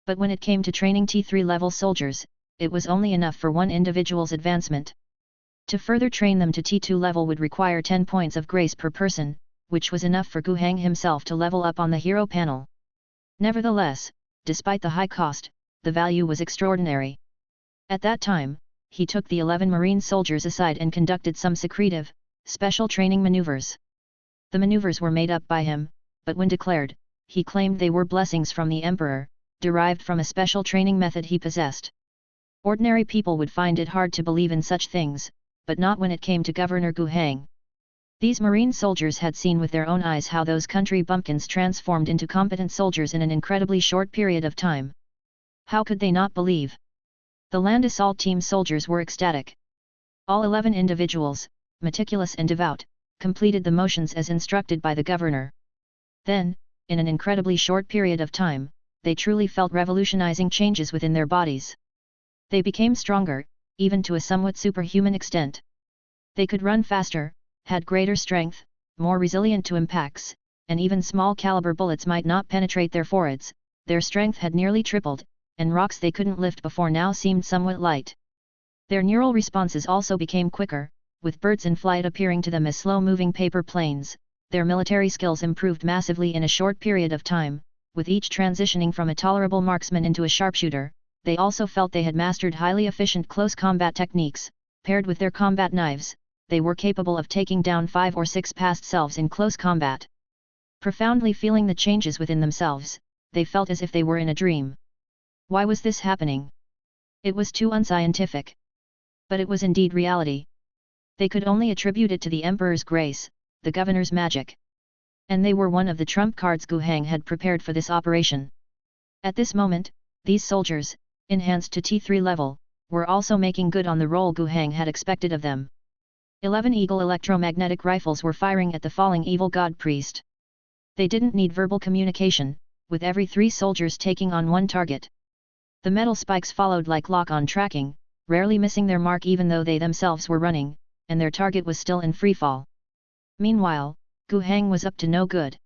But when it came to training T3 level soldiers, it was only enough for one individual's advancement. To further train them to T2 level would require 10 points of grace per person, which was enough for Gu Hang himself to level up on the hero panel. Nevertheless, despite the high cost, the value was extraordinary. At that time, he took the 11 Marine soldiers aside and conducted some secretive, special training maneuvers. The maneuvers were made up by him, but when declared, he claimed they were blessings from the Emperor, derived from a special training method he possessed. Ordinary people would find it hard to believe in such things, but not when it came to Governor Gu Hang. These Marine soldiers had seen with their own eyes how those country bumpkins transformed into competent soldiers in an incredibly short period of time. How could they not believe? The land assault team soldiers were ecstatic. All 11 individuals, meticulous and devout, completed the motions as instructed by the governor. Then, in an incredibly short period of time, they truly felt revolutionizing changes within their bodies. They became stronger, even to a somewhat superhuman extent. They could run faster, had greater strength, more resilient to impacts, and even small caliber bullets might not penetrate their foreheads. Their strength had nearly tripled, and rocks they couldn't lift before now seemed somewhat light. Their neural responses also became quicker, with birds in flight appearing to them as slow-moving paper planes. Their military skills improved massively in a short period of time, with each transitioning from a tolerable marksman into a sharpshooter. They also felt they had mastered highly efficient close combat techniques. Paired with their combat knives, they were capable of taking down 5 or 6 past selves in close combat. Profoundly feeling the changes within themselves, they felt as if they were in a dream. Why was this happening? It was too unscientific. But it was indeed reality. They could only attribute it to the Emperor's grace, the governor's magic. And they were one of the trump cards Gu Hang had prepared for this operation. At this moment, these soldiers, enhanced to T3 level, were also making good on the role Gu Hang had expected of them. 11 Eagle electromagnetic rifles were firing at the falling evil god priest. They didn't need verbal communication, with every 3 soldiers taking on one target. The metal spikes followed like lock-on tracking, rarely missing their mark even though they themselves were running, and their target was still in freefall. Meanwhile, Gu Hang was up to no good.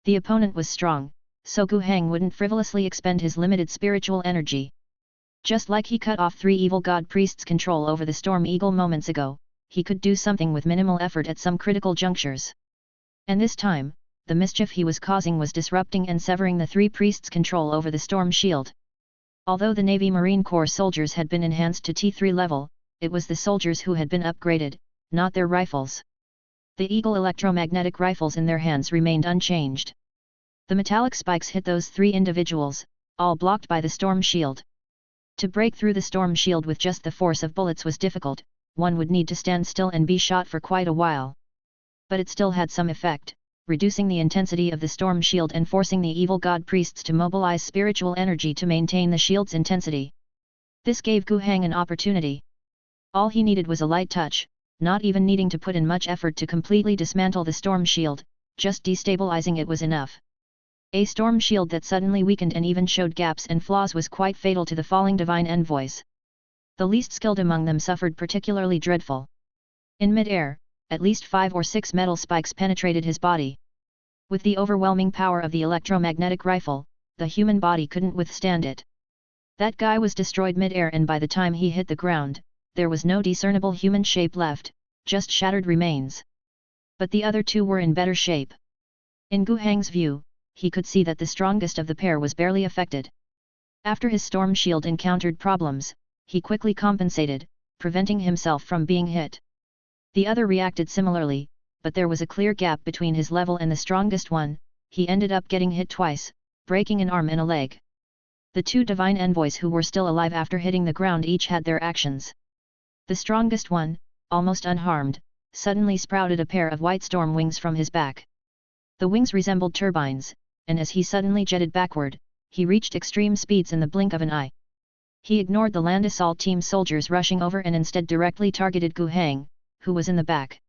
The opponent was strong, so Gu Hang wouldn't frivolously expend his limited spiritual energy. Just like he cut off 3 evil god priests' control over the Storm Eagle moments ago, he could do something with minimal effort at some critical junctures. And this time, the mischief he was causing was disrupting and severing the 3 priests' control over the Storm Shield. Although the Navy Marine Corps soldiers had been enhanced to T3 level, it was the soldiers who had been upgraded, not their rifles. The Eagle electromagnetic rifles in their hands remained unchanged. The metallic spikes hit those 3 individuals, all blocked by the Storm Shield. To break through the Storm Shield with just the force of bullets was difficult, one would need to stand still and be shot for quite a while. But it still had some effect, reducing the intensity of the Storm Shield and forcing the evil god priests to mobilize spiritual energy to maintain the shield's intensity. This gave Gu Hang an opportunity. All he needed was a light touch, not even needing to put in much effort to completely dismantle the Storm Shield, just destabilizing it was enough. A Storm Shield that suddenly weakened and even showed gaps and flaws was quite fatal to the falling divine envoys. The least skilled among them suffered particularly dreadful. In mid-air, at least 5 or 6 metal spikes penetrated his body. With the overwhelming power of the electromagnetic rifle, the human body couldn't withstand it. That guy was destroyed mid-air, and by the time he hit the ground, there was no discernible human shape left, just shattered remains. But the other 2 were in better shape. In Gu Hang's view, he could see that the strongest of the pair was barely affected. After his Storm Shield encountered problems, he quickly compensated, preventing himself from being hit. The other reacted similarly, but there was a clear gap between his level and the strongest one. He ended up getting hit twice, breaking an arm and a leg. The 2 divine envoys who were still alive after hitting the ground each had their actions. The strongest one, almost unharmed, suddenly sprouted a pair of white storm wings from his back. The wings resembled turbines, and as he suddenly jetted backward, he reached extreme speeds in the blink of an eye. He ignored the land assault team soldiers rushing over and instead directly targeted Gu Hang, who was in the back.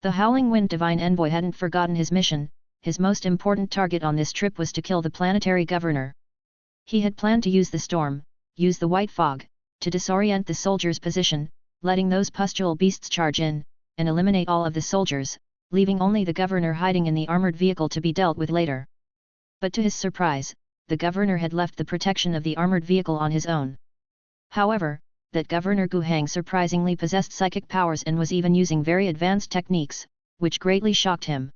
The Howling Wind Divine Envoy hadn't forgotten his mission. His most important target on this trip was to kill the planetary governor. He had planned to use the storm, use the white fog, to disorient the soldiers' position, letting those pustule beasts charge in, and eliminate all of the soldiers, leaving only the governor hiding in the armored vehicle to be dealt with later. But to his surprise, the governor had left the protection of the armored vehicle on his own. However, that Governor Gu Hang surprisingly possessed psychic powers and was even using very advanced techniques, which greatly shocked him.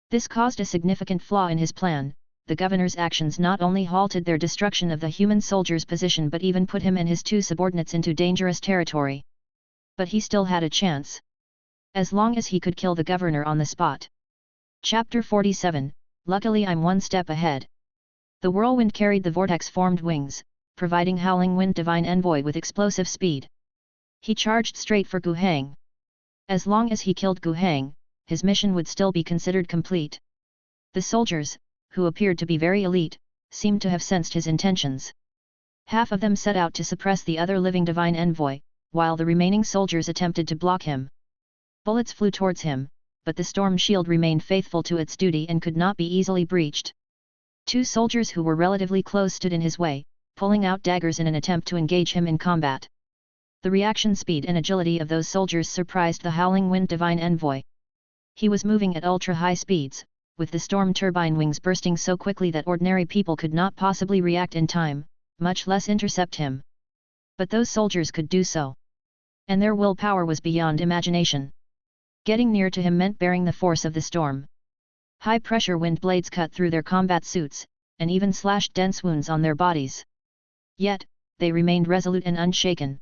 This caused a significant flaw in his plan. The governor's actions not only halted their destruction of the human soldier's position but even put him and his 2 subordinates into dangerous territory. But he still had a chance. As long as he could kill the governor on the spot. Chapter 47, Luckily I'm one step ahead. The whirlwind carried the vortex-formed wings, providing Howling Wind Divine Envoy with explosive speed. He charged straight for Gu Hang. As long as he killed Gu Hang, his mission would still be considered complete. The soldiers, who appeared to be very elite, seemed to have sensed his intentions. Half of them set out to suppress the other living Divine Envoy, while the remaining soldiers attempted to block him. Bullets flew towards him, but the Storm Shield remained faithful to its duty and could not be easily breached. 2 soldiers who were relatively close stood in his way, pulling out daggers in an attempt to engage him in combat. The reaction speed and agility of those soldiers surprised the Howling Wind Divine Envoy. He was moving at ultra-high speeds, with the storm turbine wings bursting so quickly that ordinary people could not possibly react in time, much less intercept him. But those soldiers could do so. And their willpower was beyond imagination. Getting near to him meant bearing the force of the storm. High-pressure wind blades cut through their combat suits, and even slashed dense wounds on their bodies. Yet, they remained resolute and unshaken.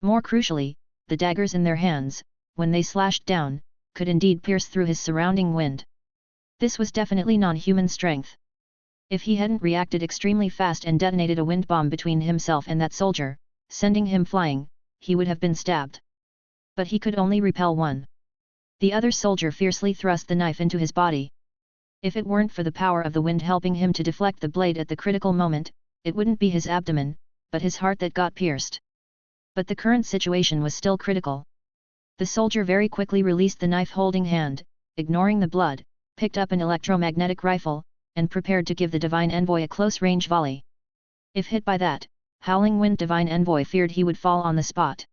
More crucially, the daggers in their hands, when they slashed down, could indeed pierce through his surrounding wind. This was definitely non-human strength. If he hadn't reacted extremely fast and detonated a wind bomb between himself and that soldier, sending him flying, he would have been stabbed. But he could only repel one. The other soldier fiercely thrust the knife into his body. If it weren't for the power of the wind helping him to deflect the blade at the critical moment, it wouldn't be his abdomen, but his heart that got pierced. But the current situation was still critical. The soldier very quickly released the knife-holding hand, ignoring the blood, picked up an electromagnetic rifle, and prepared to give the Divine Envoy a close-range volley. If hit by that, Howling Wind Divine Envoy feared he would fall on the spot.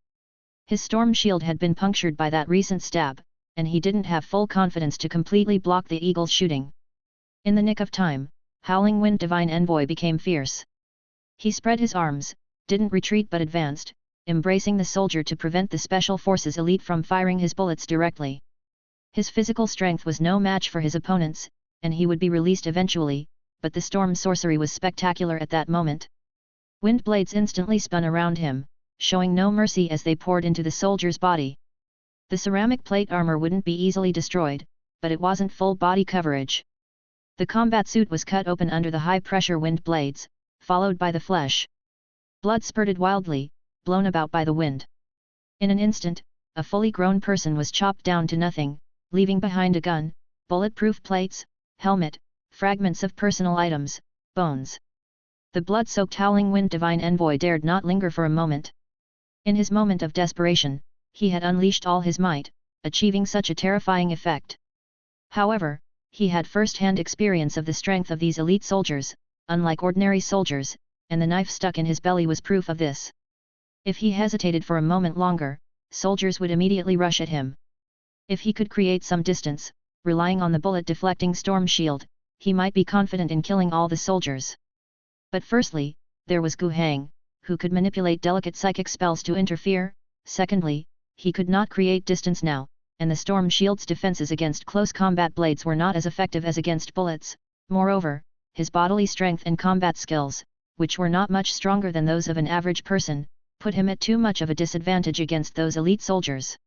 His storm shield had been punctured by that recent stab, and he didn't have full confidence to completely block the eagle's shooting. In the nick of time, Howling Wind Divine Envoy became fierce. He spread his arms, didn't retreat but advanced, embracing the soldier to prevent the Special Forces elite from firing his bullets directly. His physical strength was no match for his opponents, and he would be released eventually, but the storm sorcery was spectacular at that moment. Wind blades instantly spun around him, showing no mercy as they poured into the soldier's body. The ceramic plate armor wouldn't be easily destroyed, but it wasn't full body coverage. The combat suit was cut open under the high-pressure wind blades, followed by the flesh. Blood spurted wildly, blown about by the wind. In an instant, a fully grown person was chopped down to nothing, leaving behind a gun, bulletproof plates, helmet, fragments of personal items, bones. The blood-soaked Howling Wind Divine Envoy dared not linger for a moment. In his moment of desperation, he had unleashed all his might, achieving such a terrifying effect. However, he had first-hand experience of the strength of these elite soldiers, unlike ordinary soldiers, and the knife stuck in his belly was proof of this. If he hesitated for a moment longer, soldiers would immediately rush at him. If he could create some distance, relying on the bullet-deflecting storm shield, he might be confident in killing all the soldiers. But firstly, there was Gu Hang, who could manipulate delicate psychic spells to interfere. Secondly, he could not create distance now, and the storm shield's defenses against close combat blades were not as effective as against bullets. Moreover, his bodily strength and combat skills, which were not much stronger than those of an average person, put him at too much of a disadvantage against those elite soldiers.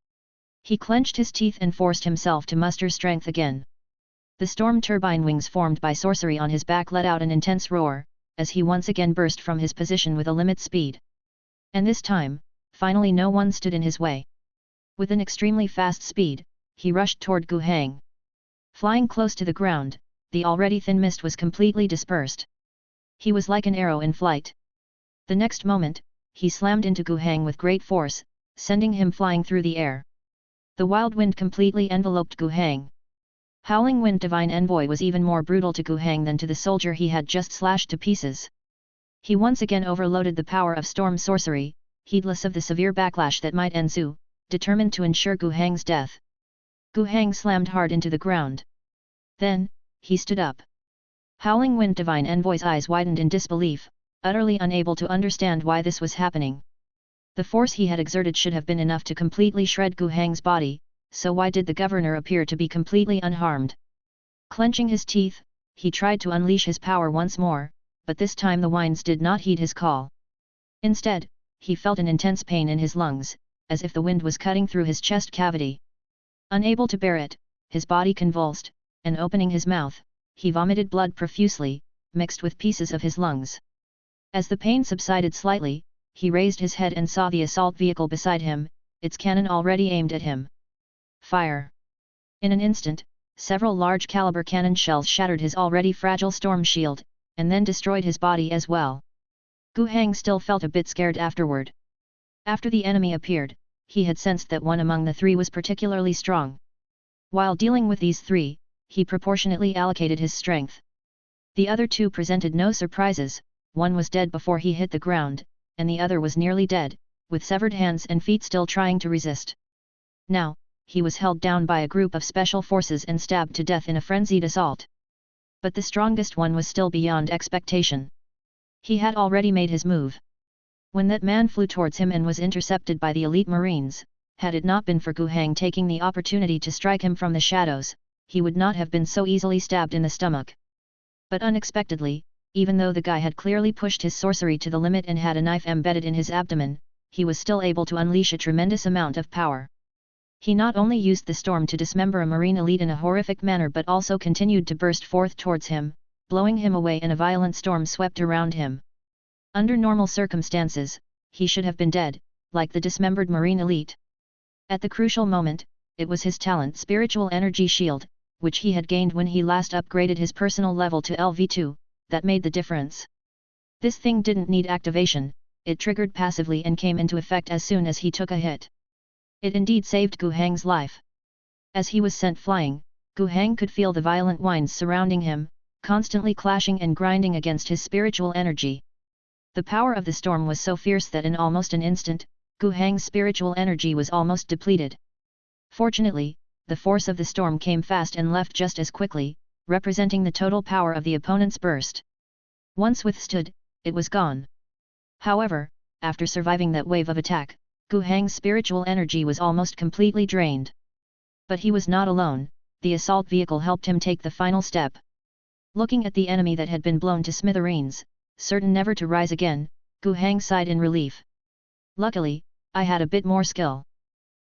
He clenched his teeth and forced himself to muster strength again. The storm turbine wings formed by sorcery on his back let out an intense roar, as he once again burst from his position with a limit speed. And this time, finally no one stood in his way. With an extremely fast speed, he rushed toward Gu Hang. Flying close to the ground, the already thin mist was completely dispersed. He was like an arrow in flight. The next moment, he slammed into Gu Hang with great force, sending him flying through the air. The wild wind completely enveloped Gu Hang. Howling Wind Divine Envoy was even more brutal to Gu Hang than to the soldier he had just slashed to pieces. He once again overloaded the power of storm sorcery, heedless of the severe backlash that might ensue, determined to ensure Gu Hang's death. Gu Hang slammed hard into the ground. Then, he stood up. Howling Wind Divine Envoy's eyes widened in disbelief, utterly unable to understand why this was happening. The force he had exerted should have been enough to completely shred Gu Hang's body, so why did the governor appear to be completely unharmed? Clenching his teeth, he tried to unleash his power once more, but this time the winds did not heed his call. Instead, he felt an intense pain in his lungs, as if the wind was cutting through his chest cavity. Unable to bear it, his body convulsed, and opening his mouth, he vomited blood profusely, mixed with pieces of his lungs. As the pain subsided slightly, he raised his head and saw the assault vehicle beside him, its cannon already aimed at him. Fire! In an instant, several large-caliber cannon shells shattered his already fragile storm shield, and then destroyed his body as well. Gu Hang still felt a bit scared afterward. After the enemy appeared, he had sensed that one among the three was particularly strong. While dealing with these three, he proportionately allocated his strength. The other two presented no surprises, one was dead before he hit the ground, and the other was nearly dead, with severed hands and feet still trying to resist. Now, he was held down by a group of special forces and stabbed to death in a frenzied assault. But the strongest one was still beyond expectation. He had already made his move. When that man flew towards him and was intercepted by the elite marines, had it not been for Gu Hang taking the opportunity to strike him from the shadows, he would not have been so easily stabbed in the stomach. But unexpectedly, even though the guy had clearly pushed his sorcery to the limit and had a knife embedded in his abdomen, he was still able to unleash a tremendous amount of power. He not only used the storm to dismember a marine elite in a horrific manner but also continued to burst forth towards him, blowing him away, and a violent storm swept around him. Under normal circumstances, he should have been dead, like the dismembered marine elite. At the crucial moment, it was his talent Spiritual Energy Shield, which he had gained when he last upgraded his personal level to LV2, that made the difference. This thing didn't need activation, it triggered passively and came into effect as soon as he took a hit. It indeed saved Gu Hang's life. As he was sent flying, Gu Hang could feel the violent winds surrounding him, constantly clashing and grinding against his spiritual energy. The power of the storm was so fierce that in almost an instant, Gu Hang's spiritual energy was almost depleted. Fortunately, the force of the storm came fast and left just as quickly, representing the total power of the opponent's burst. Once withstood, it was gone. However, after surviving that wave of attack, Gu Hang's spiritual energy was almost completely drained. But he was not alone, the assault vehicle helped him take the final step. Looking at the enemy that had been blown to smithereens, certain never to rise again, Gu Hang sighed in relief. Luckily, I had a bit more skill.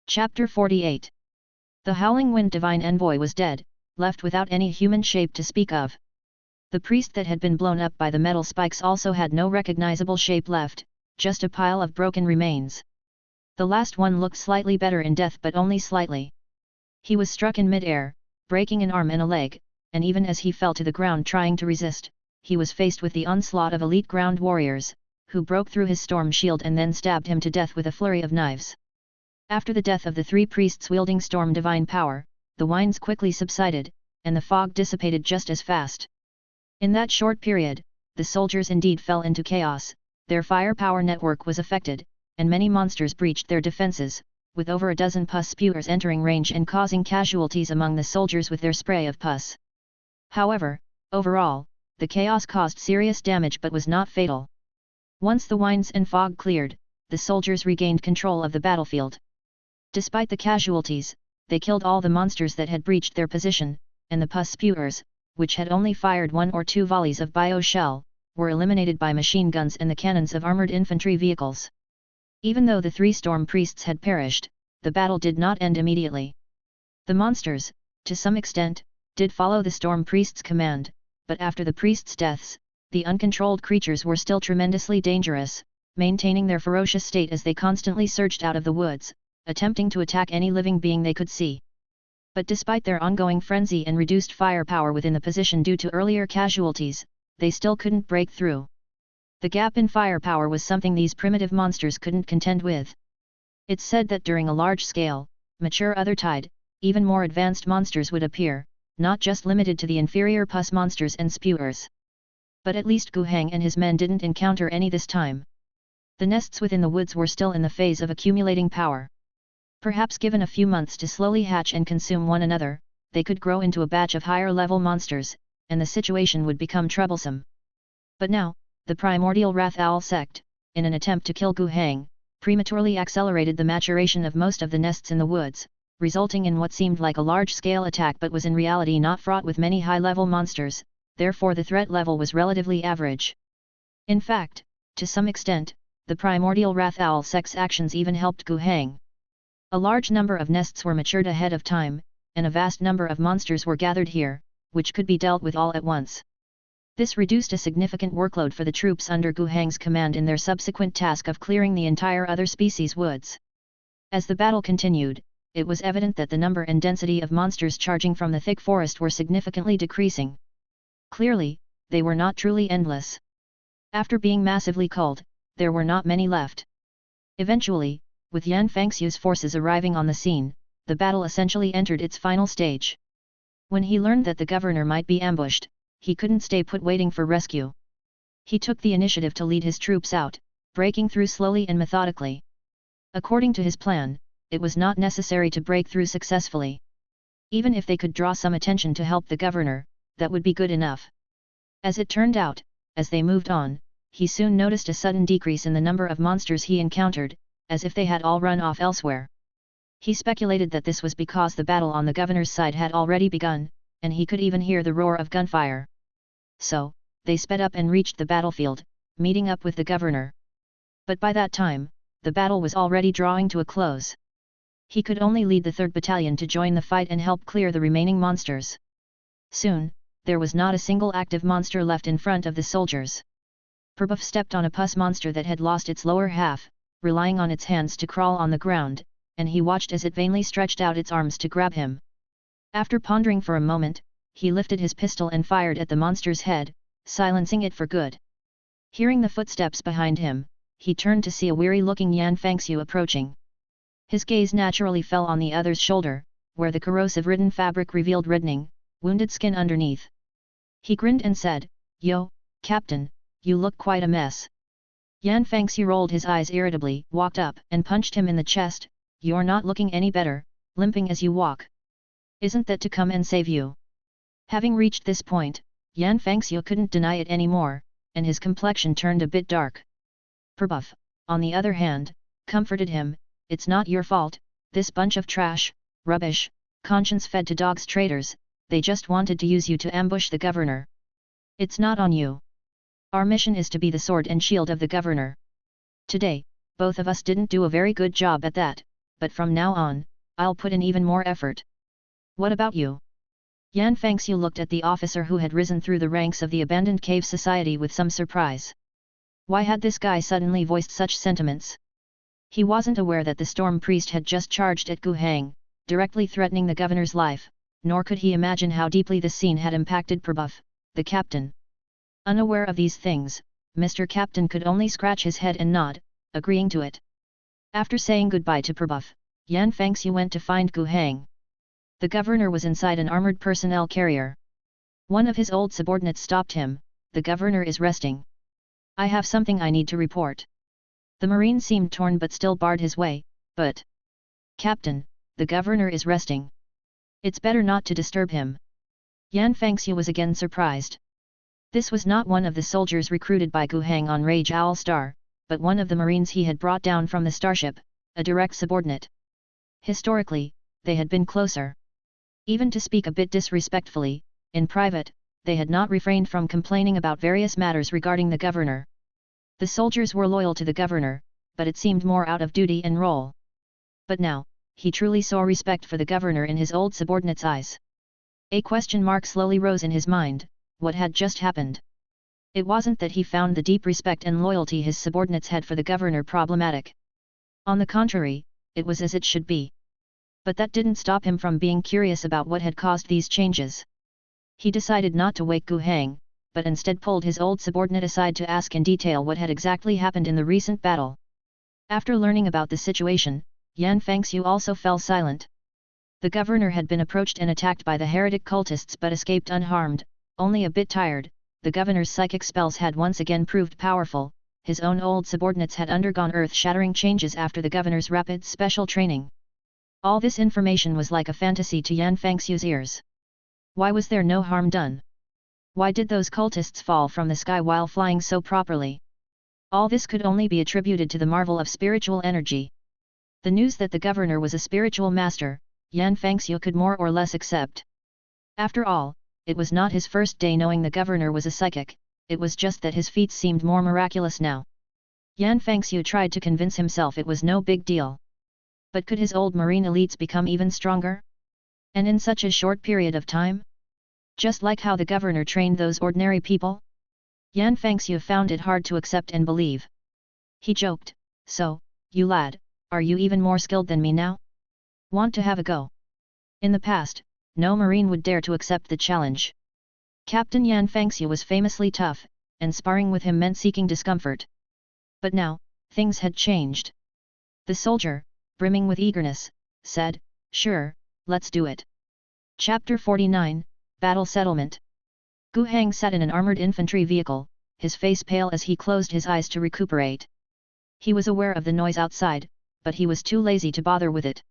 Chapter 48. The Howling Wind Divine Envoy was dead, left without any human shape to speak of. The priest that had been blown up by the metal spikes also had no recognizable shape left, just a pile of broken remains. The last one looked slightly better in death, but only slightly. He was struck in mid-air, breaking an arm and a leg, and even as he fell to the ground trying to resist, he was faced with the onslaught of elite ground warriors, who broke through his storm shield and then stabbed him to death with a flurry of knives. After the death of the three priests wielding storm divine power, the winds quickly subsided, and the fog dissipated just as fast. In that short period, the soldiers indeed fell into chaos, their firepower network was affected, and many monsters breached their defenses, with over a dozen pus spewers entering range and causing casualties among the soldiers with their spray of pus. However, overall, the chaos caused serious damage but was not fatal. Once the winds and fog cleared, the soldiers regained control of the battlefield. Despite the casualties, they killed all the monsters that had breached their position, and the pus spewers, which had only fired 1 or 2 volleys of bio shell, were eliminated by machine guns and the cannons of armored infantry vehicles. Even though the 3 storm priests had perished, the battle did not end immediately. The monsters, to some extent, did follow the storm priests' command, but after the priests' deaths, the uncontrolled creatures were still tremendously dangerous, maintaining their ferocious state as they constantly surged out of the woods, attempting to attack any living being they could see. But despite their ongoing frenzy and reduced firepower within the position due to earlier casualties, they still couldn't break through. The gap in firepower was something these primitive monsters couldn't contend with. It's said that during a large-scale, mature other tide, even more advanced monsters would appear, not just limited to the inferior pus monsters and spewers. But at least Gu Hang and his men didn't encounter any this time. The nests within the woods were still in the phase of accumulating power. Perhaps given a few months to slowly hatch and consume one another, they could grow into a batch of higher-level monsters, and the situation would become troublesome. But now, the primordial Wrath Owl sect, in an attempt to kill Gu Hang, prematurely accelerated the maturation of most of the nests in the woods, resulting in what seemed like a large-scale attack but was in reality not fraught with many high-level monsters, therefore the threat level was relatively average. In fact, to some extent, the primordial Wrath Owl sect's actions even helped Gu Hang. A large number of nests were matured ahead of time, and a vast number of monsters were gathered here, which could be dealt with all at once. This reduced a significant workload for the troops under Gu Hang's command in their subsequent task of clearing the entire other species woods. As the battle continued, it was evident that the number and density of monsters charging from the thick forest were significantly decreasing. Clearly, they were not truly endless. After being massively culled, there were not many left. Eventually, with Yan Fangxiu's forces arriving on the scene, the battle essentially entered its final stage. When he learned that the governor might be ambushed, he couldn't stay put waiting for rescue. He took the initiative to lead his troops out, breaking through slowly and methodically. According to his plan, it was not necessary to break through successfully. Even if they could draw some attention to help the governor, that would be good enough. As it turned out, as they moved on, he soon noticed a sudden decrease in the number of monsters he encountered, as if they had all run off elsewhere. He speculated that this was because the battle on the governor's side had already begun, and he could even hear the roar of gunfire. So, they sped up and reached the battlefield, meeting up with the governor. But by that time, the battle was already drawing to a close. He could only lead the 3rd Battalion to join the fight and help clear the remaining monsters. Soon, there was not a single active monster left in front of the soldiers. Prabhup stepped on a pus monster that had lost its lower half, relying on its hands to crawl on the ground, and he watched as it vainly stretched out its arms to grab him. After pondering for a moment, he lifted his pistol and fired at the monster's head, silencing it for good. Hearing the footsteps behind him, he turned to see a weary-looking Yan Fangxiu approaching. His gaze naturally fell on the other's shoulder, where the corrosive-ridden fabric revealed reddening, wounded skin underneath. He grinned and said, "Yo, Captain, you look quite a mess." Yan Fangxiu rolled his eyes irritably, walked up and punched him in the chest. "You're not looking any better, limping as you walk. Isn't that to come and save you?" Having reached this point, Yan Fangxiu couldn't deny it anymore, and his complexion turned a bit dark. Prabhup, on the other hand, comforted him, "It's not your fault, this bunch of trash, rubbish, conscience-fed to dogs traitors, they just wanted to use you to ambush the governor. It's not on you. Our mission is to be the sword and shield of the governor. Today, both of us didn't do a very good job at that, but from now on, I'll put in even more effort. What about you?" Yan Fangxiu looked at the officer who had risen through the ranks of the abandoned cave society with some surprise. Why had this guy suddenly voiced such sentiments? He wasn't aware that the storm priest had just charged at Gu Hang, directly threatening the governor's life, nor could he imagine how deeply the scene had impacted Prabhup, the captain. Unaware of these things, Mr. Captain could only scratch his head and nod, agreeing to it. After saying goodbye to Prabhup, Yan Fangxiu went to find Gu Hang. The governor was inside an armored personnel carrier. One of his old subordinates stopped him. "The governor is resting. I have something I need to report." The marine seemed torn but still barred his way. "But, Captain, the governor is resting. It's better not to disturb him." Yan Fangxiu was again surprised. This was not one of the soldiers recruited by Gu Hang on Rage Owl Star, but one of the marines he had brought down from the starship, a direct subordinate. Historically, they had been closer. Even to speak a bit disrespectfully, in private, they had not refrained from complaining about various matters regarding the governor. The soldiers were loyal to the governor, but it seemed more out of duty and role. But now, he truly saw respect for the governor in his old subordinate's eyes. A question mark slowly rose in his mind: what had just happened? It wasn't that he found the deep respect and loyalty his subordinates had for the governor problematic. On the contrary, it was as it should be. But that didn't stop him from being curious about what had caused these changes. He decided not to wake Gu Hang, but instead pulled his old subordinate aside to ask in detail what had exactly happened in the recent battle. After learning about the situation, Yan Fangxiu also fell silent. The governor had been approached and attacked by the heretic cultists but escaped unharmed, only a bit tired. The governor's psychic spells had once again proved powerful. His own old subordinates had undergone earth-shattering changes after the governor's rapid special training. All this information was like a fantasy to Yan Fangxiu's ears. Why was there no harm done? Why did those cultists fall from the sky while flying so properly? All this could only be attributed to the marvel of spiritual energy. The news that the governor was a spiritual master, Yan Fangxiu could more or less accept. After all, it was not his first day knowing the governor was a psychic, it was just that his feats seemed more miraculous now. Yan Fangxiu tried to convince himself it was no big deal. But could his old marine elites become even stronger? And in such a short period of time? Just like how the governor trained those ordinary people? Yan Fangxiu found it hard to accept and believe. He joked, "So, you lad, are you even more skilled than me now? Want to have a go?" In the past, no marine would dare to accept the challenge. Captain Yan Fangxiu was famously tough, and sparring with him meant seeking discomfort. But now, things had changed. The soldier, brimming with eagerness, said, "Sure, let's do it." Chapter 49, Battle Settlement. Gu Hang sat in an armored infantry vehicle, his face pale as he closed his eyes to recuperate. He was aware of the noise outside, but he was too lazy to bother with it.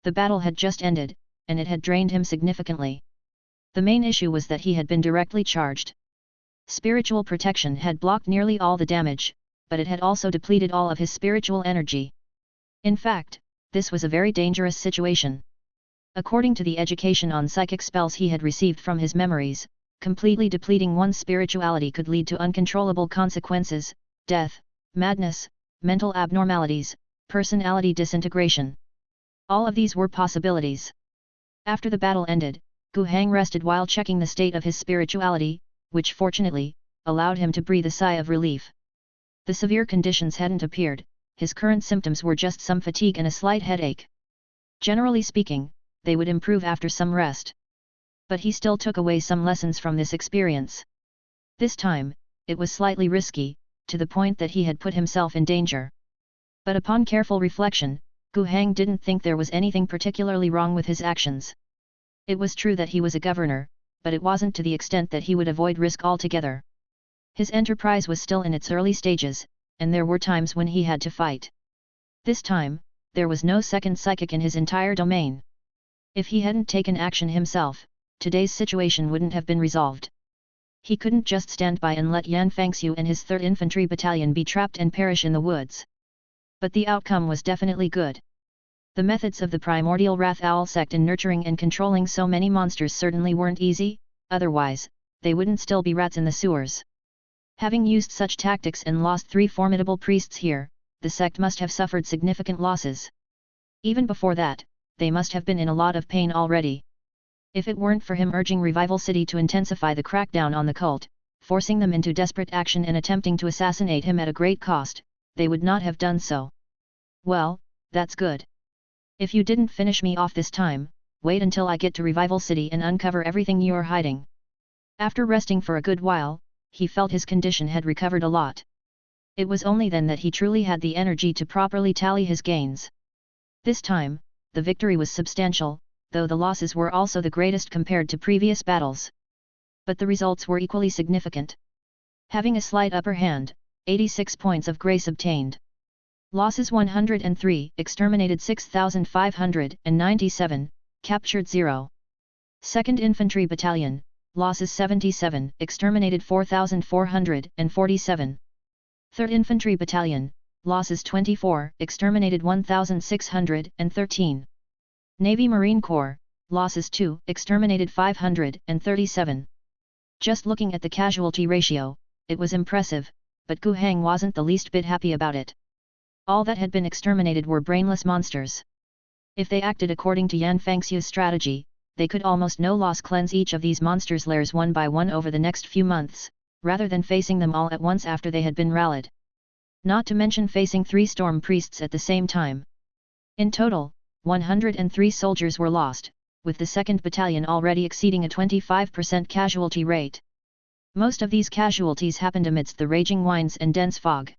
The battle had just ended, and it had drained him significantly. The main issue was that he had been directly charged. Spiritual protection had blocked nearly all the damage, but it had also depleted all of his spiritual energy. In fact, this was a very dangerous situation. According to the education on psychic spells he had received from his memories, completely depleting one's spirituality could lead to uncontrollable consequences: death, madness, mental abnormalities, personality disintegration. All of these were possibilities. After the battle ended, Gu Heng rested while checking the state of his spirituality, which fortunately, allowed him to breathe a sigh of relief. The severe conditions hadn't appeared, his current symptoms were just some fatigue and a slight headache. Generally speaking, they would improve after some rest. But he still took away some lessons from this experience. This time, it was slightly risky, to the point that he had put himself in danger. But upon careful reflection, Gu Heng didn't think there was anything particularly wrong with his actions. It was true that he was a governor, but it wasn't to the extent that he would avoid risk altogether. His enterprise was still in its early stages, and there were times when he had to fight. This time, there was no second psychic in his entire domain. If he hadn't taken action himself, today's situation wouldn't have been resolved. He couldn't just stand by and let Yan Fangxiu and his 3rd Infantry Battalion be trapped and perish in the woods. But the outcome was definitely good. The methods of the primordial Wrath Owl sect in nurturing and controlling so many monsters certainly weren't easy, otherwise, they wouldn't still be rats in the sewers. Having used such tactics and lost 3 formidable priests here, the sect must have suffered significant losses. Even before that, they must have been in a lot of pain already. If it weren't for him urging Revival City to intensify the crackdown on the cult, forcing them into desperate action and attempting to assassinate him at a great cost, they would not have done so. Well, that's good. If you didn't finish me off this time, wait until I get to Revival City and uncover everything you're hiding. After resting for a good while, he felt his condition had recovered a lot. It was only then that he truly had the energy to properly tally his gains. This time, the victory was substantial, though the losses were also the greatest compared to previous battles. But the results were equally significant. Having a slight upper hand, 86 points of grace obtained. Losses 103, exterminated 6,597, captured 0. 2nd Infantry Battalion, losses 77, exterminated 4,447. 3rd Infantry Battalion, losses 24, exterminated 1,613. Navy Marine Corps, losses 2, exterminated 537. Just looking at the casualty ratio, it was impressive, but Gu Heng wasn't the least bit happy about it. All that had been exterminated were brainless monsters. If they acted according to Yan Fangxiu's strategy, they could almost no loss cleanse each of these monsters' lairs one by one over the next few months, rather than facing them all at once after they had been rallied. Not to mention facing 3 storm priests at the same time. In total, 103 soldiers were lost, with the 2nd Battalion already exceeding a 25% casualty rate. Most of these casualties happened amidst the raging winds and dense fog.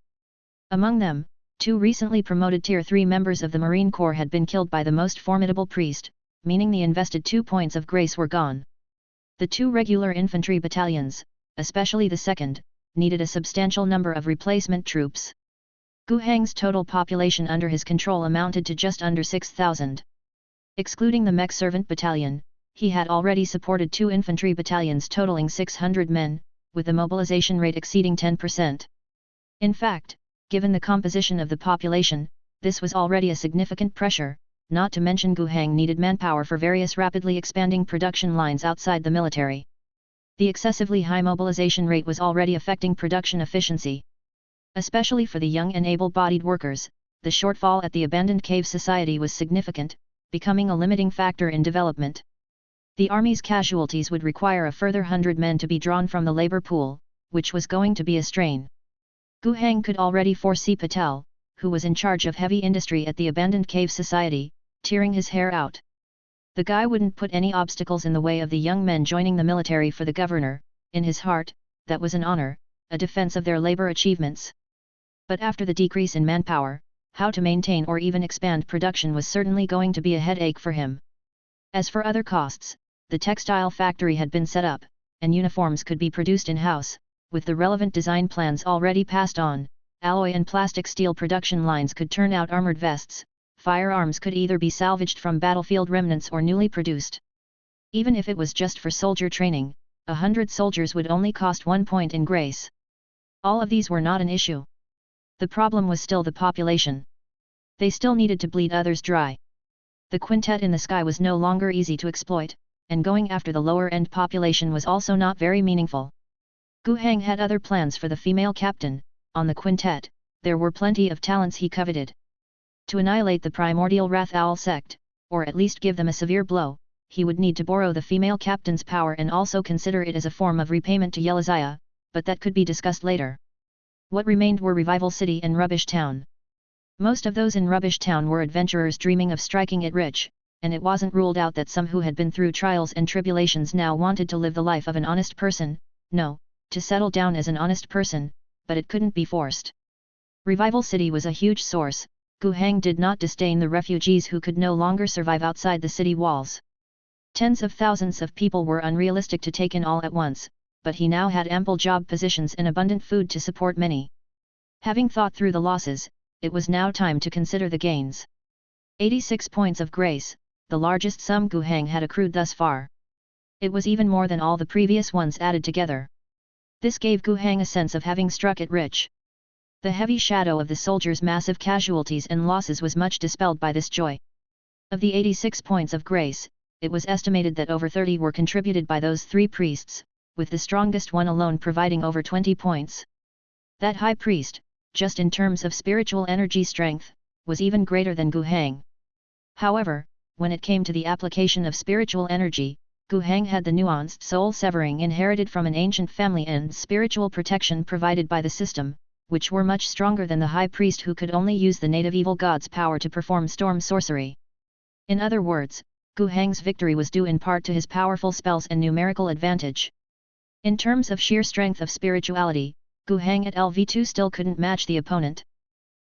Among them, 2 recently promoted Tier 3 members of the Marine Corps had been killed by the most formidable priest, meaning the invested 2 points of grace were gone. The 2 regular infantry battalions, especially the 2nd, needed a substantial number of replacement troops. Gu Heng's total population under his control amounted to just under 6,000. Excluding the mech servant battalion, he had already supported 2 infantry battalions totaling 600 men, with the mobilization rate exceeding 10%. In fact, given the composition of the population, this was already a significant pressure, not to mention Gu Heng needed manpower for various rapidly expanding production lines outside the military. The excessively high mobilization rate was already affecting production efficiency. Especially for the young and able-bodied workers, the shortfall at the abandoned cave society was significant, becoming a limiting factor in development. The army's casualties would require a further 100 men to be drawn from the labor pool, which was going to be a strain. Gu Heng could already foresee Patel, who was in charge of heavy industry at the abandoned cave society, tearing his hair out. The guy wouldn't put any obstacles in the way of the young men joining the military for the governor. In his heart, that was an honor, a defense of their labor achievements. But after the decrease in manpower, how to maintain or even expand production was certainly going to be a headache for him. As for other costs, the textile factory had been set up, and uniforms could be produced in-house. With the relevant design plans already passed on, alloy and plastic steel production lines could turn out armored vests, firearms could either be salvaged from battlefield remnants or newly produced. Even if it was just for soldier training, 100 soldiers would only cost 1 point in grace. All of these were not an issue. The problem was still the population. They still needed to bleed others dry. The quintet in the sky was no longer easy to exploit, and going after the lower-end population was also not very meaningful. Gu Heng had other plans for the female captain. On the quintet, there were plenty of talents he coveted. To annihilate the primordial Wrath Owl sect, or at least give them a severe blow, he would need to borrow the female captain's power and also consider it as a form of repayment to Yeliziah, but that could be discussed later. What remained were Revival City and Rubbish Town. Most of those in Rubbish Town were adventurers dreaming of striking it rich, and it wasn't ruled out that some who had been through trials and tribulations now wanted to live the life of an honest person, no, to settle down as an honest person, but it couldn't be forced. Revival City was a huge source. Gu Hang did not disdain the refugees who could no longer survive outside the city walls. Tens of thousands of people were unrealistic to take in all at once, but he now had ample job positions and abundant food to support many. Having thought through the losses, it was now time to consider the gains. 86 points of grace, the largest sum Gu Hang had accrued thus far. It was even more than all the previous ones added together. This gave Gu Hang a sense of having struck it rich. The heavy shadow of the soldiers' massive casualties and losses was much dispelled by this joy. Of the 86 points of grace, it was estimated that over 30 were contributed by those 3 priests, with the strongest one alone providing over 20 points. That high priest, just in terms of spiritual energy strength, was even greater than Gu Hang. However, when it came to the application of spiritual energy, Gu Hang had the nuanced soul severing inherited from an ancient family and spiritual protection provided by the system, which were much stronger than the high priest who could only use the native evil god's power to perform storm sorcery. In other words, Gu Hang's victory was due in part to his powerful spells and numerical advantage. In terms of sheer strength of spirituality, Gu Hang at LV2 still couldn't match the opponent.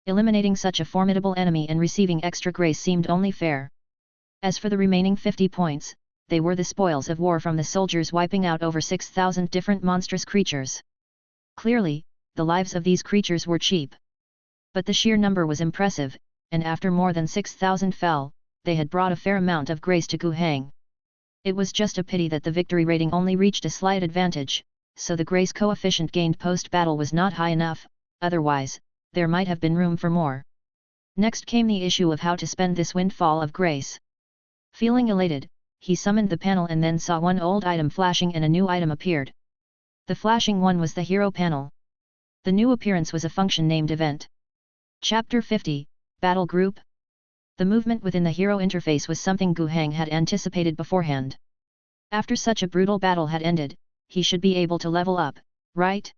Eliminating such a formidable enemy and receiving extra grace seemed only fair. As for the remaining 50 points, they were the spoils of war from the soldiers wiping out over 6,000 different monstrous creatures. Clearly, the lives of these creatures were cheap. But the sheer number was impressive, and after more than 6,000 fell, they had brought a fair amount of grace to Gu Hang. It was just a pity that the victory rating only reached a slight advantage, so the grace coefficient gained post-battle was not high enough, otherwise, there might have been room for more. Next came the issue of how to spend this windfall of grace. Feeling elated, he summoned the panel and then saw one old item flashing and a new item appeared. The flashing one was the hero panel. The new appearance was a function named Event. Chapter 50, Battle Group. The movement within the hero interface was something Gu Hang had anticipated beforehand. After such a brutal battle had ended, he should be able to level up, right?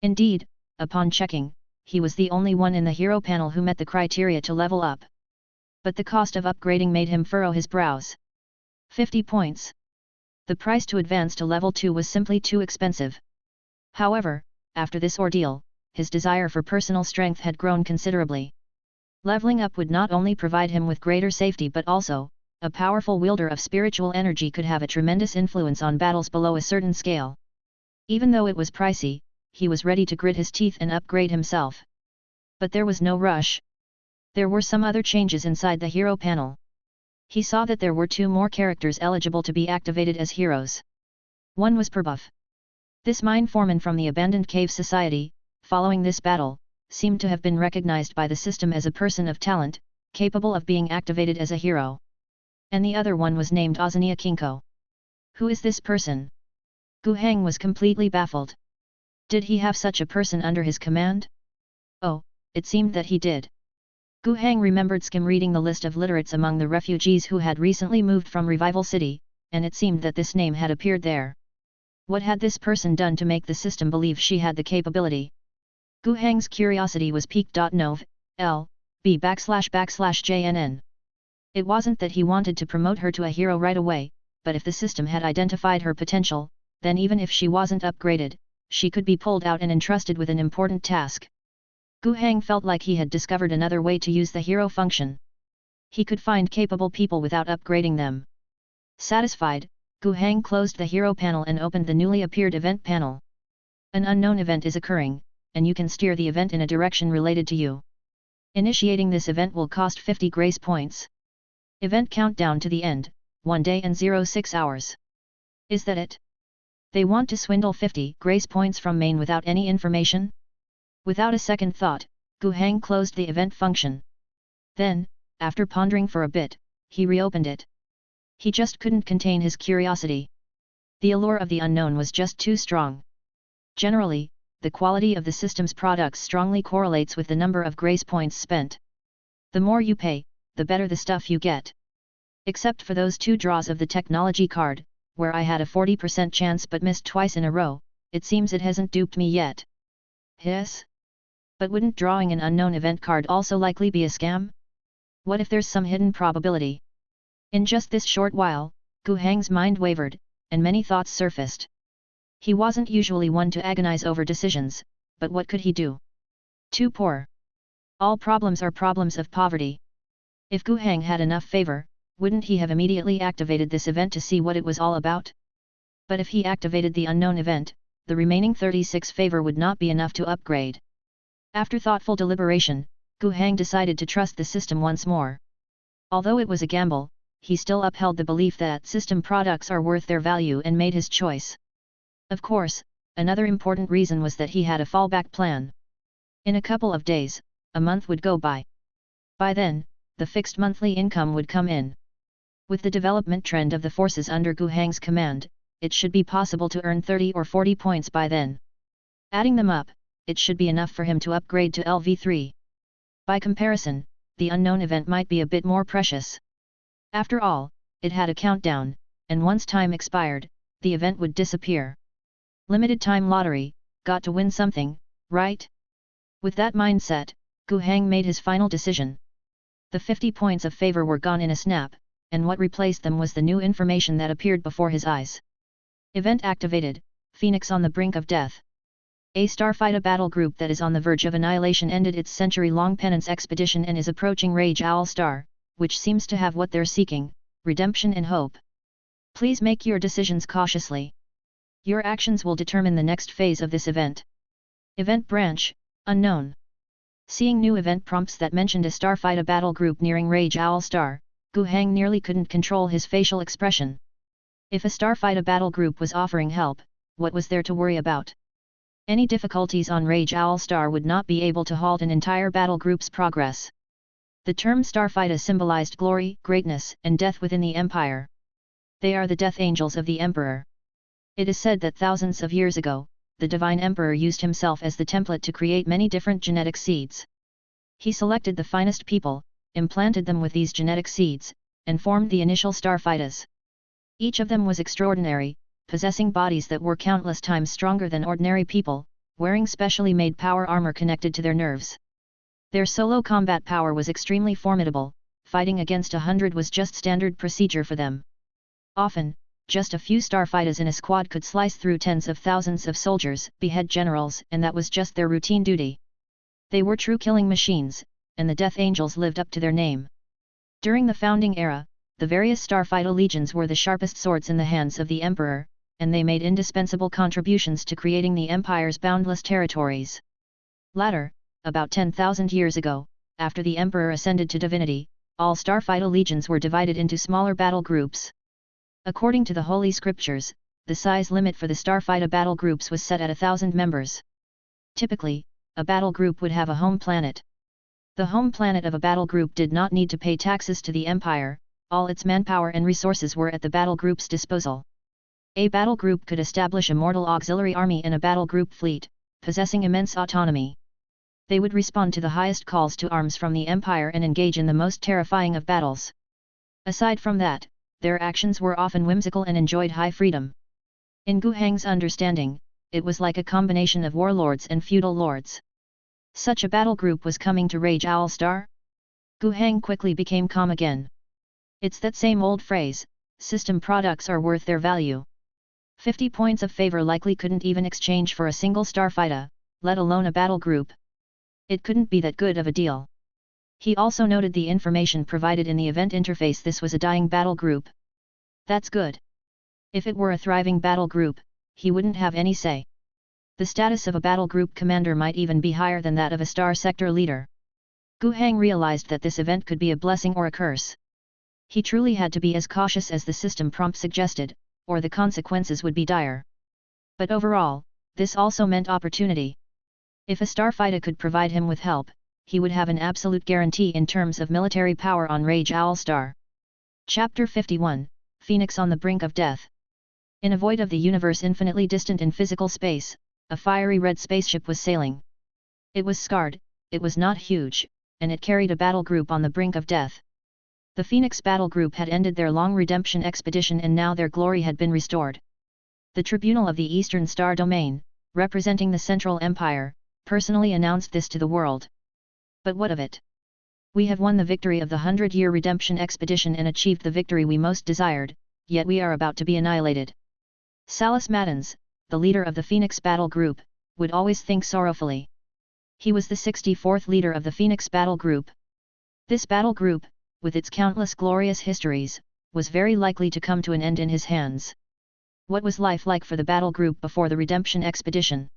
Indeed, upon checking, he was the only one in the hero panel who met the criteria to level up. But the cost of upgrading made him furrow his brows. 50 points. The price to advance to level 2 was simply too expensive. However, after this ordeal, his desire for personal strength had grown considerably. Leveling up would not only provide him with greater safety but also, a powerful wielder of spiritual energy could have a tremendous influence on battles below a certain scale. Even though it was pricey, he was ready to grit his teeth and upgrade himself. But there was no rush. There were some other changes inside the hero panel. He saw that there were 2 more characters eligible to be activated as heroes. One was Perbuff. This mine foreman from the abandoned cave society, following this battle, seemed to have been recognized by the system as a person of talent, capable of being activated as a hero. And the other one was named Ozania Kinko. Who is this person? Gu Hang was completely baffled. Did he have such a person under his command? Oh, it seemed that he did. Gu Hang remembered skim-reading the list of literates among the refugees who had recently moved from Revival City, and it seemed that this name had appeared there. What had this person done to make the system believe she had the capability? Gu Hang's curiosity was piqued. Nov. L. B //JNN. It wasn't that he wanted to promote her to a hero right away, but if the system had identified her potential, then even if she wasn't upgraded, she could be pulled out and entrusted with an important task. Gu Hang felt like he had discovered another way to use the hero function. He could find capable people without upgrading them. Satisfied, Gu Hang closed the hero panel and opened the newly appeared event panel. An unknown event is occurring, and you can steer the event in a direction related to you. Initiating this event will cost 50 grace points. Event countdown to the end, 1 day and 06 hours. Is that it? They want to swindle 50 grace points from main without any information? Without a second thought, Gu Hang closed the event function. Then, after pondering for a bit, he reopened it. He just couldn't contain his curiosity. The allure of the unknown was just too strong. Generally, the quality of the system's products strongly correlates with the number of grace points spent. The more you pay, the better the stuff you get. Except for those 2 draws of the technology card, where I had a 40% chance but missed twice in a row, it seems it hasn't duped me yet. Yes? But wouldn't drawing an unknown event card also likely be a scam? What if there's some hidden probability? In just this short while, Gu Heng's mind wavered, and many thoughts surfaced. He wasn't usually one to agonize over decisions, but what could he do? Too poor. All problems are problems of poverty. If Gu Heng had enough favor, wouldn't he have immediately activated this event to see what it was all about? But if he activated the unknown event, the remaining 36 favor would not be enough to upgrade. After thoughtful deliberation, Gu Heng decided to trust the system once more. Although it was a gamble, he still upheld the belief that system products are worth their value and made his choice. Of course, another important reason was that he had a fallback plan. In a couple of days, a month would go by. By then, the fixed monthly income would come in. With the development trend of the forces under Gu Heng's command, it should be possible to earn 30 or 40 points by then. Adding them up, it should be enough for him to upgrade to LV3. By comparison, the unknown event might be a bit more precious. After all, it had a countdown, and once time expired, the event would disappear. Limited time lottery, got to win something, right? With that mindset, Gu Heng made his final decision. The 50 points of favor were gone in a snap, and what replaced them was the new information that appeared before his eyes. Event activated, Phoenix on the brink of death. A starfighter battle group that is on the verge of annihilation ended its century-long penance expedition and is approaching Rage Owl Star, which seems to have what they're seeking, redemption and hope. Please make your decisions cautiously. Your actions will determine the next phase of this event. Event branch, unknown. Seeing new event prompts that mentioned a starfighter battle group nearing Rage Owl Star, Gu Heng nearly couldn't control his facial expression. If a starfighter battle group was offering help, what was there to worry about? Any difficulties on Rage Owl Star would not be able to halt an entire battle group's progress. The term starfighter symbolized glory, greatness, and death within the Empire. They are the death angels of the Emperor. It is said that thousands of years ago, the Divine Emperor used himself as the template to create many different genetic seeds. He selected the finest people, implanted them with these genetic seeds, and formed the initial starfighters. Each of them was extraordinary, possessing bodies that were countless times stronger than ordinary people, wearing specially made power armor connected to their nerves. Their solo combat power was extremely formidable, fighting against 100 was just standard procedure for them. Often, just a few starfighters in a squad could slice through tens of thousands of soldiers, behead generals, and that was just their routine duty. They were true killing machines, and the Death Angels lived up to their name. During the founding era, the various starfighter legions were the sharpest swords in the hands of the Emperor, and they made indispensable contributions to creating the Empire's boundless territories. Later, about 10,000 years ago, after the Emperor ascended to divinity, all starfighter legions were divided into smaller battle groups. According to the Holy Scriptures, the size limit for the starfighter battle groups was set at 1,000 members. Typically, a battle group would have a home planet. The home planet of a battle group did not need to pay taxes to the Empire, all its manpower and resources were at the battle group's disposal. A battle group could establish a mortal auxiliary army and a battle group fleet, possessing immense autonomy. They would respond to the highest calls to arms from the Empire and engage in the most terrifying of battles. Aside from that, their actions were often whimsical and enjoyed high freedom. In Gu Heng's understanding, it was like a combination of warlords and feudal lords. Such a battle group was coming to Rage Owl Star? Gu Heng quickly became calm again. It's that same old phrase, system products are worth their value. 50 points of favor likely couldn't even exchange for a single starfighter, let alone a battle group. It couldn't be that good of a deal. He also noted the information provided in the event interface. This was a dying battle group. That's good. If it were a thriving battle group, he wouldn't have any say. The status of a battle group commander might even be higher than that of a star sector leader. Gu Heng realized that this event could be a blessing or a curse. He truly had to be as cautious as the system prompt suggested, or the consequences would be dire. But overall, this also meant opportunity. If a starfighter could provide him with help, he would have an absolute guarantee in terms of military power on Rage Owl Star. Chapter 51, Phoenix on the Brink of Death. In a void of the universe infinitely distant in physical space, a fiery red spaceship was sailing. It was scarred, it was not huge, and it carried a battle group on the brink of death. The Phoenix battle group had ended their long redemption expedition and now their glory had been restored. The Tribunal of the Eastern Star Domain, representing the Central Empire, personally announced this to the world. But what of it? We have won the victory of the 100-year redemption expedition and achieved the victory we most desired, yet we are about to be annihilated. Salus Maddens, the leader of the Phoenix battle group, would always think sorrowfully. He was the 64th leader of the Phoenix battle group. This battle group, with its countless glorious histories, was very likely to come to an end in his hands. What was life like for the battle group before the redemption expedition?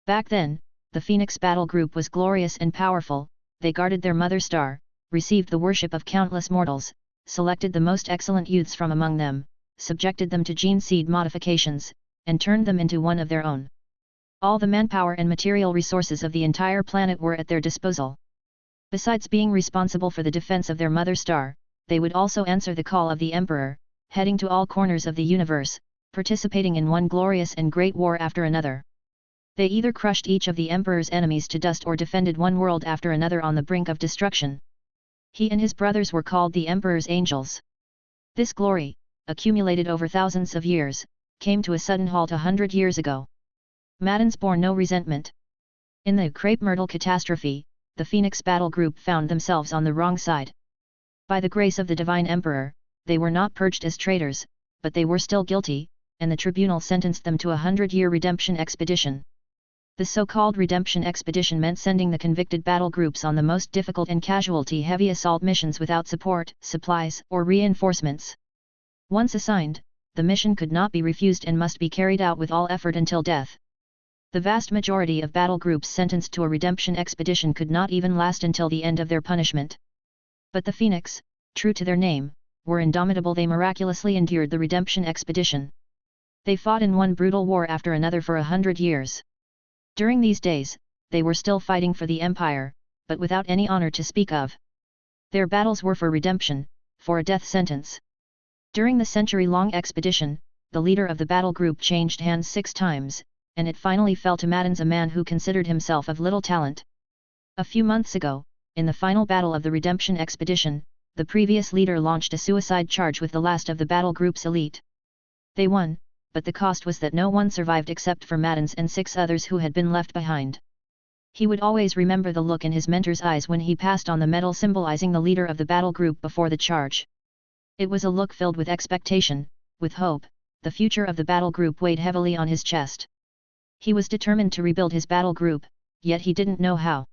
Back then, the Phoenix battle group was glorious and powerful. They guarded their mother star, received the worship of countless mortals, selected the most excellent youths from among them, subjected them to gene seed modifications, and turned them into one of their own. All the manpower and material resources of the entire planet were at their disposal. Besides being responsible for the defense of their mother star, they would also answer the call of the Emperor, heading to all corners of the universe, participating in one glorious and great war after another. They either crushed each of the Emperor's enemies to dust or defended one world after another on the brink of destruction. He and his brothers were called the Emperor's Angels. This glory, accumulated over thousands of years, came to a sudden halt 100 years ago. Maddens bore no resentment. In the crepe myrtle catastrophe, the Phoenix battle group found themselves on the wrong side. By the grace of the Divine Emperor, they were not purged as traitors, but they were still guilty, and the tribunal sentenced them to a 100-year redemption expedition. The so-called redemption expedition meant sending the convicted battle groups on the most difficult and casualty-heavy assault missions without support, supplies, or reinforcements. Once assigned, the mission could not be refused and must be carried out with all effort until death. The vast majority of battle groups sentenced to a redemption expedition could not even last until the end of their punishment. But the Phoenix, true to their name, were indomitable. They miraculously endured the redemption expedition. They fought in one brutal war after another for 100 years. During these days, they were still fighting for the Empire, but without any honor to speak of. Their battles were for redemption, for a death sentence. During the century-long expedition, the leader of the battle group changed hands 6 times, and it finally fell to Maddens, a man who considered himself of little talent. A few months ago, in the final battle of the redemption expedition, the previous leader launched a suicide charge with the last of the battle group's elite. They won, but the cost was that no one survived except for Maddens and 6 others who had been left behind. He would always remember the look in his mentor's eyes when he passed on the medal symbolizing the leader of the battle group before the charge. It was a look filled with expectation, with hope. The future of the battle group weighed heavily on his chest. He was determined to rebuild his battle group, yet he didn't know how.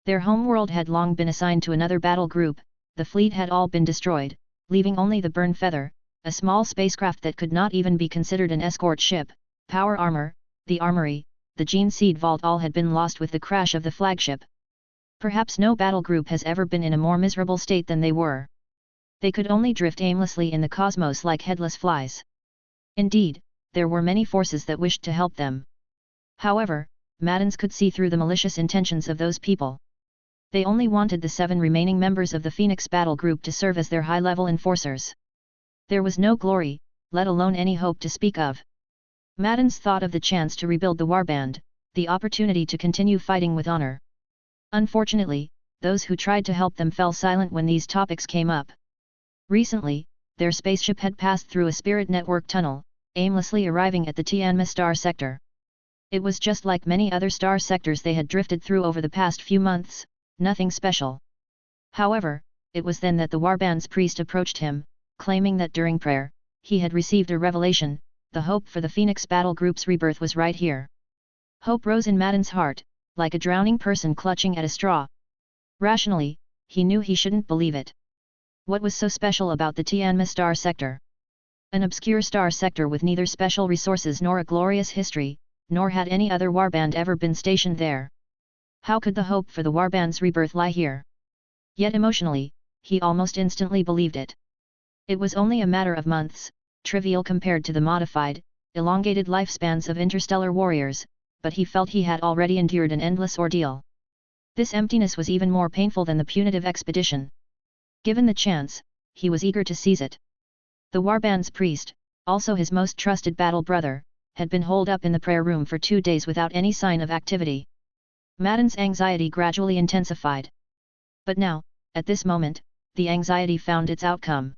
Their homeworld had long been assigned to another battle group, the fleet had all been destroyed, leaving only the Burn Feather, a small spacecraft that could not even be considered an escort ship, power armor, the armory, the gene seed vault, all had been lost with the crash of the flagship. Perhaps no battle group has ever been in a more miserable state than they were. They could only drift aimlessly in the cosmos like headless flies. Indeed, there were many forces that wished to help them. However, Maddens could see through the malicious intentions of those people. They only wanted the 7 remaining members of the Phoenix battle group to serve as their high-level enforcers. There was no glory, let alone any hope to speak of. Maddens thought of the chance to rebuild the warband, the opportunity to continue fighting with honor. Unfortunately, those who tried to help them fell silent when these topics came up. Recently, their spaceship had passed through a spirit network tunnel, aimlessly arriving at the Tianma star sector. It was just like many other star sectors they had drifted through over the past few months, nothing special. However, it was then that the warband's priest approached him, claiming that during prayer, he had received a revelation. The hope for the Phoenix battle group's rebirth was right here. Hope rose in Maddens' heart, like a drowning person clutching at a straw. Rationally, he knew he shouldn't believe it. What was so special about the Tianma star sector? An obscure star sector with neither special resources nor a glorious history, nor had any other warband ever been stationed there. How could the hope for the warband's rebirth lie here? Yet emotionally, he almost instantly believed it. It was only a matter of months, trivial compared to the modified, elongated lifespans of interstellar warriors, but he felt he had already endured an endless ordeal. This emptiness was even more painful than the punitive expedition. Given the chance, he was eager to seize it. The warband's priest, also his most trusted battle brother, had been holed up in the prayer room for 2 days without any sign of activity. Maddens' anxiety gradually intensified. But now, at this moment, the anxiety found its outcome.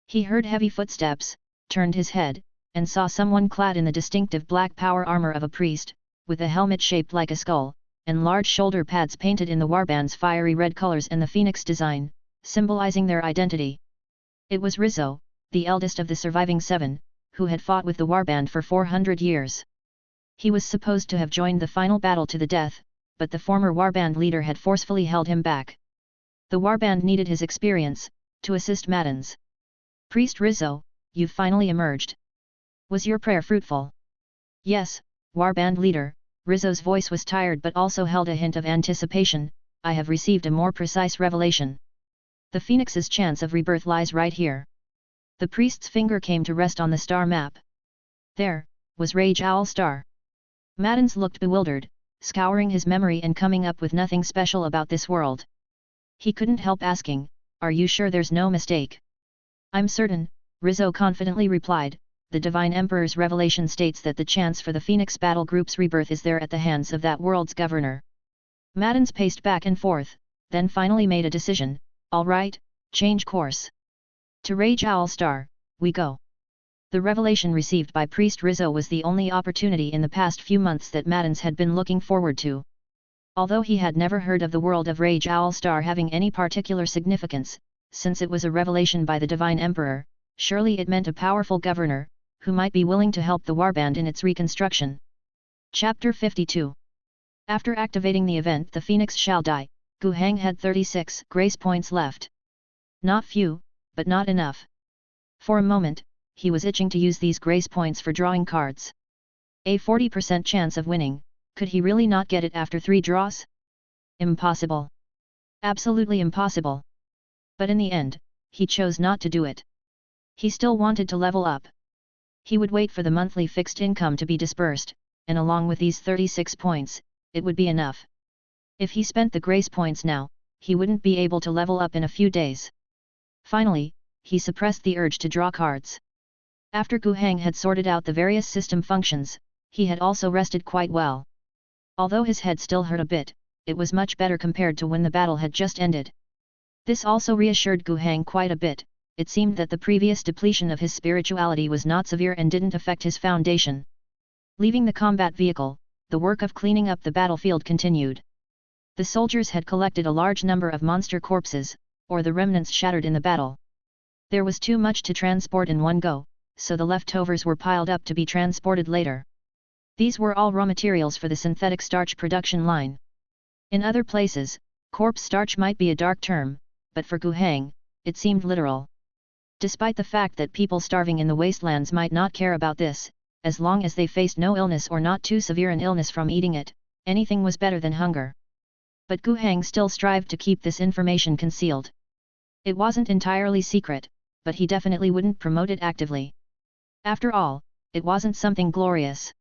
He heard heavy footsteps, turned his head, and saw someone clad in the distinctive black power armor of a priest, with a helmet shaped like a skull, and large shoulder pads painted in the warband's fiery red colors and the phoenix design, symbolizing their identity. It was Rizzo, the eldest of the surviving 7, who had fought with the warband for 400 years. He was supposed to have joined the final battle to the death, but the former warband leader had forcefully held him back. The warband needed his experience, to assist Madden's. Priest Rizzo, you've finally emerged. Was your prayer fruitful? Yes, warband leader. Rizzo's voice was tired but also held a hint of anticipation. I have received a more precise revelation. The Phoenix's chance of rebirth lies right here. The priest's finger came to rest on the star map. There, was Rage Owl Star. Madden's looked bewildered, scouring his memory and coming up with nothing special about this world. He couldn't help asking, are you sure there's no mistake? I'm certain, Rizzo confidently replied. The Divine Emperor's revelation states that the chance for the Phoenix Battle Group's rebirth is there at the hands of that world's governor. Madden's paced back and forth, then finally made a decision. All right, change course. To Rage Owl Star, we go. The revelation received by Priest Rizzo was the only opportunity in the past few months that Madden's had been looking forward to. Although he had never heard of the world of Rage Owl Star having any particular significance, since it was a revelation by the Divine Emperor, surely it meant a powerful governor, who might be willing to help the warband in its reconstruction. Chapter 52. After activating the event The Phoenix Shall Die, Gu Heng had 36 grace points left. Not few, but not enough. For a moment, he was itching to use these grace points for drawing cards. A 40% chance of winning, could he really not get it after 3 draws? Impossible. Absolutely impossible. But in the end, he chose not to do it. He still wanted to level up. He would wait for the monthly fixed income to be dispersed, and along with these 36 points, it would be enough. If he spent the grace points now, he wouldn't be able to level up in a few days. Finally, he suppressed the urge to draw cards. After Gu Heng had sorted out the various system functions, he had also rested quite well. Although his head still hurt a bit, it was much better compared to when the battle had just ended. This also reassured Gu Heng quite a bit. It seemed that the previous depletion of his spirituality was not severe and didn't affect his foundation. Leaving the combat vehicle, the work of cleaning up the battlefield continued. The soldiers had collected a large number of monster corpses, or the remnants shattered in the battle. There was too much to transport in one go, so the leftovers were piled up to be transported later. These were all raw materials for the synthetic starch production line. In other places, corpse starch might be a dark term, but for Gu Heng, it seemed literal. Despite the fact that people starving in the wastelands might not care about this, as long as they faced no illness or not too severe an illness from eating it, anything was better than hunger. But Gu Heng still strived to keep this information concealed. It wasn't entirely secret, but he definitely wouldn't promote it actively. After all, it wasn't something glorious.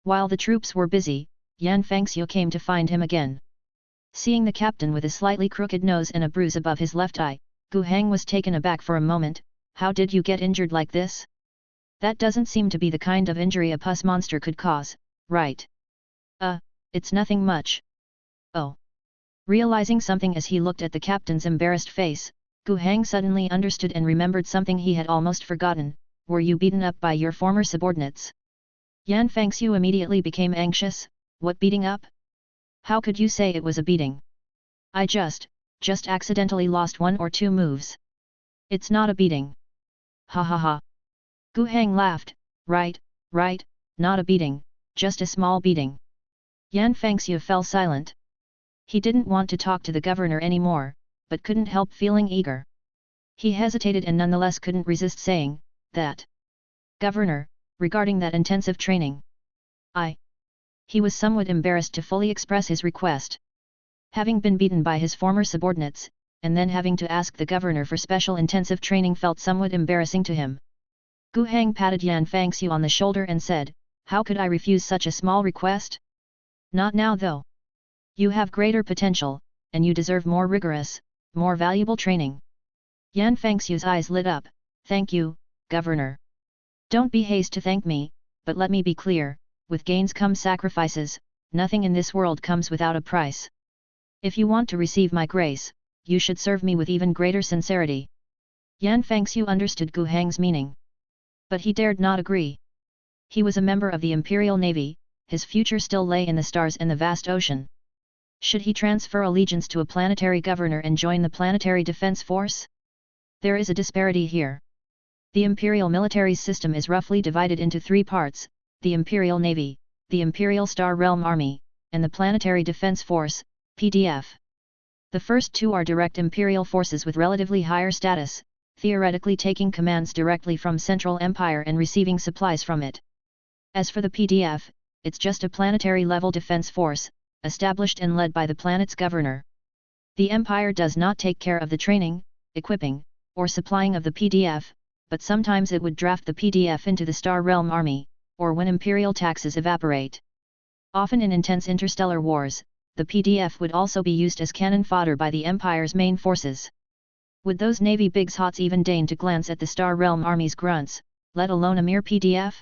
While the troops were busy, Yan Fangxiu came to find him again. Seeing the captain with a slightly crooked nose and a bruise above his left eye, Gu Heng was taken aback for a moment. How did you get injured like this? That doesn't seem to be the kind of injury a pus monster could cause, right? It's nothing much. Oh. Realizing something as he looked at the captain's embarrassed face, Gu Heng suddenly understood and remembered something he had almost forgotten. Were you beaten up by your former subordinates? Yan Fangxiu immediately became anxious. What beating up? How could you say it was a beating? I just accidentally lost 1 or 2 moves. It's not a beating. Ha ha ha. Gu Heng laughed. Right, not a beating, just a small beating. Yan Fangxiu fell silent. He didn't want to talk to the governor anymore, but couldn't help feeling eager. He hesitated and nonetheless couldn't resist saying, that. Governor, regarding that intensive training. He was somewhat embarrassed to fully express his request. Having been beaten by his former subordinates, and then having to ask the governor for special intensive training felt somewhat embarrassing to him. Gu Heng patted Yan Fangxiu on the shoulder and said, how could I refuse such a small request? Not now though. You have greater potential, and you deserve more rigorous, more valuable training. Yan Fangxiu's eyes lit up. Thank you, Governor. Don't be hasty to thank me, but let me be clear, with gains come sacrifices, nothing in this world comes without a price. If you want to receive my grace, you should serve me with even greater sincerity. Yan Fangxiu understood Gu Hang's meaning. But he dared not agree. He was a member of the Imperial Navy, his future still lay in the stars and the vast ocean. Should he transfer allegiance to a planetary governor and join the Planetary Defense Force? There is a disparity here. The Imperial military system is roughly divided into three parts: the Imperial Navy, the Imperial Star Realm Army, and the Planetary Defense Force, PDF. The first two are direct Imperial forces with relatively higher status, theoretically taking commands directly from Central Empire and receiving supplies from it. As for the PDF, it's just a planetary-level defense force, established and led by the planet's governor. The Empire does not take care of the training, equipping, or supplying of the PDF, but sometimes it would draft the PDF into the Star Realm Army, or when Imperial taxes evaporate. Often in intense interstellar wars, the PDF would also be used as cannon fodder by the Empire's main forces. Would those Navy big hots even deign to glance at the Star Realm Army's grunts, let alone a mere PDF?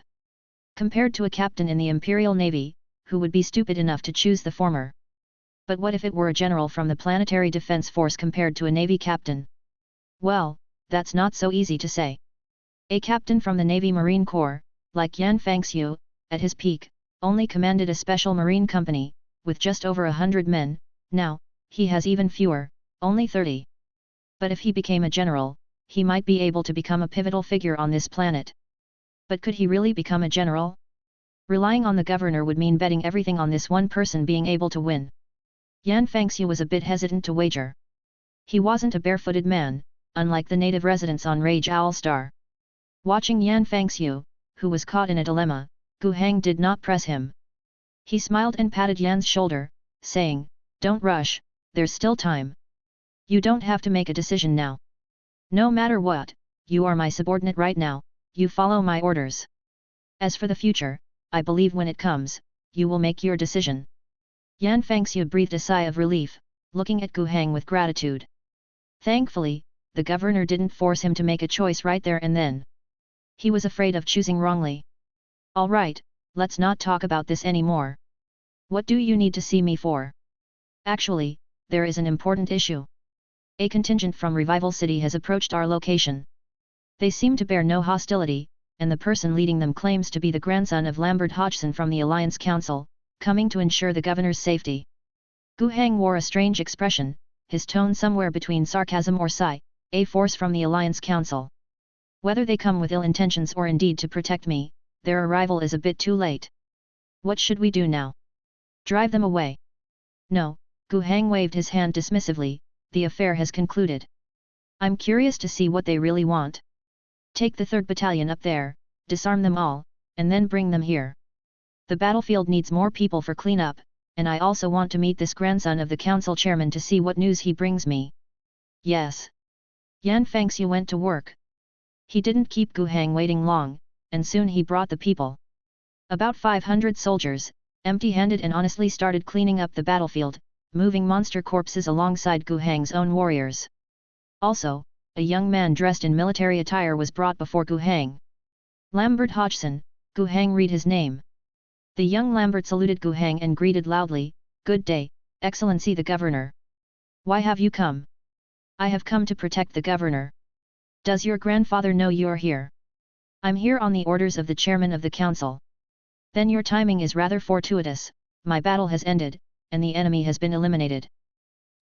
Compared to a captain in the Imperial Navy, who would be stupid enough to choose the former? But what if it were a general from the Planetary Defense Force compared to a Navy captain? Well, that's not so easy to say. A captain from the Navy Marine Corps, like Yan Fangxiu, at his peak, only commanded a special marine company, with just over 100 men. Now, he has even fewer, only 30. But if he became a general, he might be able to become a pivotal figure on this planet. But could he really become a general? Relying on the governor would mean betting everything on this one person being able to win. Yan Fangxiu was a bit hesitant to wager. He wasn't a barefooted man, unlike the native residents on Rage Owl Star. Watching Yan Fangxiu, who was caught in a dilemma, Gu Hang did not press him. He smiled and patted Yan's shoulder, saying, "Don't rush, there's still time. You don't have to make a decision now. No matter what, you are my subordinate right now, you follow my orders. As for the future, I believe when it comes, you will make your decision." Yan Fangxiu breathed a sigh of relief, looking at Gu Hang with gratitude. Thankfully, the governor didn't force him to make a choice right there and then. He was afraid of choosing wrongly. "All right, let's not talk about this anymore. What do you need to see me for?" "Actually, there is an important issue. A contingent from Revival City has approached our location. They seem to bear no hostility, and the person leading them claims to be the grandson of Lambert Hodgson from the Alliance Council, coming to ensure the governor's safety." Gu Hang wore a strange expression, his tone somewhere between sarcasm or sigh. "A force from the Alliance Council. Whether they come with ill intentions or indeed to protect me, their arrival is a bit too late. What should we do now? Drive them away?" "No," Gu Hang waved his hand dismissively, "the affair has concluded. I'm curious to see what they really want. Take the 3rd Battalion up there, disarm them all, and then bring them here. The battlefield needs more people for cleanup, and I also want to meet this grandson of the council chairman to see what news he brings me." "Yes." Yan Fangxiu went to work. He didn't keep Gu Hang waiting long, and soon he brought the people. About 500 soldiers, empty-handed, and honestly started cleaning up the battlefield, moving monster corpses alongside Gu Hang's own warriors. Also, a young man dressed in military attire was brought before Gu Hang. "Lambert Hodgson," Gu Hang read his name. The young Lambert saluted Gu Hang and greeted loudly, "Good day, Excellency the Governor. Why have you come?" "I have come to protect the Governor. Does your grandfather know you are here?" "I'm here on the orders of the Chairman of the Council." "Then your timing is rather fortuitous, my battle has ended, and the enemy has been eliminated.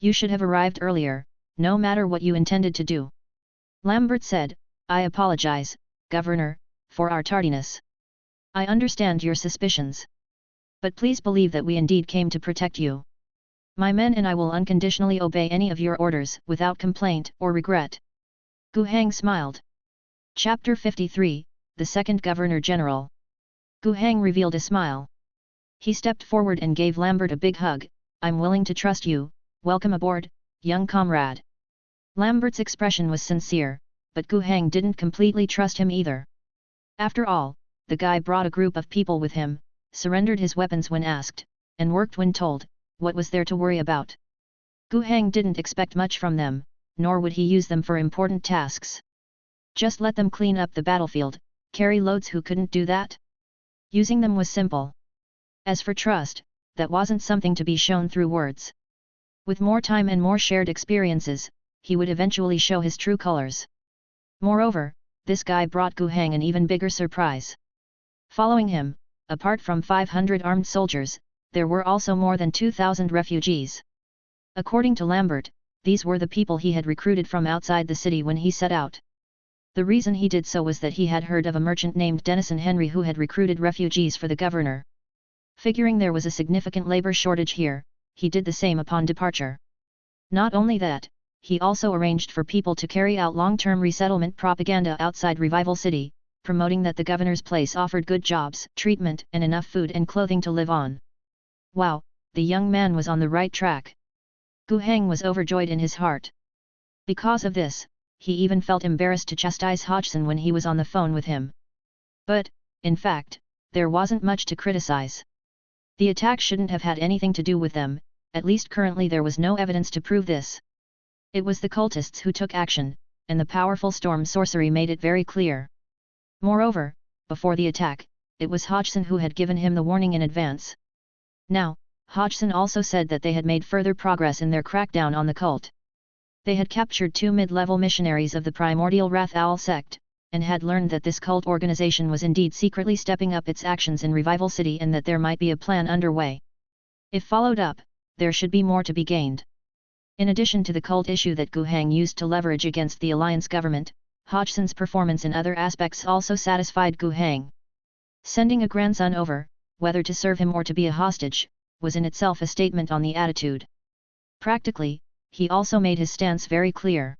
You should have arrived earlier, no matter what you intended to do." Lambert said, "I apologize, Governor, for our tardiness. I understand your suspicions. But please believe that we indeed came to protect you. My men and I will unconditionally obey any of your orders without complaint or regret." Gu Hang smiled. Chapter 53, The Second Governor General. Gu Hang revealed a smile. He stepped forward and gave Lambert a big hug. "I'm willing to trust you, welcome aboard, young comrade." Lambert's expression was sincere, but Gu Hang didn't completely trust him either. After all, the guy brought a group of people with him, surrendered his weapons when asked, and worked when told. What was there to worry about? Gu Hang didn't expect much from them, nor would he use them for important tasks. Just let them clean up the battlefield, carry loads. Who couldn't do that? Using them was simple. As for trust, that wasn't something to be shown through words. With more time and more shared experiences, he would eventually show his true colors. Moreover, this guy brought Gu Heng an even bigger surprise. Following him, apart from 500 armed soldiers, there were also more than 2,000 refugees. According to Lambert, these were the people he had recruited from outside the city when he set out. The reason he did so was that he had heard of a merchant named Denison Henry who had recruited refugees for the governor. Figuring there was a significant labor shortage here, he did the same upon departure. Not only that, he also arranged for people to carry out long-term resettlement propaganda outside Revival City, promoting that the governor's place offered good jobs, treatment, and enough food and clothing to live on. Wow, the young man was on the right track. Gu Heng was overjoyed in his heart. Because of this, he even felt embarrassed to chastise Hodgson when he was on the phone with him. But, in fact, there wasn't much to criticize. The attack shouldn't have had anything to do with them, at least currently there was no evidence to prove this. It was the cultists who took action, and the powerful storm sorcery made it very clear. Moreover, before the attack, it was Hodgson who had given him the warning in advance. Now, Hodgson also said that they had made further progress in their crackdown on the cult. They had captured 2 mid-level missionaries of the primordial Wrath Owl sect, and had learned that this cult organization was indeed secretly stepping up its actions in Revival City and that there might be a plan underway. If followed up, there should be more to be gained. In addition to the cult issue that Gu Heng used to leverage against the alliance government, Hodgson's performance in other aspects also satisfied Gu Heng. Sending a grandson over, whether to serve him or to be a hostage, was in itself a statement on the attitude. Practically, he also made his stance very clear.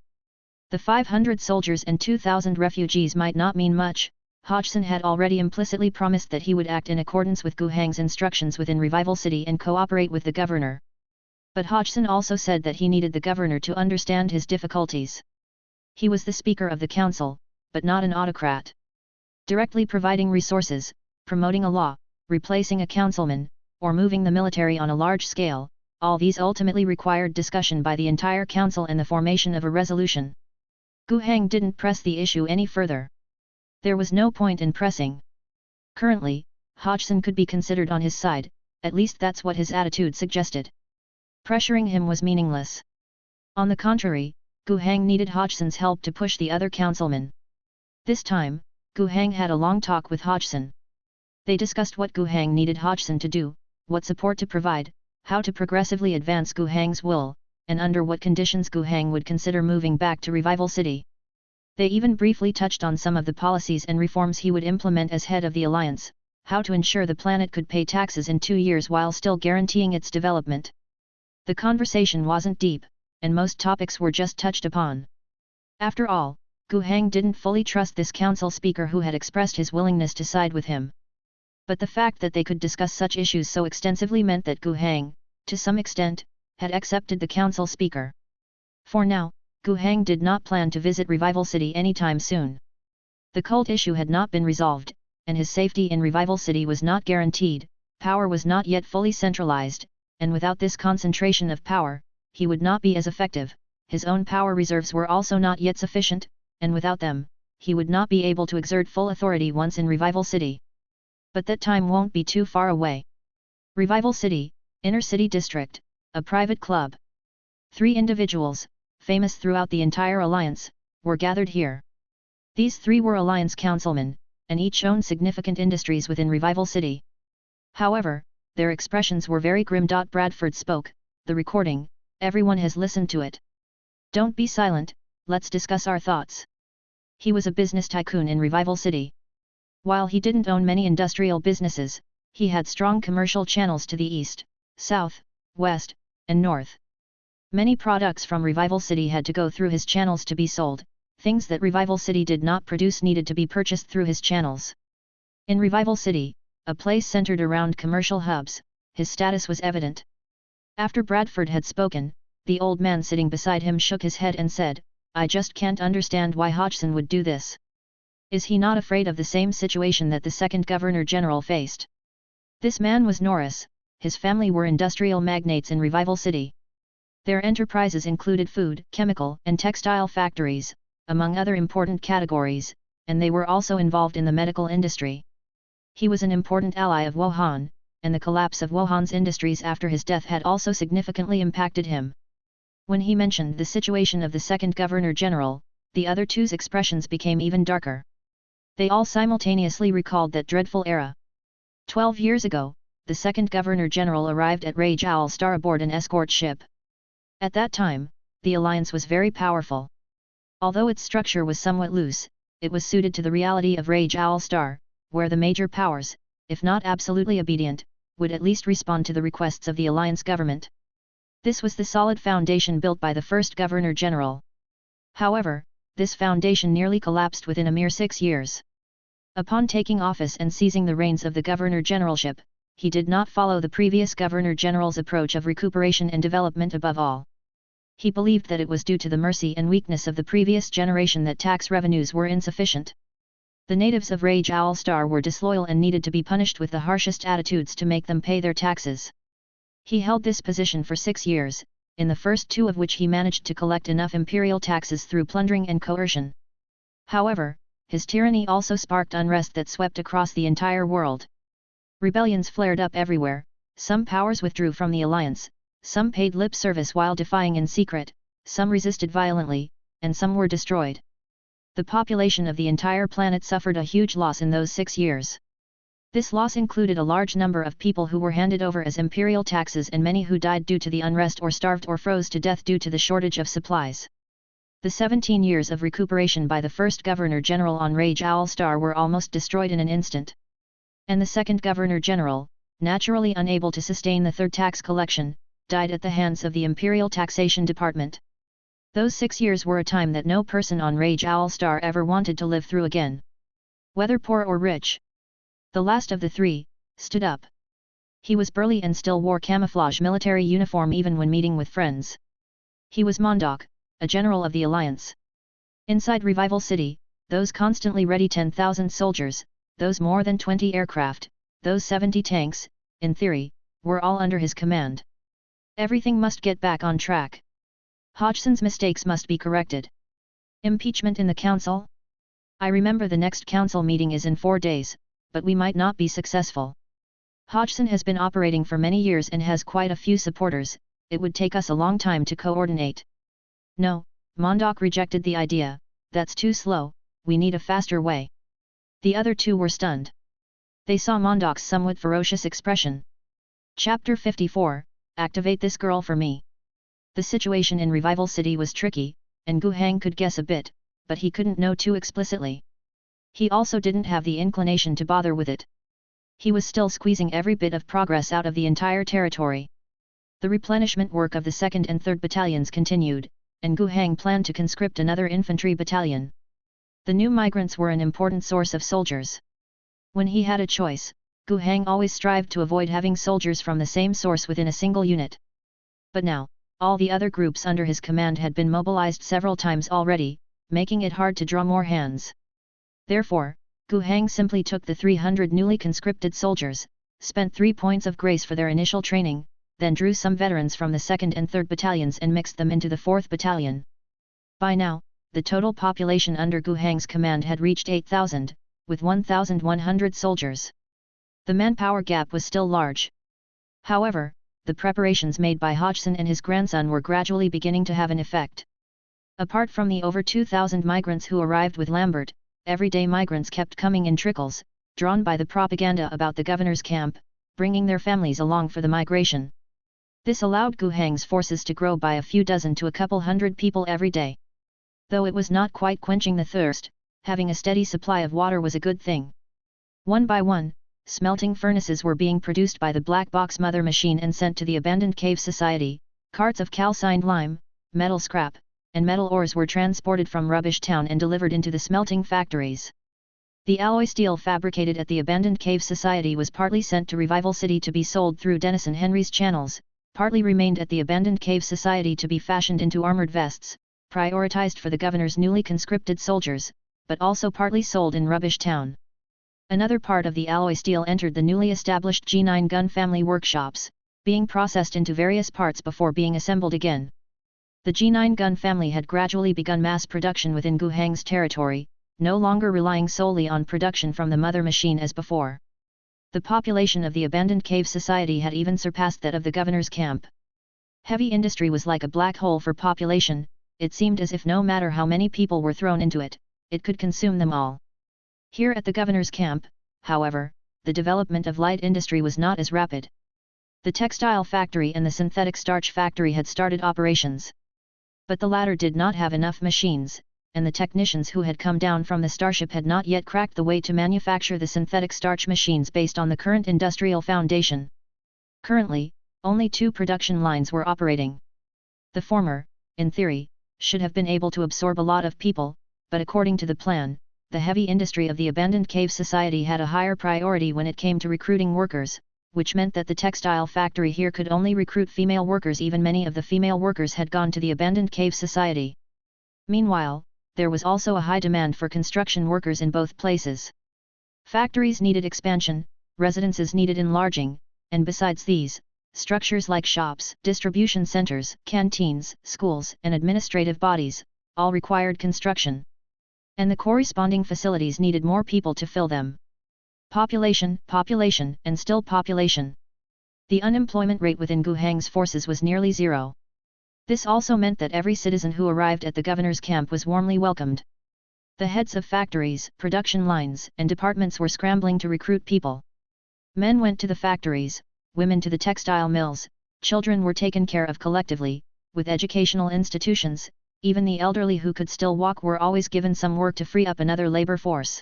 The 500 soldiers and 2,000 refugees might not mean much. Hodgson had already implicitly promised that he would act in accordance with Gu Heng's instructions within Revival City and cooperate with the governor. But Hodgson also said that he needed the governor to understand his difficulties. He was the speaker of the council, but not an autocrat. Directly providing resources, promoting a law, replacing a councilman, or moving the military on a large scale, all these ultimately required discussion by the entire council and the formation of a resolution. Gu Heng didn't press the issue any further. There was no point in pressing. Currently, Hodgson could be considered on his side, at least that's what his attitude suggested. Pressuring him was meaningless. On the contrary, Gu Heng needed Hodgson's help to push the other councilmen. This time, Gu Heng had a long talk with Hodgson. They discussed what Gu Heng needed Hodgson to do, what support to provide, how to progressively advance Gu Heng's will, and under what conditions Gu Heng would consider moving back to Revival City. They even briefly touched on some of the policies and reforms he would implement as head of the alliance, how to ensure the planet could pay taxes in 2 years while still guaranteeing its development. The conversation wasn't deep, and most topics were just touched upon. After all, Gu Heng didn't fully trust this council speaker who had expressed his willingness to side with him. But the fact that they could discuss such issues so extensively meant that Gu Heng, to some extent, had accepted the council speaker. For now, Gu Heng did not plan to visit Revival City anytime soon. The cult issue had not been resolved, and his safety in Revival City was not guaranteed, power was not yet fully centralized, and without this concentration of power, he would not be as effective, his own power reserves were also not yet sufficient, and without them, he would not be able to exert full authority once in Revival City. But that time won't be too far away. Revival City, Inner City District, a private club. 3 individuals, famous throughout the entire alliance, were gathered here. These 3 were alliance councilmen, and each owned significant industries within Revival City. However, their expressions were very grim. Bradford spoke, the recording, everyone has listened to it. Don't be silent, let's discuss our thoughts. He was a business tycoon in Revival City. While he didn't own many industrial businesses, he had strong commercial channels to the east, south, west, and north. Many products from Revival City had to go through his channels to be sold, things that Revival City did not produce needed to be purchased through his channels. In Revival City, a place centered around commercial hubs, his status was evident. After Bradford had spoken, the old man sitting beside him shook his head and said, "I just can't understand why Hodgson would do this. Is he not afraid of the same situation that the second Governor-General faced?" This man was Norris. His family were industrial magnates in Revival City. Their enterprises included food, chemical, and textile factories, among other important categories, and they were also involved in the medical industry. He was an important ally of Wuhan, and the collapse of Wuhan's industries after his death had also significantly impacted him. When he mentioned the situation of the second Governor-General, the other two's expressions became even darker. They all simultaneously recalled that dreadful era. 12 years ago, the second Governor-General arrived at Rage Owl Star aboard an escort ship. At that time, the alliance was very powerful. Although its structure was somewhat loose, it was suited to the reality of Rage Owl Star, where the major powers, if not absolutely obedient, would at least respond to the requests of the alliance government. This was the solid foundation built by the first Governor-General. However, this foundation nearly collapsed within a mere 6 years. Upon taking office and seizing the reins of the Governor-Generalship, he did not follow the previous Governor-General's approach of recuperation and development above all. He believed that it was due to the mercy and weakness of the previous generation that tax revenues were insufficient. The natives of Rage Owl Star were disloyal and needed to be punished with the harshest attitudes to make them pay their taxes. He held this position for 6 years, in the first 2 of which he managed to collect enough imperial taxes through plundering and coercion. However, his tyranny also sparked unrest that swept across the entire world. Rebellions flared up everywhere, some powers withdrew from the alliance, some paid lip service while defying in secret, some resisted violently, and some were destroyed. The population of the entire planet suffered a huge loss in those 6 years. This loss included a large number of people who were handed over as imperial taxes and many who died due to the unrest or starved or froze to death due to the shortage of supplies. The 17 years of recuperation by the first Governor-General on Rage Owl Star were almost destroyed in an instant. And the second Governor-General, naturally unable to sustain the third tax collection, died at the hands of the Imperial Taxation Department. Those 6 years were a time that no person on Rage Owl Star ever wanted to live through again. Whether poor or rich. The last of the 3, stood up. He was burly and still wore camouflage military uniform even when meeting with friends. He was Mondok, a general of the Alliance. Inside Revival City, those constantly ready 10,000 soldiers, those more than 20 aircraft, those 70 tanks, in theory, were all under his command. Everything must get back on track. Hodgson's mistakes must be corrected. Impeachment in the council? I remember the next council meeting is in 4 days, but we might not be successful. Hodgson has been operating for many years and has quite a few supporters, it would take us a long time to coordinate. No, Mondok rejected the idea, that's too slow, we need a faster way. The other 2 were stunned. They saw Mondok's somewhat ferocious expression. Chapter 54, Activate this girl for me. The situation in Revival City was tricky, and Gu Hang could guess a bit, but he couldn't know too explicitly. He also didn't have the inclination to bother with it. He was still squeezing every bit of progress out of the entire territory. The replenishment work of the 2nd and 3rd battalions continued, and Gu Hang planned to conscript another infantry battalion. The new migrants were an important source of soldiers. When he had a choice, Gu Hang always strived to avoid having soldiers from the same source within a single unit. But now, all the other groups under his command had been mobilized several times already, making it hard to draw more hands. Therefore, Gu Hang simply took the 300 newly conscripted soldiers, spent 3 points of grace for their initial training, then drew some veterans from the 2nd and 3rd battalions and mixed them into the 4th battalion. By now, the total population under Gu Hang's command had reached 8,000, with 1,100 soldiers. The manpower gap was still large. However, the preparations made by Hodgson and his grandson were gradually beginning to have an effect. Apart from the over 2,000 migrants who arrived with Lambert, everyday migrants kept coming in trickles, drawn by the propaganda about the governor's camp, bringing their families along for the migration. This allowed Gu Hang's forces to grow by a few dozen to a couple hundred people every day. Though it was not quite quenching the thirst, having a steady supply of water was a good thing. One by one, smelting furnaces were being produced by the Black Box Mother machine and sent to the abandoned cave society, carts of calcined lime, metal scrap, and metal ores were transported from Rubbish Town and delivered into the smelting factories. The alloy steel fabricated at the abandoned cave society was partly sent to Revival City to be sold through Denison Henry's channels, partly remained at the abandoned cave society to be fashioned into armored vests, prioritized for the governor's newly conscripted soldiers, but also partly sold in Rubbish Town. Another part of the alloy steel entered the newly established G9 gun family workshops, being processed into various parts before being assembled again. The G9 gun family had gradually begun mass production within Gu Hang's territory, no longer relying solely on production from the mother machine as before. The population of the abandoned cave society had even surpassed that of the governor's camp. Heavy industry was like a black hole for population. It seemed as if no matter how many people were thrown into it, it could consume them all. Here at the governor's camp, however, the development of light industry was not as rapid. The textile factory and the synthetic starch factory had started operations. But the latter did not have enough machines, and the technicians who had come down from the starship had not yet cracked the way to manufacture the synthetic starch machines based on the current industrial foundation. Currently, only 2 production lines were operating. The former, in theory, should have been able to absorb a lot of people, but according to the plan, the heavy industry of the abandoned cave society had a higher priority when it came to recruiting workers, which meant that the textile factory here could only recruit female workers. Even many of the female workers had gone to the abandoned cave society. Meanwhile, there was also a high demand for construction workers in both places. Factories needed expansion, residences needed enlarging, and besides these, structures like shops, distribution centers, canteens, schools, and administrative bodies, all required construction. And the corresponding facilities needed more people to fill them. Population, and still population. The unemployment rate within Gu Hang's forces was nearly 0. This also meant that every citizen who arrived at the governor's camp was warmly welcomed. The heads of factories, production lines, and departments were scrambling to recruit people. Men went to the factories, women to the textile mills, children were taken care of collectively, with educational institutions, even the elderly who could still walk were always given some work to free up another labor force.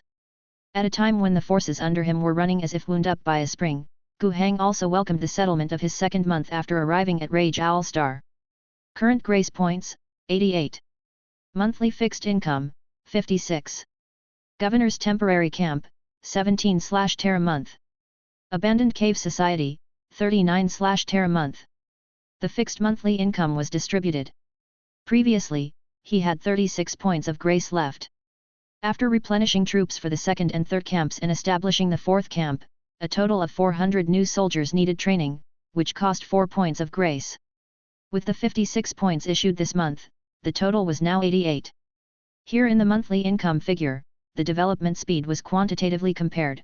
At a time when the forces under him were running as if wound up by a spring, Gu Hang also welcomed the settlement of his second month after arriving at Rage Owl Star. Current grace points, 88. Monthly fixed income, 56. Governor's temporary camp, 17/Terra month. Abandoned cave society, 39/Terra month. The fixed monthly income was distributed. Previously, he had 36 points of grace left. After replenishing troops for the second and third camps and establishing the fourth camp, a total of 400 new soldiers needed training, which cost 4 points of grace. With the 56 points issued this month, the total was now 88. Here in the monthly income figure, the development speed was quantitatively compared.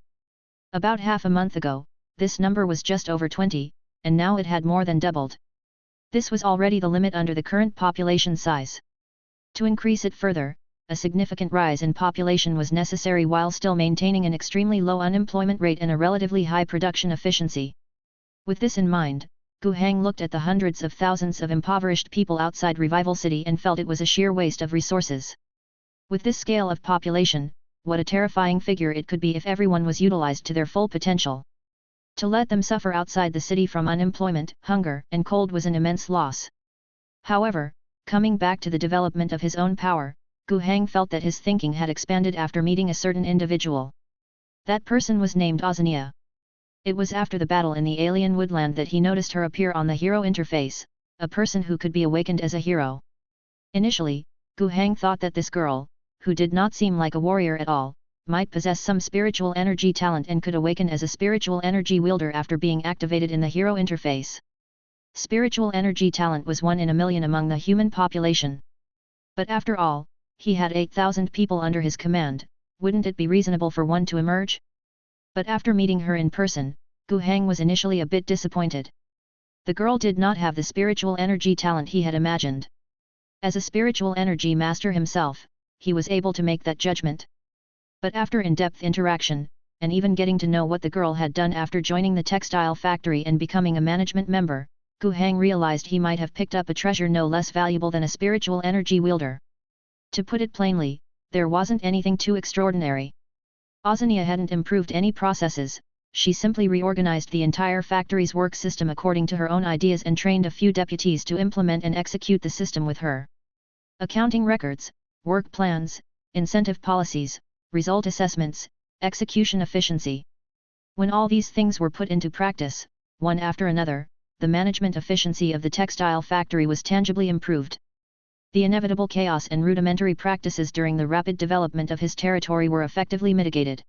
About half a month ago, this number was just over 20, and now it had more than doubled. This was already the limit under the current population size. To increase it further, a significant rise in population was necessary while still maintaining an extremely low unemployment rate and a relatively high production efficiency. With this in mind, Gu Hang looked at the hundreds of thousands of impoverished people outside Revival City and felt it was a sheer waste of resources. With this scale of population, what a terrifying figure it could be if everyone was utilized to their full potential. To let them suffer outside the city from unemployment, hunger, and cold was an immense loss. However, coming back to the development of his own power, Gu Hang felt that his thinking had expanded after meeting a certain individual. That person was named Ozania. It was after the battle in the alien woodland that he noticed her appear on the hero interface, a person who could be awakened as a hero. Initially, Gu Hang thought that this girl, who did not seem like a warrior at all, might possess some spiritual energy talent and could awaken as a spiritual energy wielder after being activated in the hero interface. Spiritual energy talent was 1 in a million among the human population. But after all, he had 8,000 people under his command, wouldn't it be reasonable for one to emerge? But after meeting her in person, Gu Hang was initially a bit disappointed. The girl did not have the spiritual energy talent he had imagined. As a spiritual energy master himself, he was able to make that judgment. But after in-depth interaction, and even getting to know what the girl had done after joining the textile factory and becoming a management member, Gu Hang realized he might have picked up a treasure no less valuable than a spiritual energy wielder. To put it plainly, there wasn't anything too extraordinary. Ozania hadn't improved any processes, she simply reorganized the entire factory's work system according to her own ideas and trained a few deputies to implement and execute the system with her. Accounting records, work plans, incentive policies, result assessments, execution efficiency. When all these things were put into practice, one after another, the management efficiency of the textile factory was tangibly improved. The inevitable chaos and rudimentary practices during the rapid development of his territory were effectively mitigated.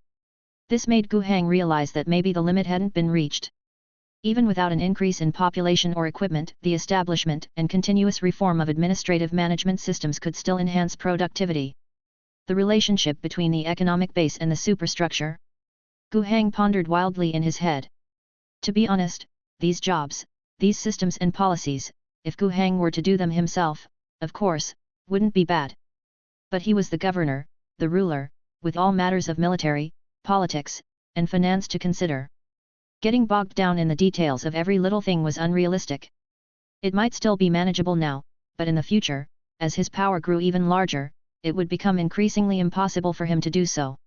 This made Gu Hang realize that maybe the limit hadn't been reached. Even without an increase in population or equipment, the establishment and continuous reform of administrative management systems could still enhance productivity. The relationship between the economic base and the superstructure? Gu Hang pondered wildly in his head. To be honest, these jobs, these systems and policies, if Gu Heng were to do them himself, of course, wouldn't be bad. But he was the governor, the ruler, with all matters of military, politics, and finance to consider. Getting bogged down in the details of every little thing was unrealistic. It might still be manageable now, but in the future, as his power grew even larger, it would become increasingly impossible for him to do so.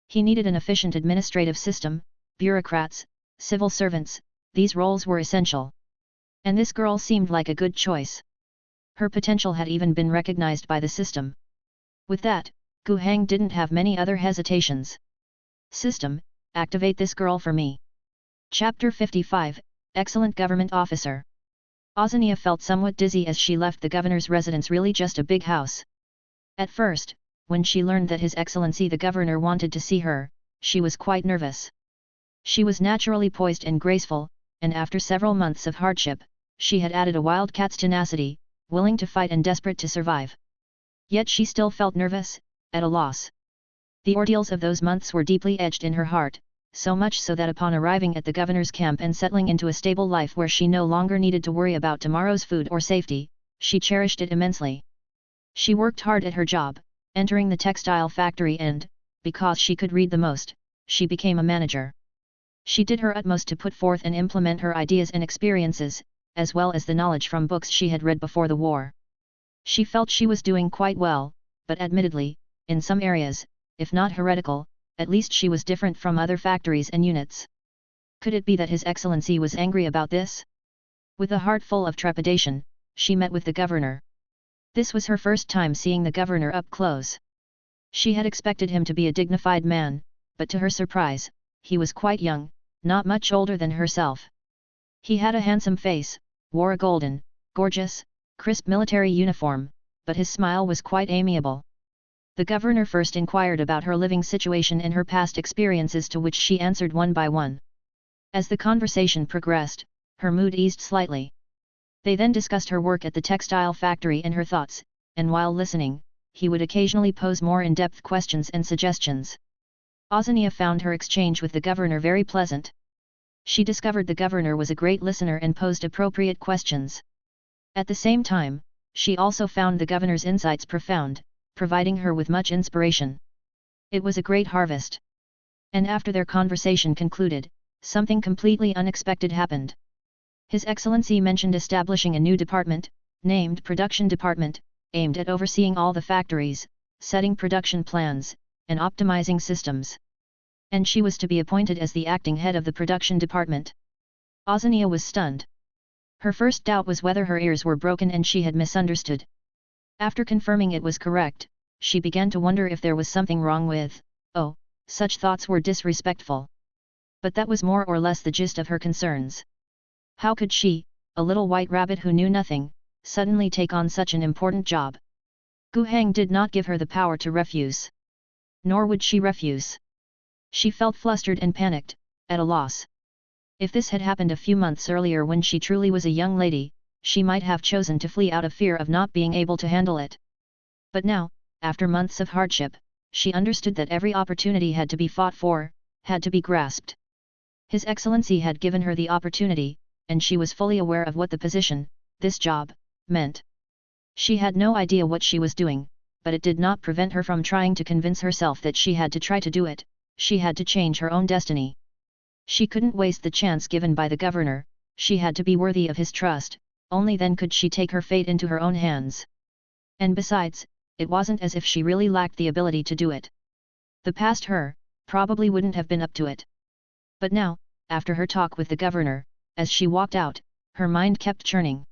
He needed an efficient administrative system, bureaucrats, civil servants, these roles were essential. And this girl seemed like a good choice. Her potential had even been recognized by the system. With that, Gu Heng didn't have many other hesitations. System, activate this girl for me. Chapter 55, Excellent Government Officer. Ozania felt somewhat dizzy as she left the governor's residence, really just a big house. At first, when she learned that His Excellency the Governor wanted to see her, she was quite nervous. She was naturally poised and graceful, and after several months of hardship, she had added a wildcat's tenacity, willing to fight and desperate to survive. Yet she still felt nervous, at a loss. The ordeals of those months were deeply etched in her heart, so much so that upon arriving at the governor's camp and settling into a stable life where she no longer needed to worry about tomorrow's food or safety, she cherished it immensely. She worked hard at her job, entering the textile factory and, because she could read the most, she became a manager. She did her utmost to put forth and implement her ideas and experiences, as well as the knowledge from books she had read before the war. She felt she was doing quite well, but admittedly, in some areas, if not heretical, at least she was different from other factories and units. Could it be that His Excellency was angry about this? With a heart full of trepidation, she met with the governor. This was her first time seeing the governor up close. She had expected him to be a dignified man, but to her surprise, he was quite young, not much older than herself. He had a handsome face, wore a golden, gorgeous, crisp military uniform, but his smile was quite amiable. The governor first inquired about her living situation and her past experiences, to which she answered one by one. As the conversation progressed, her mood eased slightly. They then discussed her work at the textile factory and her thoughts, and while listening, he would occasionally pose more in-depth questions and suggestions. Ozania found her exchange with the governor very pleasant. She discovered the governor was a great listener and posed appropriate questions. At the same time, she also found the governor's insights profound, providing her with much inspiration. It was a great harvest. And after their conversation concluded, something completely unexpected happened. His Excellency mentioned establishing a new department, named Production Department, aimed at overseeing all the factories, setting production plans, and optimizing systems. And she was to be appointed as the acting head of the production department. Ozania was stunned. Her first doubt was whether her ears were broken and she had misunderstood. After confirming it was correct, she began to wonder if there was something wrong with, oh, such thoughts were disrespectful. But that was more or less the gist of her concerns. How could she, a little white rabbit who knew nothing, suddenly take on such an important job? Gu Heng did not give her the power to refuse. Nor would she refuse. She felt flustered and panicked, at a loss. If this had happened a few months earlier when she truly was a young lady, she might have chosen to flee out of fear of not being able to handle it. But now, after months of hardship, she understood that every opportunity had to be fought for, had to be grasped. His Excellency had given her the opportunity, and she was fully aware of what the position, this job, meant. She had no idea what she was doing, but it did not prevent her from trying to convince herself that she had to try to do it, she had to change her own destiny. She couldn't waste the chance given by the governor, she had to be worthy of his trust, only then could she take her fate into her own hands. And besides, it wasn't as if she really lacked the ability to do it. The past her, probably wouldn't have been up to it. But now, after her talk with the governor, as she walked out, her mind kept churning.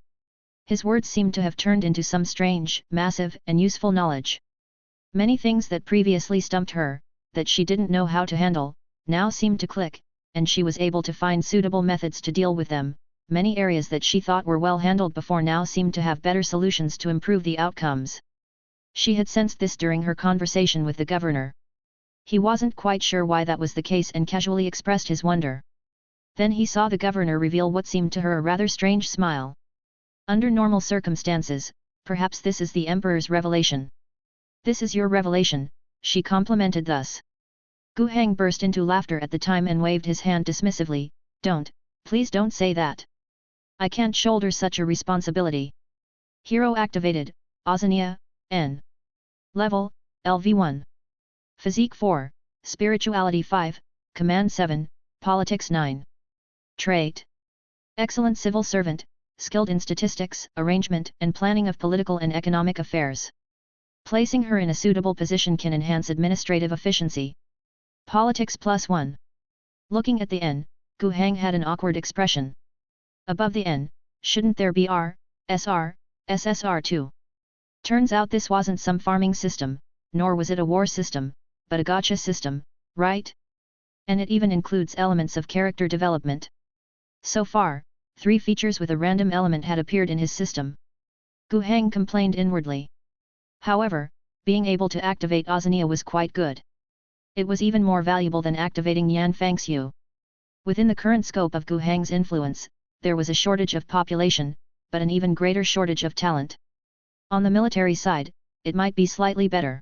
His words seemed to have turned into some strange, massive, and useful knowledge. Many things that previously stumped her, that she didn't know how to handle, now seemed to click, and she was able to find suitable methods to deal with them. Many areas that she thought were well handled before now seemed to have better solutions to improve the outcomes. She had sensed this during her conversation with the governor. He wasn't quite sure why that was the case and casually expressed his wonder. Then he saw the governor reveal what seemed to her a rather strange smile. Under normal circumstances, perhaps this is the Emperor's revelation. This is your revelation, she complimented thus. Gu Heng burst into laughter at the time and waved his hand dismissively, please don't say that. I can't shoulder such a responsibility. Hero activated, Ozania, N. Level, LV1. Physique 4, Spirituality 5, Command 7, Politics 9. Trait. Excellent civil servant, skilled in statistics, arrangement and planning of political and economic affairs. Placing her in a suitable position can enhance administrative efficiency. Politics +1. Looking at the N, Gu Heng had an awkward expression. Above the N, shouldn't there be R, SR, SSR too? Turns out this wasn't some farming system, nor was it a war system, but a gacha system, right? And it even includes elements of character development. So far, 3 features with a random element had appeared in his system. Gu Heng complained inwardly. However, being able to activate Ozania was quite good. It was even more valuable than activating Yan Fangxiu. Within the current scope of Gu Heng's influence, there was a shortage of population, but an even greater shortage of talent. On the military side, it might be slightly better.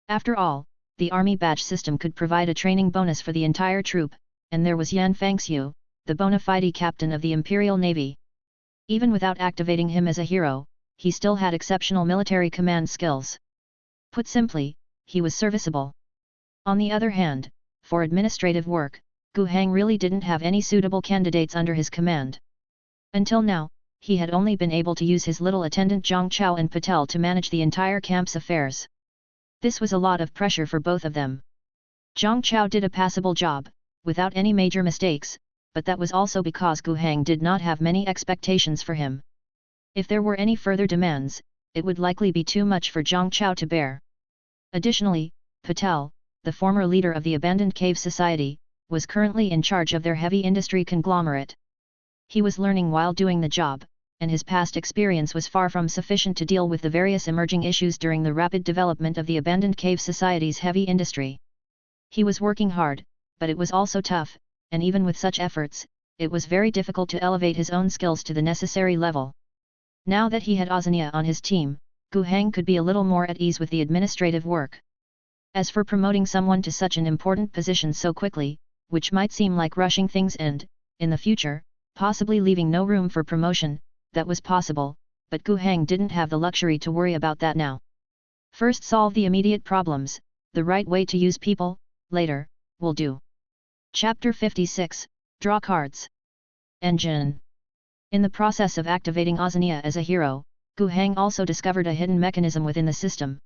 After all, the army badge system could provide a training bonus for the entire troop, and there was Yan Fangxiu, the bona fide captain of the Imperial Navy. Even without activating him as a hero, he still had exceptional military command skills. Put simply, he was serviceable. On the other hand, for administrative work, Gu Heng really didn't have any suitable candidates under his command. Until now, he had only been able to use his little attendant Zhang Chao and Patel to manage the entire camp's affairs. This was a lot of pressure for both of them. Zhang Chao did a passable job, without any major mistakes, but that was also because Gu Heng did not have many expectations for him. If there were any further demands, it would likely be too much for Zhang Chao to bear. Additionally, Patel, the former leader of the abandoned cave society, was currently in charge of their heavy industry conglomerate. He was learning while doing the job, and his past experience was far from sufficient to deal with the various emerging issues during the rapid development of the abandoned cave society's heavy industry. He was working hard, but it was also tough, and even with such efforts, it was very difficult to elevate his own skills to the necessary level. Now that he had Ozania on his team, Gu Heng could be a little more at ease with the administrative work. As for promoting someone to such an important position so quickly, which might seem like rushing things and, in the future, possibly leaving no room for promotion, that was possible, but Gu Heng didn't have the luxury to worry about that now. First solve the immediate problems, the right way to use people, later, will do. Chapter 56, Draw Cards. Engine. In the process of activating Ozania as a hero, Gu Heng also discovered a hidden mechanism within the system.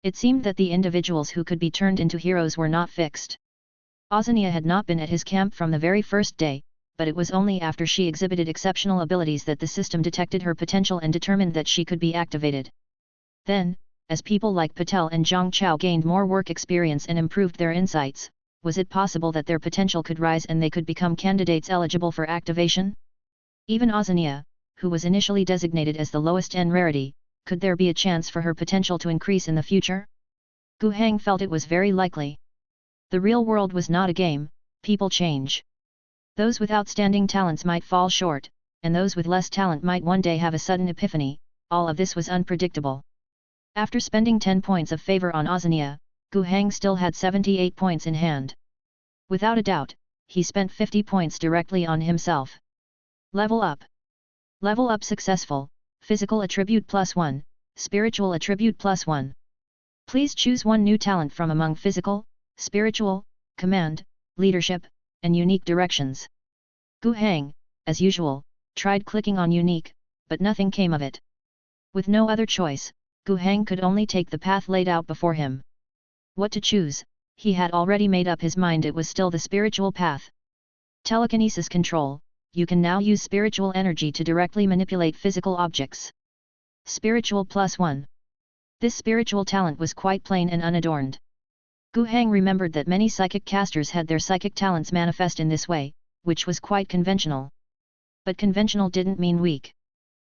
It seemed that the individuals who could be turned into heroes were not fixed. Ozania had not been at his camp from the very first day, but it was only after she exhibited exceptional abilities that the system detected her potential and determined that she could be activated. Then, as people like Patel and Zhang Chao gained more work experience and improved their insights, was it possible that their potential could rise and they could become candidates eligible for activation? Even Ozania, who was initially designated as the lowest N rarity, could there be a chance for her potential to increase in the future? Gu Heng felt it was very likely. The real world was not a game, people change. Those with outstanding talents might fall short, and those with less talent might one day have a sudden epiphany. All of this was unpredictable. After spending 10 points of favor on Ozania, Gu Heng still had 78 points in hand. Without a doubt, he spent 50 points directly on himself. Level up. Level up successful, physical attribute +1, spiritual attribute +1. Please choose one new talent from among physical, spiritual, command, leadership, and unique directions. Gu Heng, as usual, tried clicking on unique, but nothing came of it. With no other choice, Gu Heng could only take the path laid out before him. What to choose? He had already made up his mind it was still the spiritual path. Telekinesis control, you can now use spiritual energy to directly manipulate physical objects. Spiritual +1. This spiritual talent was quite plain and unadorned. Gu Heng remembered that many psychic casters had their psychic talents manifest in this way, which was quite conventional. But conventional didn't mean weak.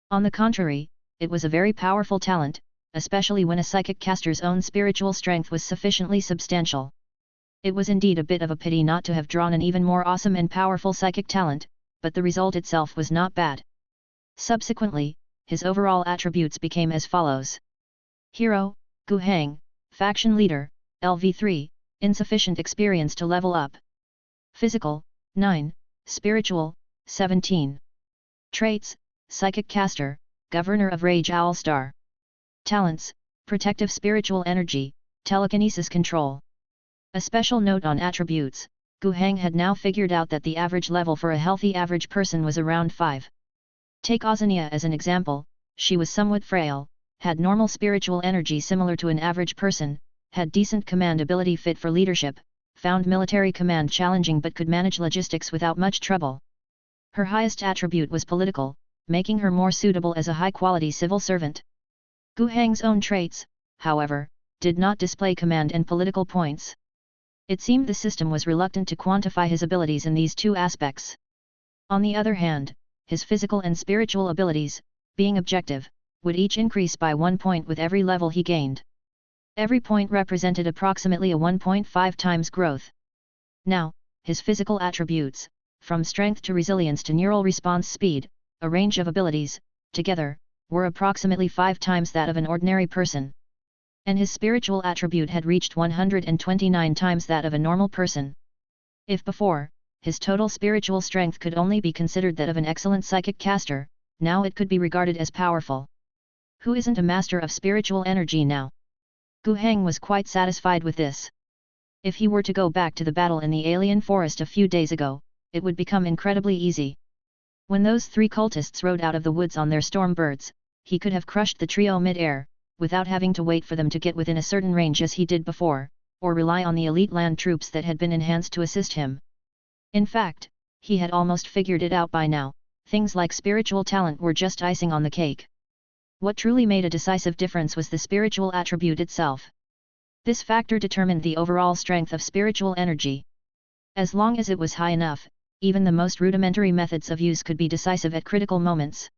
On the contrary, it was a very powerful talent, especially when a psychic caster's own spiritual strength was sufficiently substantial. It was indeed a bit of a pity not to have drawn an even more awesome and powerful psychic talent, but the result itself was not bad. Subsequently, his overall attributes became as follows. Hero, Gu Heng, Faction Leader, LV3, insufficient experience to level up. Physical, 9, spiritual, 17. Traits: Psychic Caster, Governor of Rage Owl Star. Talents: Protective Spiritual Energy, Telekinesis Control. A special note on attributes: Gu Heng had now figured out that the average level for a healthy average person was around 5. Take Ozania as an example. She was somewhat frail, had normal spiritual energy similar to an average person, had decent command ability fit for leadership, found military command challenging but could manage logistics without much trouble. Her highest attribute was political, making her more suitable as a high-quality civil servant. Gu Heng's own traits, however, did not display command and political points. It seemed the system was reluctant to quantify his abilities in these two aspects. On the other hand, his physical and spiritual abilities, being objective, would each increase by 1 point with every level he gained. Every point represented approximately a 1.5 times growth. Now, his physical attributes, from strength to resilience to neural response speed, a range of abilities, together, were approximately 5 times that of an ordinary person. And his spiritual attribute had reached 129 times that of a normal person. If before, his total spiritual strength could only be considered that of an excellent psychic caster, now it could be regarded as powerful. Who isn't a master of spiritual energy now? Gu Heng was quite satisfied with this. If he were to go back to the battle in the alien forest a few days ago, it would become incredibly easy. When those 3 cultists rode out of the woods on their storm birds, he could have crushed the trio mid-air, without having to wait for them to get within a certain range as he did before, or rely on the elite land troops that had been enhanced to assist him. In fact, he had almost figured it out by now, things like spiritual talent were just icing on the cake. What truly made a decisive difference was the spiritual attribute itself. This factor determined the overall strength of spiritual energy. As long as it was high enough, even the most rudimentary methods of use could be decisive at critical moments.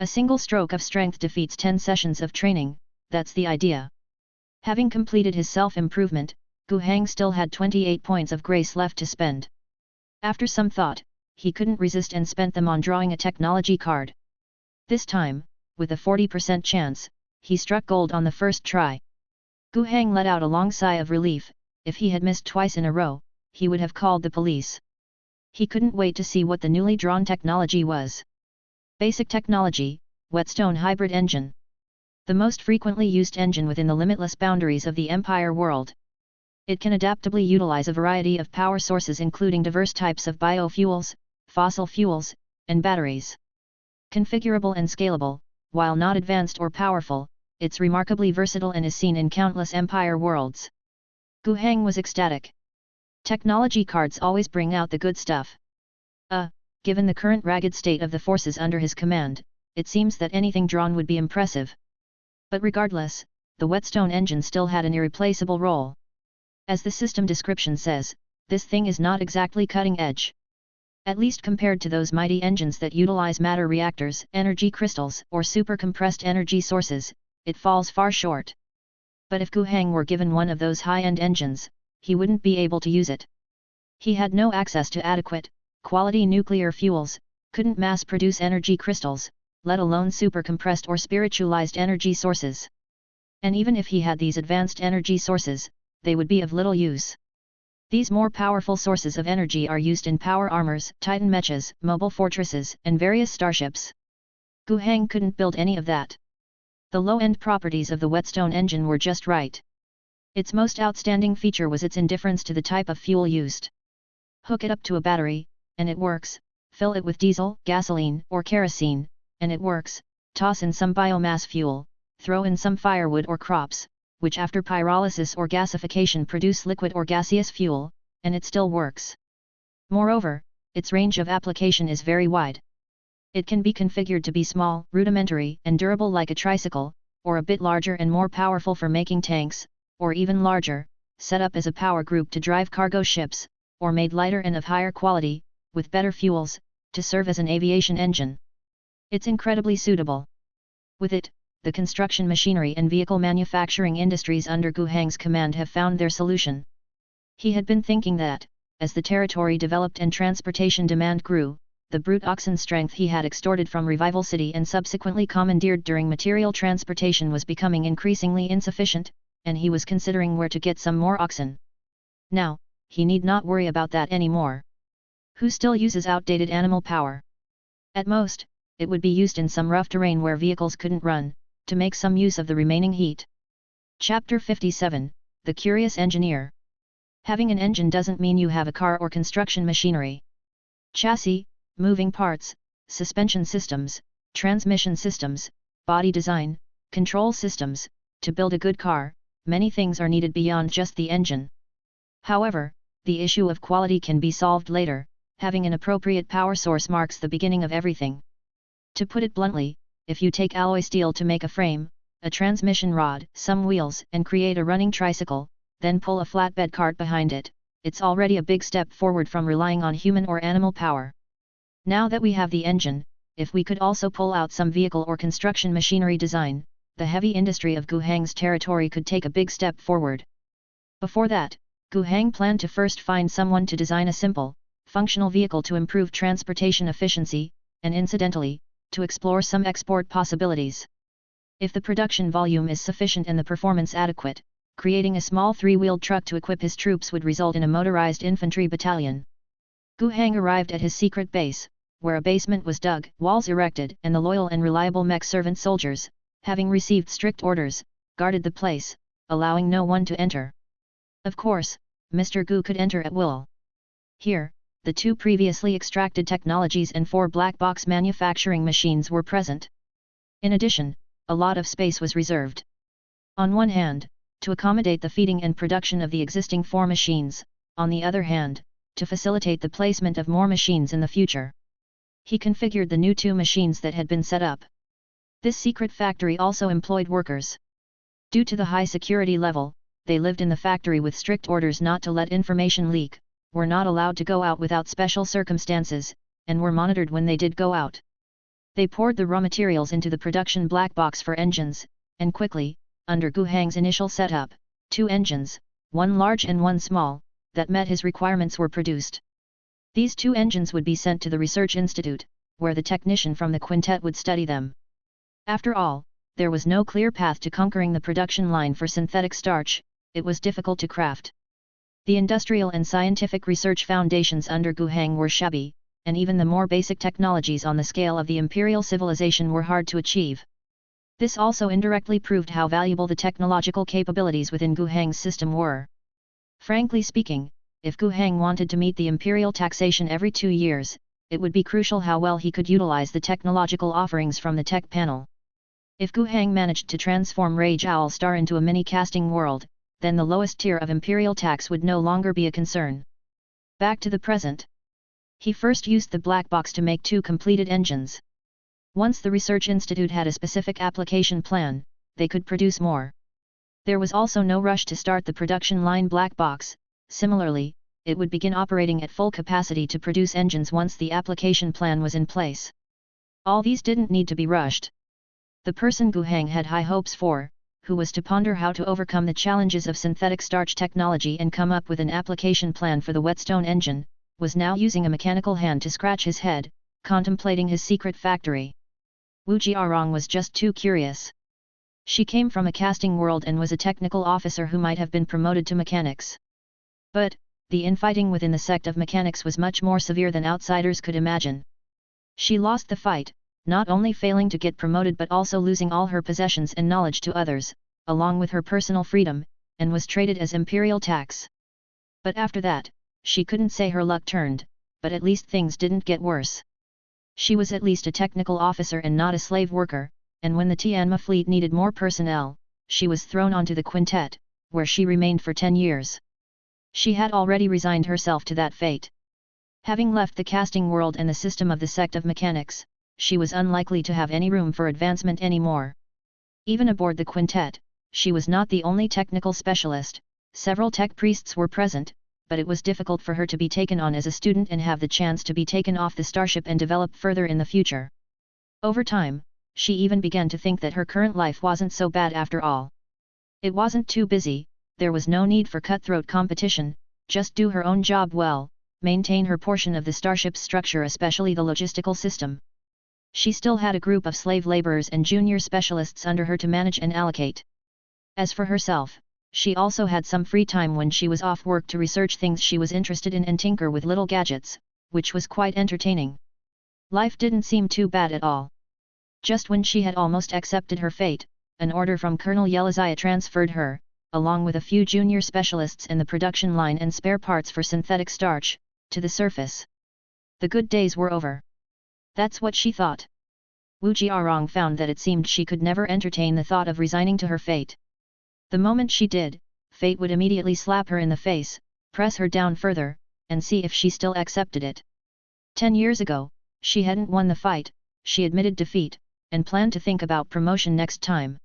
A single stroke of strength defeats 10 sessions of training, that's the idea. Having completed his self-improvement, Gu Heng still had 28 points of grace left to spend. After some thought, he couldn't resist and spent them on drawing a technology card. This time, with a 40% chance, he struck gold on the first try. Gu Heng let out a long sigh of relief. If he had missed twice in a row, he would have called the police. He couldn't wait to see what the newly drawn technology was. Basic technology, whetstone hybrid engine. The most frequently used engine within the limitless boundaries of the Empire world. It can adaptably utilize a variety of power sources including diverse types of biofuels, fossil fuels, and batteries. Configurable and scalable, while not advanced or powerful, it's remarkably versatile and is seen in countless Empire worlds. Gu Heng was ecstatic. Technology cards always bring out the good stuff. Given the current ragged state of the forces under his command, it seems that anything drawn would be impressive. But regardless, the whetstone engine still had an irreplaceable role. As the system description says, this thing is not exactly cutting edge. At least compared to those mighty engines that utilize matter reactors, energy crystals, or super-compressed energy sources, it falls far short. But if Gu Heng were given one of those high-end engines, he wouldn't be able to use it. He had no access to adequate, quality nuclear fuels, couldn't mass-produce energy crystals, let alone super-compressed or spiritualized energy sources. And even if he had these advanced energy sources, they would be of little use. These more powerful sources of energy are used in power armors, titan mechas, mobile fortresses, and various starships. Gu Heng couldn't build any of that. The low-end properties of the whetstone engine were just right. Its most outstanding feature was its indifference to the type of fuel used. Hook it up to a battery, and it works. Fill it with diesel, gasoline, or kerosene, and it works. Toss in some biomass fuel, throw in some firewood or crops, which after pyrolysis or gasification produce liquid or gaseous fuel, and it still works. Moreover, its range of application is very wide. It can be configured to be small, rudimentary, and durable like a tricycle, or a bit larger and more powerful for making tanks, or even larger, set up as a power group to drive cargo ships, or made lighter and of higher quality, with better fuels, to serve as an aviation engine. It's incredibly suitable. With it, the construction machinery and vehicle manufacturing industries under Gu Heng's command have found their solution. He had been thinking that, as the territory developed and transportation demand grew, the brute oxen strength he had extorted from Revival City and subsequently commandeered during material transportation was becoming increasingly insufficient, and he was considering where to get some more oxen. Now, he need not worry about that anymore. Who still uses outdated animal power? At most, it would be used in some rough terrain where vehicles couldn't run, to make some use of the remaining heat. Chapter 57, The Curious Engineer. Having an engine doesn't mean you have a car or construction machinery. Chassis, moving parts, suspension systems, transmission systems, body design, control systems. To build a good car, many things are needed beyond just the engine. However, the issue of quality can be solved later. Having an appropriate power source marks the beginning of everything. To put it bluntly, if you take alloy steel to make a frame, a transmission rod, some wheels, and create a running tricycle, then pull a flatbed cart behind it, it's already a big step forward from relying on human or animal power. Now that we have the engine, if we could also pull out some vehicle or construction machinery design, the heavy industry of Guhang's territory could take a big step forward. Before that, Guhang planned to first find someone to design a simple, functional vehicle to improve transportation efficiency, and incidentally, to explore some export possibilities. If the production volume is sufficient and the performance adequate, creating a small three-wheeled truck to equip his troops would result in a motorized infantry battalion. Guhang arrived at his secret base, where a basement was dug, walls erected, and the loyal and reliable mech servant soldiers, having received strict orders, guarded the place, allowing no one to enter. Of course, Mr. Gu could enter at will. Here, the 2 previously extracted technologies and 4 black box manufacturing machines were present. In addition, a lot of space was reserved. On one hand, to accommodate the feeding and production of the existing 4 machines, on the other hand, to facilitate the placement of more machines in the future. He configured the new 2 machines that had been set up. This secret factory also employed workers. Due to the high security level, they lived in the factory with strict orders not to let information leak, were not allowed to go out without special circumstances, and were monitored when they did go out. They poured the raw materials into the production black box for engines, and quickly, under Guhang's initial setup, 2 engines, one large and one small, that met his requirements were produced. These 2 engines would be sent to the research institute, where the technician from the quintet would study them. After all, there was no clear path to conquering the production line for synthetic starch, it was difficult to craft. The industrial and scientific research foundations under Guhang were shabby, and even the more basic technologies on the scale of the imperial civilization were hard to achieve. This also indirectly proved how valuable the technological capabilities within Guhang's system were. Frankly speaking, if Guhang wanted to meet the imperial taxation every 2 years, it would be crucial how well he could utilize the technological offerings from the tech panel. If Guhang managed to transform Rage Owl Star into a mini-casting world, then the lowest tier of imperial tax would no longer be a concern. Back to the present. He first used the black box to make 2 completed engines. Once the research institute had a specific application plan, they could produce more. There was also no rush to start the production line black box. Similarly, it would begin operating at full capacity to produce engines once the application plan was in place. All these didn't need to be rushed. The person Guhang had high hopes for, who was to ponder how to overcome the challenges of synthetic starch technology and come up with an application plan for the whetstone engine, was now using a mechanical hand to scratch his head, contemplating his secret factory. Wu Jiarong was just too curious. She came from a casting world and was a technical officer who might have been promoted to mechanics. But, the infighting within the sect of mechanics was much more severe than outsiders could imagine. She lost the fight, not only failing to get promoted but also losing all her possessions and knowledge to others, along with her personal freedom, and was traded as imperial tax. But after that, she couldn't say her luck turned, but at least things didn't get worse. She was at least a technical officer and not a slave worker, and when the Tianma fleet needed more personnel, she was thrown onto the quintet, where she remained for 10 years. She had already resigned herself to that fate. Having left the casting world and the system of the sect of mechanics, she was unlikely to have any room for advancement anymore. Even aboard the quintet, she was not the only technical specialist. Several tech priests were present, but it was difficult for her to be taken on as a student and have the chance to be taken off the starship and develop further in the future. Over time, she even began to think that her current life wasn't so bad after all. It wasn't too busy, there was no need for cutthroat competition, just do her own job well, maintain her portion of the starship's structure, especially the logistical system. She still had a group of slave laborers and junior specialists under her to manage and allocate. As for herself, she also had some free time when she was off work to research things she was interested in and tinker with little gadgets, which was quite entertaining. Life didn't seem too bad at all. Just when she had almost accepted her fate, an order from Colonel Yelizia transferred her, along with a few junior specialists in the production line and spare parts for synthetic starch, to the surface. The good days were over. That's what she thought. Wu Jiarong found that it seemed she could never entertain the thought of resigning to her fate. The moment she did, fate would immediately slap her in the face, press her down further, and see if she still accepted it. 10 years ago, she hadn't won the fight, she admitted defeat, and planned to think about promotion next time.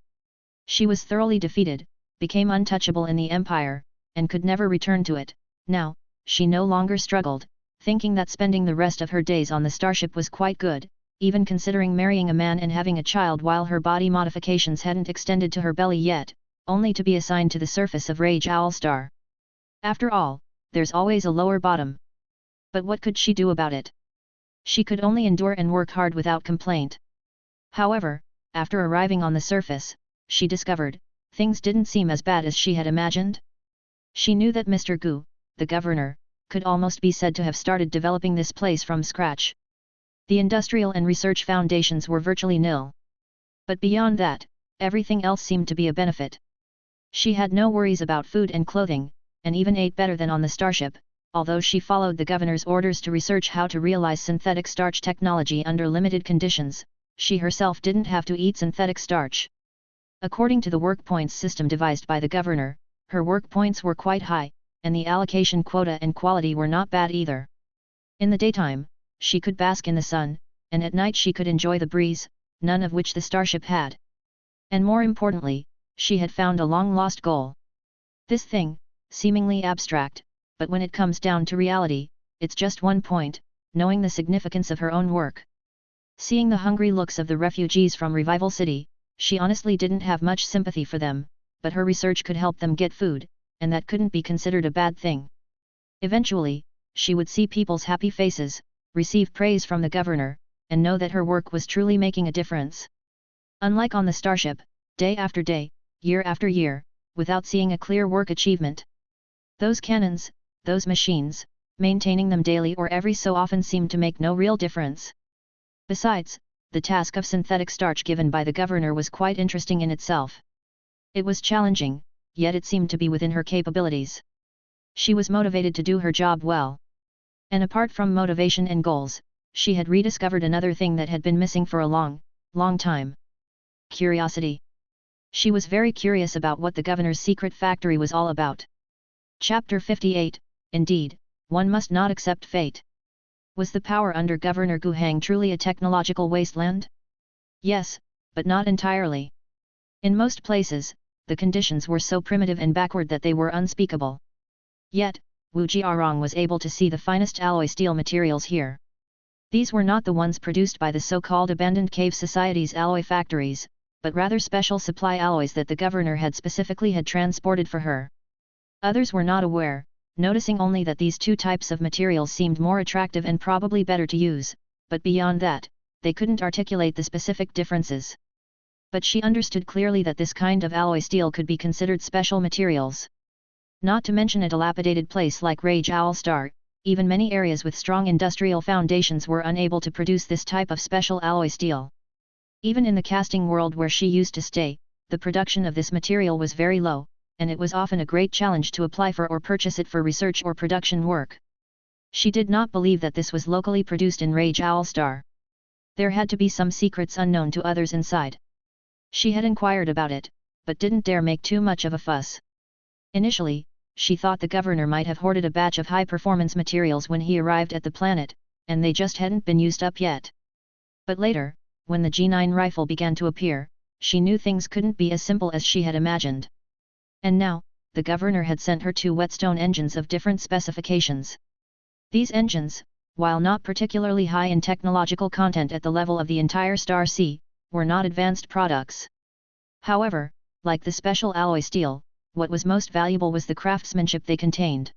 She was thoroughly defeated, became untouchable in the Empire, and could never return to it. Now, she no longer struggled, thinking that spending the rest of her days on the starship was quite good, even considering marrying a man and having a child while her body modifications hadn't extended to her belly yet, only to be assigned to the surface of Rage Owl Star. After all, there's always a lower bottom. But what could she do about it? She could only endure and work hard without complaint. However, after arriving on the surface, she discovered, things didn't seem as bad as she had imagined. She knew that Mr. Gu, the governor, could almost be said to have started developing this place from scratch. The industrial and research foundations were virtually nil. But beyond that, everything else seemed to be a benefit. She had no worries about food and clothing, and even ate better than on the starship, although she followed the governor's orders to research how to realize synthetic starch technology under limited conditions. She herself didn't have to eat synthetic starch. According to the work points system devised by the governor, her work points were quite high, and the allocation quota and quality were not bad either. In the daytime, she could bask in the sun, and at night she could enjoy the breeze, none of which the starship had. And more importantly, she had found a long-lost goal. This thing, seemingly abstract, but when it comes down to reality, it's just one point, knowing the significance of her own work. Seeing the hungry looks of the refugees from Revival City, she honestly didn't have much sympathy for them, but her research could help them get food, and that couldn't be considered a bad thing. Eventually, she would see people's happy faces, receive praise from the governor, and know that her work was truly making a difference. Unlike on the starship, day after day, year after year, without seeing a clear work achievement. Those cannons, those machines, maintaining them daily or every so often seemed to make no real difference. Besides, the task of synthetic starch given by the governor was quite interesting in itself. It was challenging, yet it seemed to be within her capabilities. She was motivated to do her job well. And apart from motivation and goals, she had rediscovered another thing that had been missing for a long, long time. Curiosity. She was very curious about what the governor's secret factory was all about. Chapter 58, Indeed, one must not accept fate. Was the power under Governor Gu Hang truly a technological wasteland? Yes, but not entirely. In most places, the conditions were so primitive and backward that they were unspeakable. Yet, Wu Jiarong was able to see the finest alloy steel materials here. These were not the ones produced by the so-called abandoned cave society's alloy factories, but rather special supply alloys that the governor had specifically transported for her. Others were not aware, noticing only that these two types of materials seemed more attractive and probably better to use, but beyond that, they couldn't articulate the specific differences. But she understood clearly that this kind of alloy steel could be considered special materials. Not to mention a dilapidated place like Rage Owl Star, even many areas with strong industrial foundations were unable to produce this type of special alloy steel. Even in the casting world where she used to stay, the production of this material was very low, and it was often a great challenge to apply for or purchase it for research or production work. She did not believe that this was locally produced in Rage Owl Star. There had to be some secrets unknown to others inside. She had inquired about it, but didn't dare make too much of a fuss. Initially, she thought the governor might have hoarded a batch of high-performance materials when he arrived at the planet, and they just hadn't been used up yet. But later, when the G9 rifle began to appear, she knew things couldn't be as simple as she had imagined. And now, the governor had sent her 2 whetstone engines of different specifications. These engines, while not particularly high in technological content at the level of the entire Star Sea, were not advanced products. However, like the special alloy steel, what was most valuable was the craftsmanship they contained.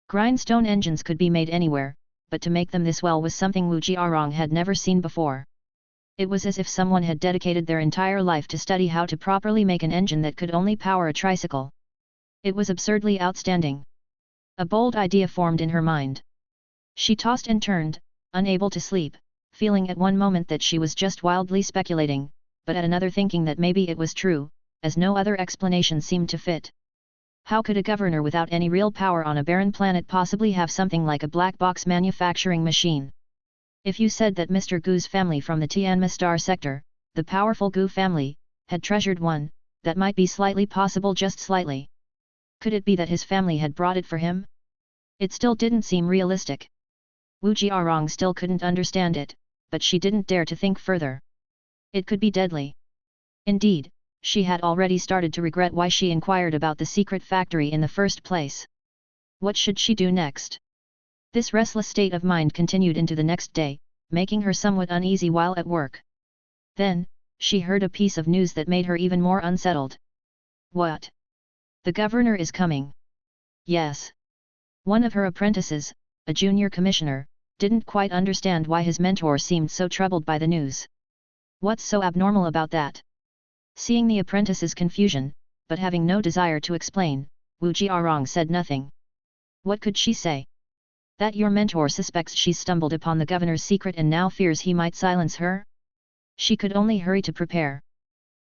Grindstone engines could be made anywhere, but to make them this well was something Wu Jiarong had never seen before. It was as if someone had dedicated their entire life to study how to properly make an engine that could only power a tricycle. It was absurdly outstanding. A bold idea formed in her mind. She tossed and turned, unable to sleep, feeling at one moment that she was just wildly speculating, but at another thinking that maybe it was true, as no other explanation seemed to fit. How could a governor without any real power on a barren planet possibly have something like a black box manufacturing machine? If you said that Mr. Gu's family from the Tianma Star sector, the powerful Gu family, had treasured one, that might be slightly possible, just slightly. Could it be that his family had brought it for him? It still didn't seem realistic. Wu Jiarong still couldn't understand it, but she didn't dare to think further. It could be deadly. Indeed, she had already started to regret why she inquired about the secret factory in the first place. What should she do next? This restless state of mind continued into the next day, making her somewhat uneasy while at work. Then, she heard a piece of news that made her even more unsettled. What? The governor is coming. Yes. One of her apprentices, a junior commissioner, didn't quite understand why his mentor seemed so troubled by the news. What's so abnormal about that? Seeing the apprentice's confusion, but having no desire to explain, Wu Jiarong said nothing. What could she say? That your mentor suspects she's stumbled upon the governor's secret and now fears he might silence her? She could only hurry to prepare.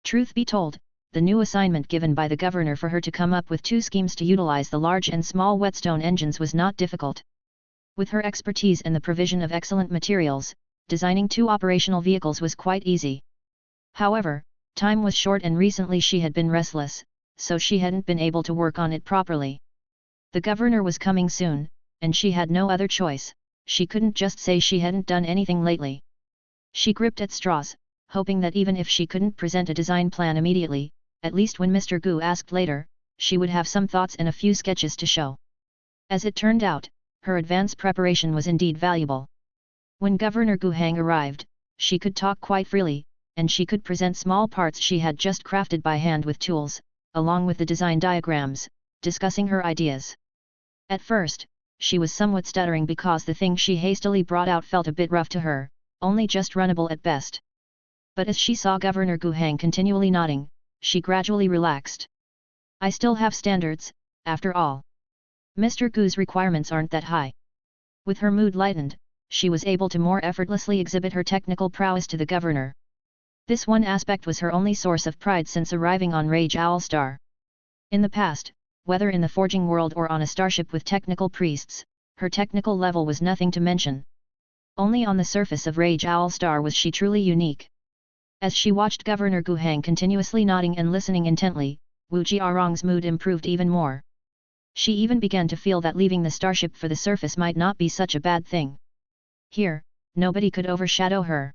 Truth be told, the new assignment given by the governor for her to come up with 2 schemes to utilize the large and small whetstone engines was not difficult. With her expertise in the provision of excellent materials, designing 2 operational vehicles was quite easy. However, time was short and recently she had been restless, so she hadn't been able to work on it properly. The governor was coming soon, and she had no other choice. She couldn't just say she hadn't done anything lately. She gripped at straws, hoping that even if she couldn't present a design plan immediately, at least when Mr. Gu asked later, she would have some thoughts and a few sketches to show. As it turned out, her advance preparation was indeed valuable. When Governor Gu Hang arrived, she could talk quite freely, and she could present small parts she had just crafted by hand with tools, along with the design diagrams, discussing her ideas. At first, she was somewhat stuttering because the thing she hastily brought out felt a bit rough to her, only just runnable at best. But as she saw Governor Gu Hang continually nodding, she gradually relaxed. I still have standards, after all. Mr. Gu's requirements aren't that high. With her mood lightened, she was able to more effortlessly exhibit her technical prowess to the governor. This one aspect was her only source of pride since arriving on Rage Owl Star. In the past, whether in the forging world or on a starship with technical priests, her technical level was nothing to mention. Only on the surface of Rage Owl Star was she truly unique. As she watched Governor Gu Hang continuously nodding and listening intently, Wu Jiarong's mood improved even more. She even began to feel that leaving the starship for the surface might not be such a bad thing. Here, nobody could overshadow her.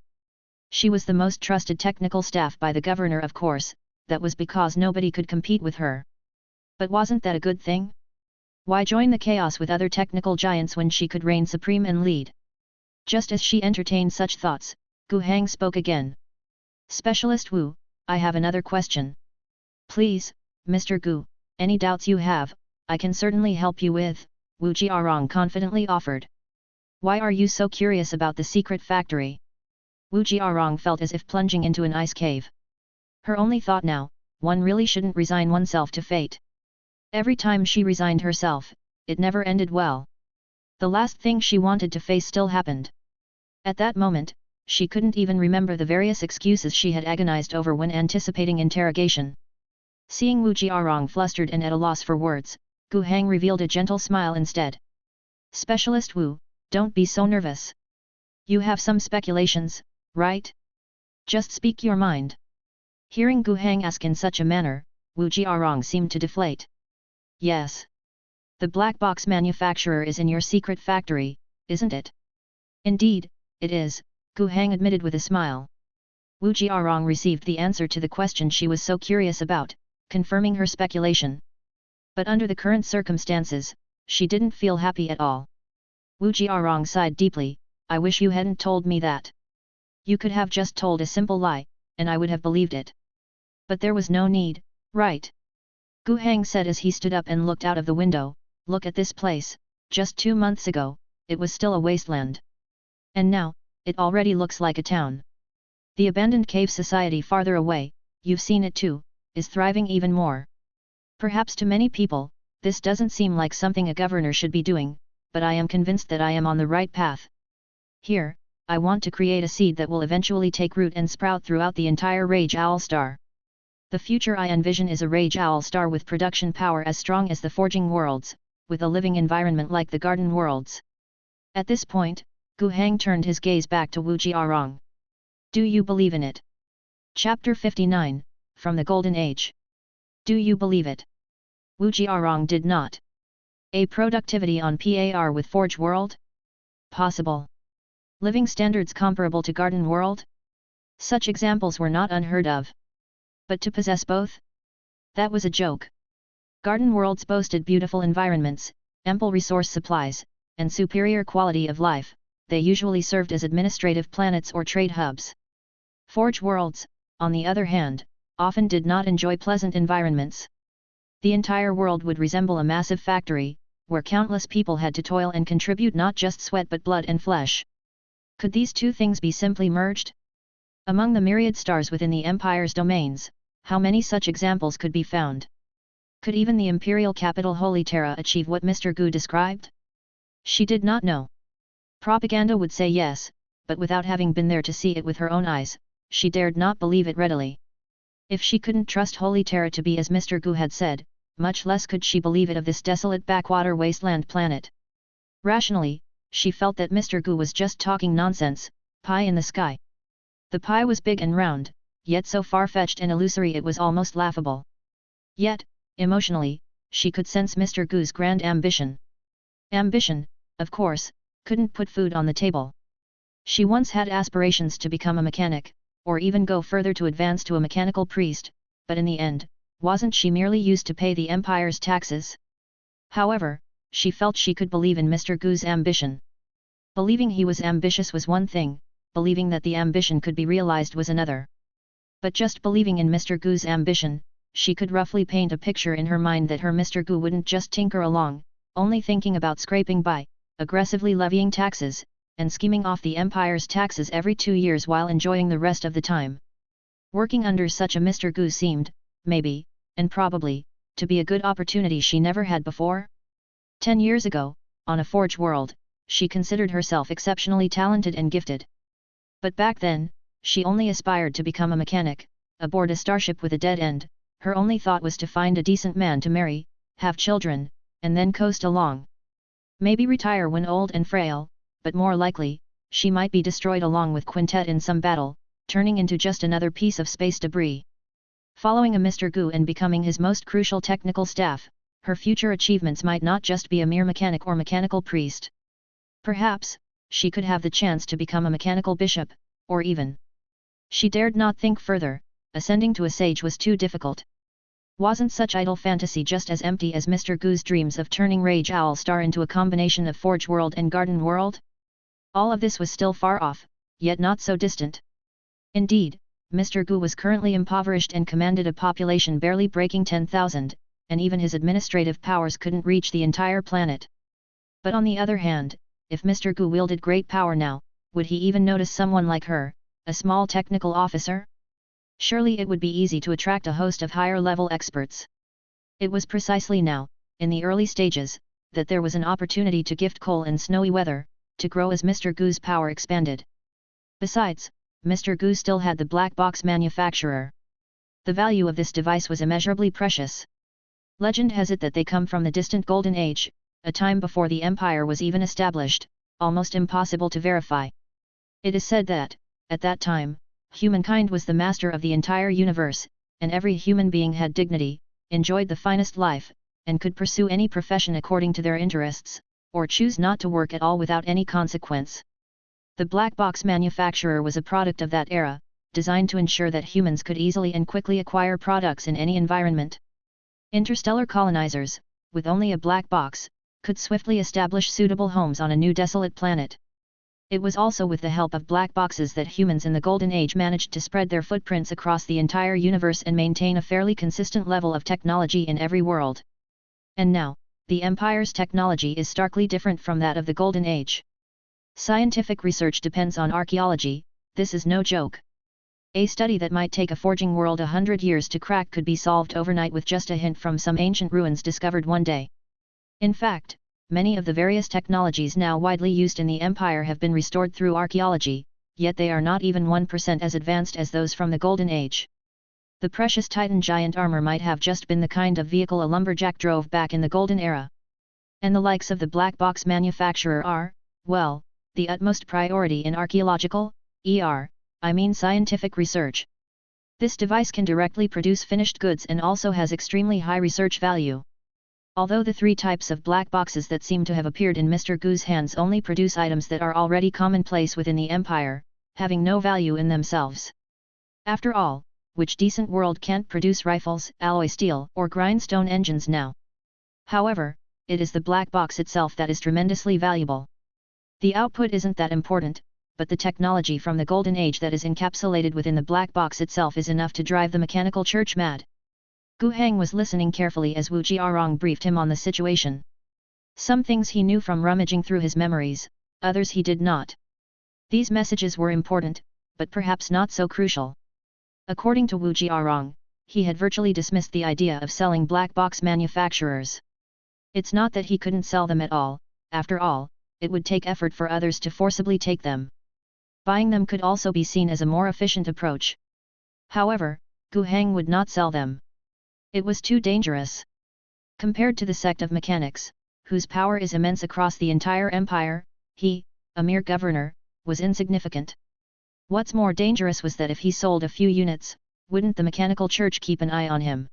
She was the most trusted technical staff by the governor, of course, that was because nobody could compete with her. But wasn't that a good thing? Why join the chaos with other technical giants when she could reign supreme and lead? Just as she entertained such thoughts, Gu Hang spoke again. Specialist Wu, I have another question. Please, Mr. Gu, any doubts you have, I can certainly help you with, Wu Jiarong confidently offered. Why are you so curious about the secret factory? Wu Jiarong felt as if plunging into an ice cave. Her only thought now, one really shouldn't resign oneself to fate. Every time she resigned herself, it never ended well. The last thing she wanted to face still happened. At that moment, she couldn't even remember the various excuses she had agonized over when anticipating interrogation. Seeing Wu Jiarong flustered and at a loss for words, Gu Hang revealed a gentle smile instead. Specialist Wu, don't be so nervous. You have some speculations, right? Just speak your mind. Hearing Gu Hang ask in such a manner, Wu Jiarong seemed to deflate. Yes. The black box manufacturer is in your secret factory, isn't it? Indeed, it is, Gu Hang admitted with a smile. Wu Jiarong received the answer to the question she was so curious about, confirming her speculation. But under the current circumstances, she didn't feel happy at all. Wu Jiarong sighed deeply, I wish you hadn't told me that. You could have just told a simple lie, and I would have believed it. But there was no need, right? Gu Hang said as he stood up and looked out of the window, look at this place, just 2 months ago, it was still a wasteland. And now, it already looks like a town. The abandoned cave society farther away, you've seen it too, is thriving even more. Perhaps to many people, this doesn't seem like something a governor should be doing, but I am convinced that I am on the right path. Here, I want to create a seed that will eventually take root and sprout throughout the entire Rage Owl star. The future I envision is a Rage Owl star with production power as strong as the Forging Worlds, with a living environment like the Garden Worlds. At this point, Gu Hang turned his gaze back to Wu Jiarong. Do you believe in it? Chapter 59, From the Golden Age. Do you believe it? Wu Jiarong did not. A productivity on par with Forge World? Possible. Living standards comparable to Garden World? Such examples were not unheard of. But to possess both? That was a joke. Garden Worlds boasted beautiful environments, ample resource supplies, and superior quality of life. They usually served as administrative planets or trade hubs. Forge Worlds, on the other hand, often did not enjoy pleasant environments. The entire world would resemble a massive factory, where countless people had to toil and contribute not just sweat but blood and flesh. Could these two things be simply merged? Among the myriad stars within the Empire's domains, how many such examples could be found? Could even the imperial capital Holy Terra achieve what Mr. Gu described? She did not know. Propaganda would say yes, but without having been there to see it with her own eyes, she dared not believe it readily. If she couldn't trust Holy Terra to be as Mr. Gu had said, much less could she believe it of this desolate backwater wasteland planet. Rationally, she felt that Mr. Gu was just talking nonsense, pie in the sky. The pie was big and round, yet so far-fetched and illusory it was almost laughable. Yet, emotionally, she could sense Mr. Gu's grand ambition. Ambition, of course, couldn't put food on the table. She once had aspirations to become a mechanic, or even go further to advance to a mechanical priest, but in the end, wasn't she merely used to pay the Empire's taxes? However, she felt she could believe in Mr. Gu's ambition. Believing he was ambitious was one thing, believing that the ambition could be realized was another. But just believing in Mr. Gu's ambition, she could roughly paint a picture in her mind that her Mr. Gu wouldn't just tinker along, only thinking about scraping by, aggressively levying taxes, and scheming off the Empire's taxes every 2 years while enjoying the rest of the time. Working under such a Mr. Gu seemed, maybe, and probably, to be a good opportunity she never had before. 10 years ago, on a Forge world, she considered herself exceptionally talented and gifted. But back then, she only aspired to become a mechanic, aboard a starship with a dead end. Her only thought was to find a decent man to marry, have children, and then coast along. Maybe retire when old and frail, but more likely, she might be destroyed along with Quintet in some battle, turning into just another piece of space debris. Following a Mr. Gu and becoming his most crucial technical staff, her future achievements might not just be a mere mechanic or mechanical priest. Perhaps, she could have the chance to become a mechanical bishop, or even. She dared not think further, ascending to a sage was too difficult. Wasn't such idle fantasy just as empty as Mr. Gu's dreams of turning Rage Owl Star into a combination of Forge World and Garden World? All of this was still far off, yet not so distant. Indeed, Mr. Gu was currently impoverished and commanded a population barely breaking 10,000, and even his administrative powers couldn't reach the entire planet. But on the other hand, if Mr. Gu wielded great power now, would he even notice someone like her, a small technical officer? Surely it would be easy to attract a host of higher-level experts. It was precisely now, in the early stages, that there was an opportunity to gift coal in snowy weather, to grow as Mr. Gu's power expanded. Besides, Mr. Gu still had the black box manufacturer. The value of this device was immeasurably precious. Legend has it that they come from the distant Golden Age, a time before the Empire was even established, almost impossible to verify. It is said that, at that time, humankind was the master of the entire universe, and every human being had dignity, enjoyed the finest life, and could pursue any profession according to their interests, or choose not to work at all without any consequence. The black box manufacturer was a product of that era, designed to ensure that humans could easily and quickly acquire products in any environment. Interstellar colonizers, with only a black box, could swiftly establish suitable homes on a new desolate planet. It was also with the help of black boxes that humans in the Golden Age managed to spread their footprints across the entire universe and maintain a fairly consistent level of technology in every world. And now, the Empire's technology is starkly different from that of the Golden Age. Scientific research depends on archaeology, this is no joke. A study that might take a forging world 100 years to crack could be solved overnight with just a hint from some ancient ruins discovered one day. In fact, many of the various technologies now widely used in the Empire have been restored through archaeology, yet they are not even 1% as advanced as those from the Golden Age. The precious Titan giant armor might have just been the kind of vehicle a lumberjack drove back in the Golden Era. And the likes of the black box manufacturer are, well, the utmost priority in archaeological, scientific research. This device can directly produce finished goods and also has extremely high research value. Although the three types of black boxes that seem to have appeared in Mr. Gu's hands only produce items that are already commonplace within the Empire, having no value in themselves. After all, which decent world can't produce rifles, alloy steel, or grindstone engines now? However, it is the black box itself that is tremendously valuable. The output isn't that important, but the technology from the Golden Age that is encapsulated within the black box itself is enough to drive the mechanical church mad. Gu Heng was listening carefully as Wu Jiarong briefed him on the situation. Some things he knew from rummaging through his memories, others he did not. These messages were important, but perhaps not so crucial. According to Wu Jiarong, he had virtually dismissed the idea of selling black box manufacturers. It's not that he couldn't sell them at all, after all, it would take effort for others to forcibly take them. Buying them could also be seen as a more efficient approach. However, Gu Heng would not sell them. It was too dangerous. Compared to the sect of mechanics, whose power is immense across the entire empire, he, a mere governor, was insignificant. What's more dangerous was that if he sold a few units, wouldn't the mechanical church keep an eye on him?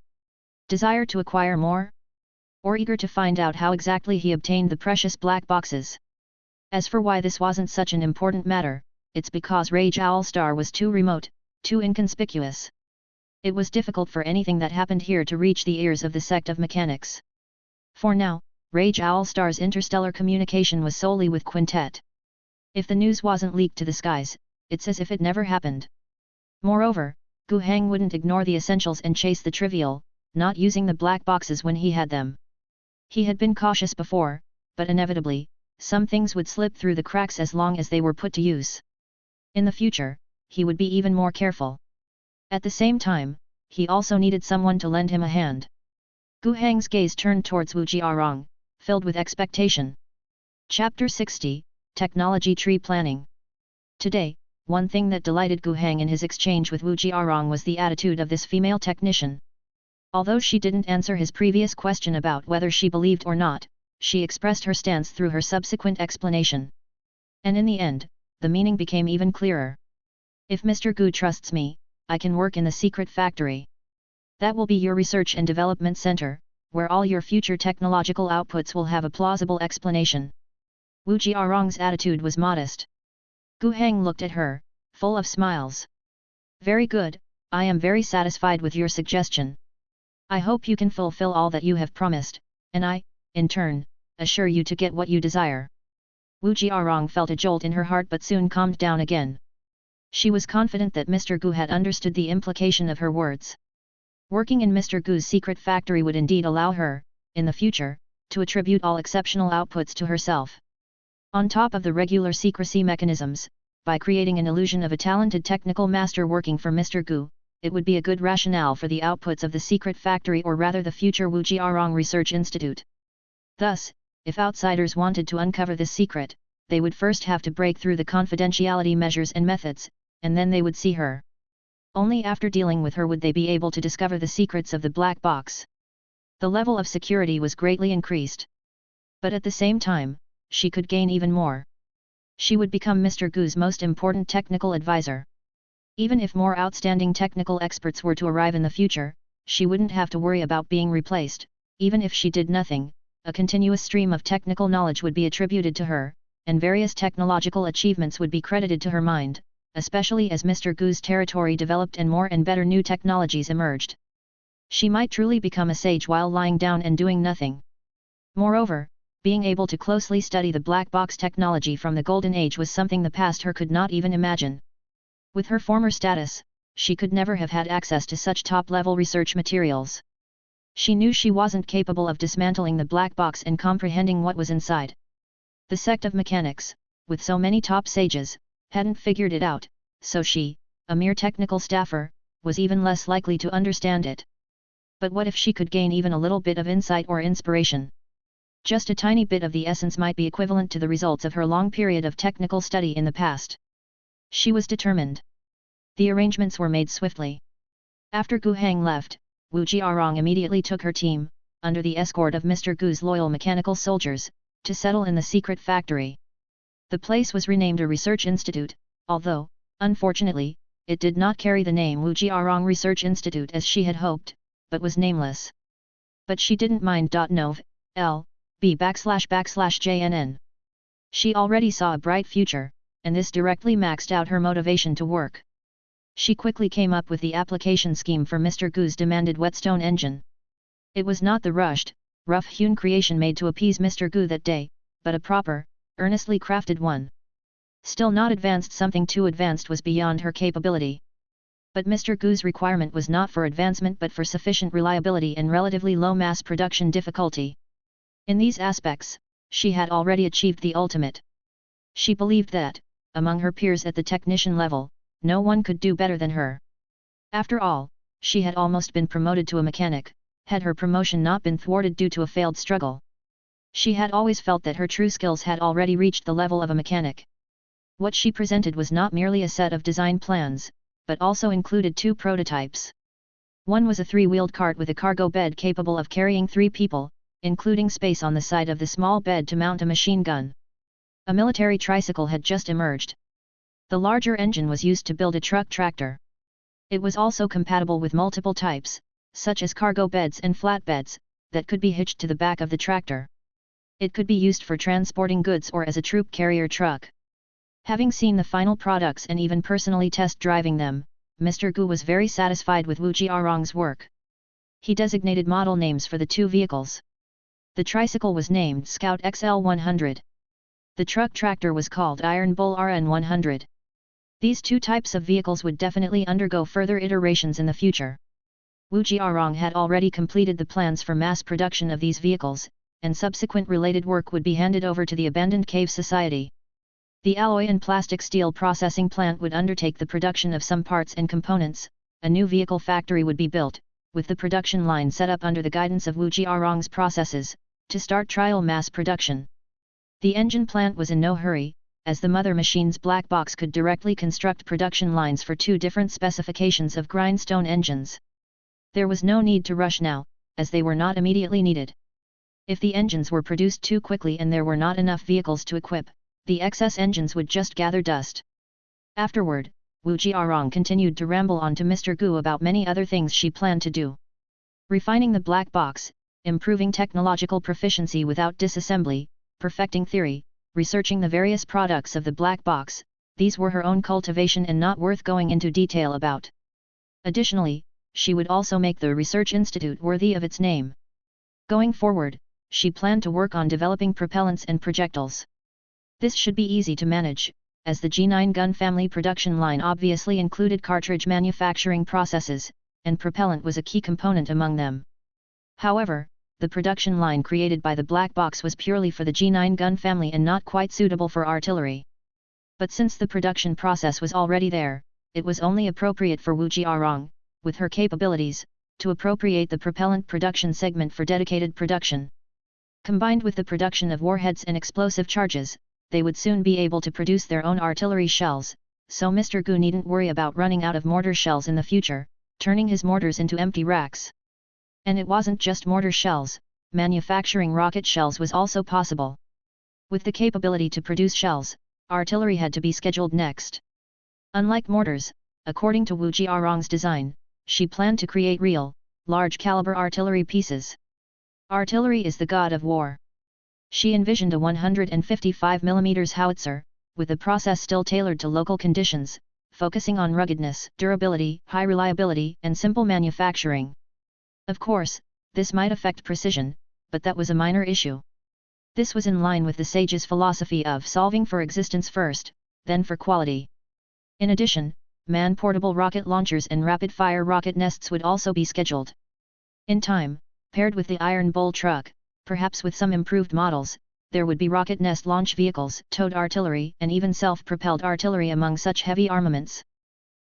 Desire to acquire more? Or eager to find out how exactly he obtained the precious black boxes? As for why this wasn't such an important matter, it's because Rage Owl Star was too remote, too inconspicuous. It was difficult for anything that happened here to reach the ears of the sect of mechanics. For now, Rage Owl Star's interstellar communication was solely with Quintet. If the news wasn't leaked to the skies, it's as if it never happened. Moreover, Gu Heng wouldn't ignore the essentials and chase the trivial, not using the black boxes when he had them. He had been cautious before, but inevitably, some things would slip through the cracks as long as they were put to use. In the future, he would be even more careful. At the same time, he also needed someone to lend him a hand. Gu Heng's gaze turned towards Wu Jiarong, filled with expectation. Chapter 60, Technology Tree Planning. Today, one thing that delighted Gu Heng in his exchange with Wu Jiarong was the attitude of this female technician. Although she didn't answer his previous question about whether she believed or not, she expressed her stance through her subsequent explanation. And in the end, the meaning became even clearer. If Mr. Gu trusts me, I can work in the secret factory. That will be your research and development center, where all your future technological outputs will have a plausible explanation. Wu Jiarong's attitude was modest. Gu Heng looked at her, full of smiles. Very good, I am very satisfied with your suggestion. I hope you can fulfill all that you have promised, and I, in turn, assure you to get what you desire. Wu Jiarong felt a jolt in her heart but soon calmed down again. She was confident that Mr. Gu had understood the implication of her words. Working in Mr. Gu's secret factory would indeed allow her, in the future, to attribute all exceptional outputs to herself. On top of the regular secrecy mechanisms, by creating an illusion of a talented technical master working for Mr. Gu, it would be a good rationale for the outputs of the secret factory or rather the future Wu Jiarong Research Institute. Thus, if outsiders wanted to uncover this secret, they would first have to break through the confidentiality measures and methods, and then they would see her. Only after dealing with her would they be able to discover the secrets of the black box. The level of security was greatly increased. But at the same time, she could gain even more. She would become Mr. Gu's most important technical advisor. Even if more outstanding technical experts were to arrive in the future, she wouldn't have to worry about being replaced. Even if she did nothing, a continuous stream of technical knowledge would be attributed to her, and various technological achievements would be credited to her mind, especially as Mr. Gu's territory developed and more and better new technologies emerged. She might truly become a sage while lying down and doing nothing. Moreover, being able to closely study the black box technology from the Golden Age was something the past her could not even imagine. With her former status, she could never have had access to such top-level research materials. She knew she wasn't capable of dismantling the black box and comprehending what was inside. The sect of mechanics, with so many top sages, hadn't figured it out, so she, a mere technical staffer, was even less likely to understand it. But what if she could gain even a little bit of insight or inspiration? Just a tiny bit of the essence might be equivalent to the results of her long period of technical study in the past. She was determined. The arrangements were made swiftly. After Gu Hang left, Wu Jiarong immediately took her team, under the escort of Mr. Gu's loyal mechanical soldiers, to settle in the secret factory. The place was renamed a research institute, although, unfortunately, it did not carry the name Wu Jiarong Research Institute as she had hoped, but was nameless. But she didn't mind. Nov. L.B//JNN. She already saw a bright future, and this directly maxed out her motivation to work. She quickly came up with the application scheme for Mr. Gu's demanded whetstone engine. It was not the rushed, rough-hewn creation made to appease Mr. Gu that day, but a proper, earnestly crafted one. Still not advanced. Something too advanced was beyond her capability. But Mr. Gu's requirement was not for advancement but for sufficient reliability and relatively low mass production difficulty. In these aspects, she had already achieved the ultimate. She believed that, among her peers at the technician level, no one could do better than her. After all, she had almost been promoted to a mechanic, had her promotion not been thwarted due to a failed struggle. She had always felt that her true skills had already reached the level of a mechanic. What she presented was not merely a set of design plans, but also included 2 prototypes. One was a 3-wheeled cart with a cargo bed capable of carrying 3 people, including space on the side of the small bed to mount a machine gun. A military tricycle had just emerged. The larger engine was used to build a truck tractor. It was also compatible with multiple types, such as cargo beds and flatbeds, that could be hitched to the back of the tractor. It could be used for transporting goods or as a troop carrier truck. Having seen the final products and even personally test driving them, Mr. Gu was very satisfied with Wu Jiarong's work. He designated model names for the 2 vehicles. The tricycle was named Scout XL 100. The truck tractor was called Iron Bull RN 100. These 2 types of vehicles would definitely undergo further iterations in the future. Wu Jiarong had already completed the plans for mass production of these vehicles, and subsequent related work would be handed over to the abandoned cave society. The alloy and plastic steel processing plant would undertake the production of some parts and components, a new vehicle factory would be built, with the production line set up under the guidance of Wu Jiarong's processes, to start trial mass production. The engine plant was in no hurry, as the mother machine's black box could directly construct production lines for 2 different specifications of grindstone engines. There was no need to rush now, as they were not immediately needed. If the engines were produced too quickly and there were not enough vehicles to equip, the excess engines would just gather dust. Afterward, Wu Jiarong continued to ramble on to Mr. Gu about many other things she planned to do. Refining the black box, improving technological proficiency without disassembly, perfecting theory, researching the various products of the black box, these were her own cultivation and not worth going into detail about. Additionally, she would also make the research institute worthy of its name. Going forward, she planned to work on developing propellants and projectiles. This should be easy to manage, as the G9 gun family production line obviously included cartridge manufacturing processes, and propellant was a key component among them. However, the production line created by the black box was purely for the G9 gun family and not quite suitable for artillery. But since the production process was already there, it was only appropriate for Wu Jiarong, with her capabilities, to appropriate the propellant production segment for dedicated production. Combined with the production of warheads and explosive charges, they would soon be able to produce their own artillery shells, so Mr. Gu needn't worry about running out of mortar shells in the future, turning his mortars into empty racks. And it wasn't just mortar shells, manufacturing rocket shells was also possible. With the capability to produce shells, artillery had to be scheduled next. Unlike mortars, according to Wu Jiarong's design, she planned to create real, large-caliber artillery pieces. Artillery is the god of war. She envisioned a 155 mm howitzer, with the process still tailored to local conditions, focusing on ruggedness, durability, high reliability, and simple manufacturing. Of course, this might affect precision, but that was a minor issue. This was in line with the sage's philosophy of solving for existence first, then for quality. In addition, man-portable rocket launchers and rapid-fire rocket nests would also be scheduled. In time, paired with the Iron Bull truck, perhaps with some improved models, there would be rocket nest launch vehicles, towed artillery, and even self-propelled artillery among such heavy armaments.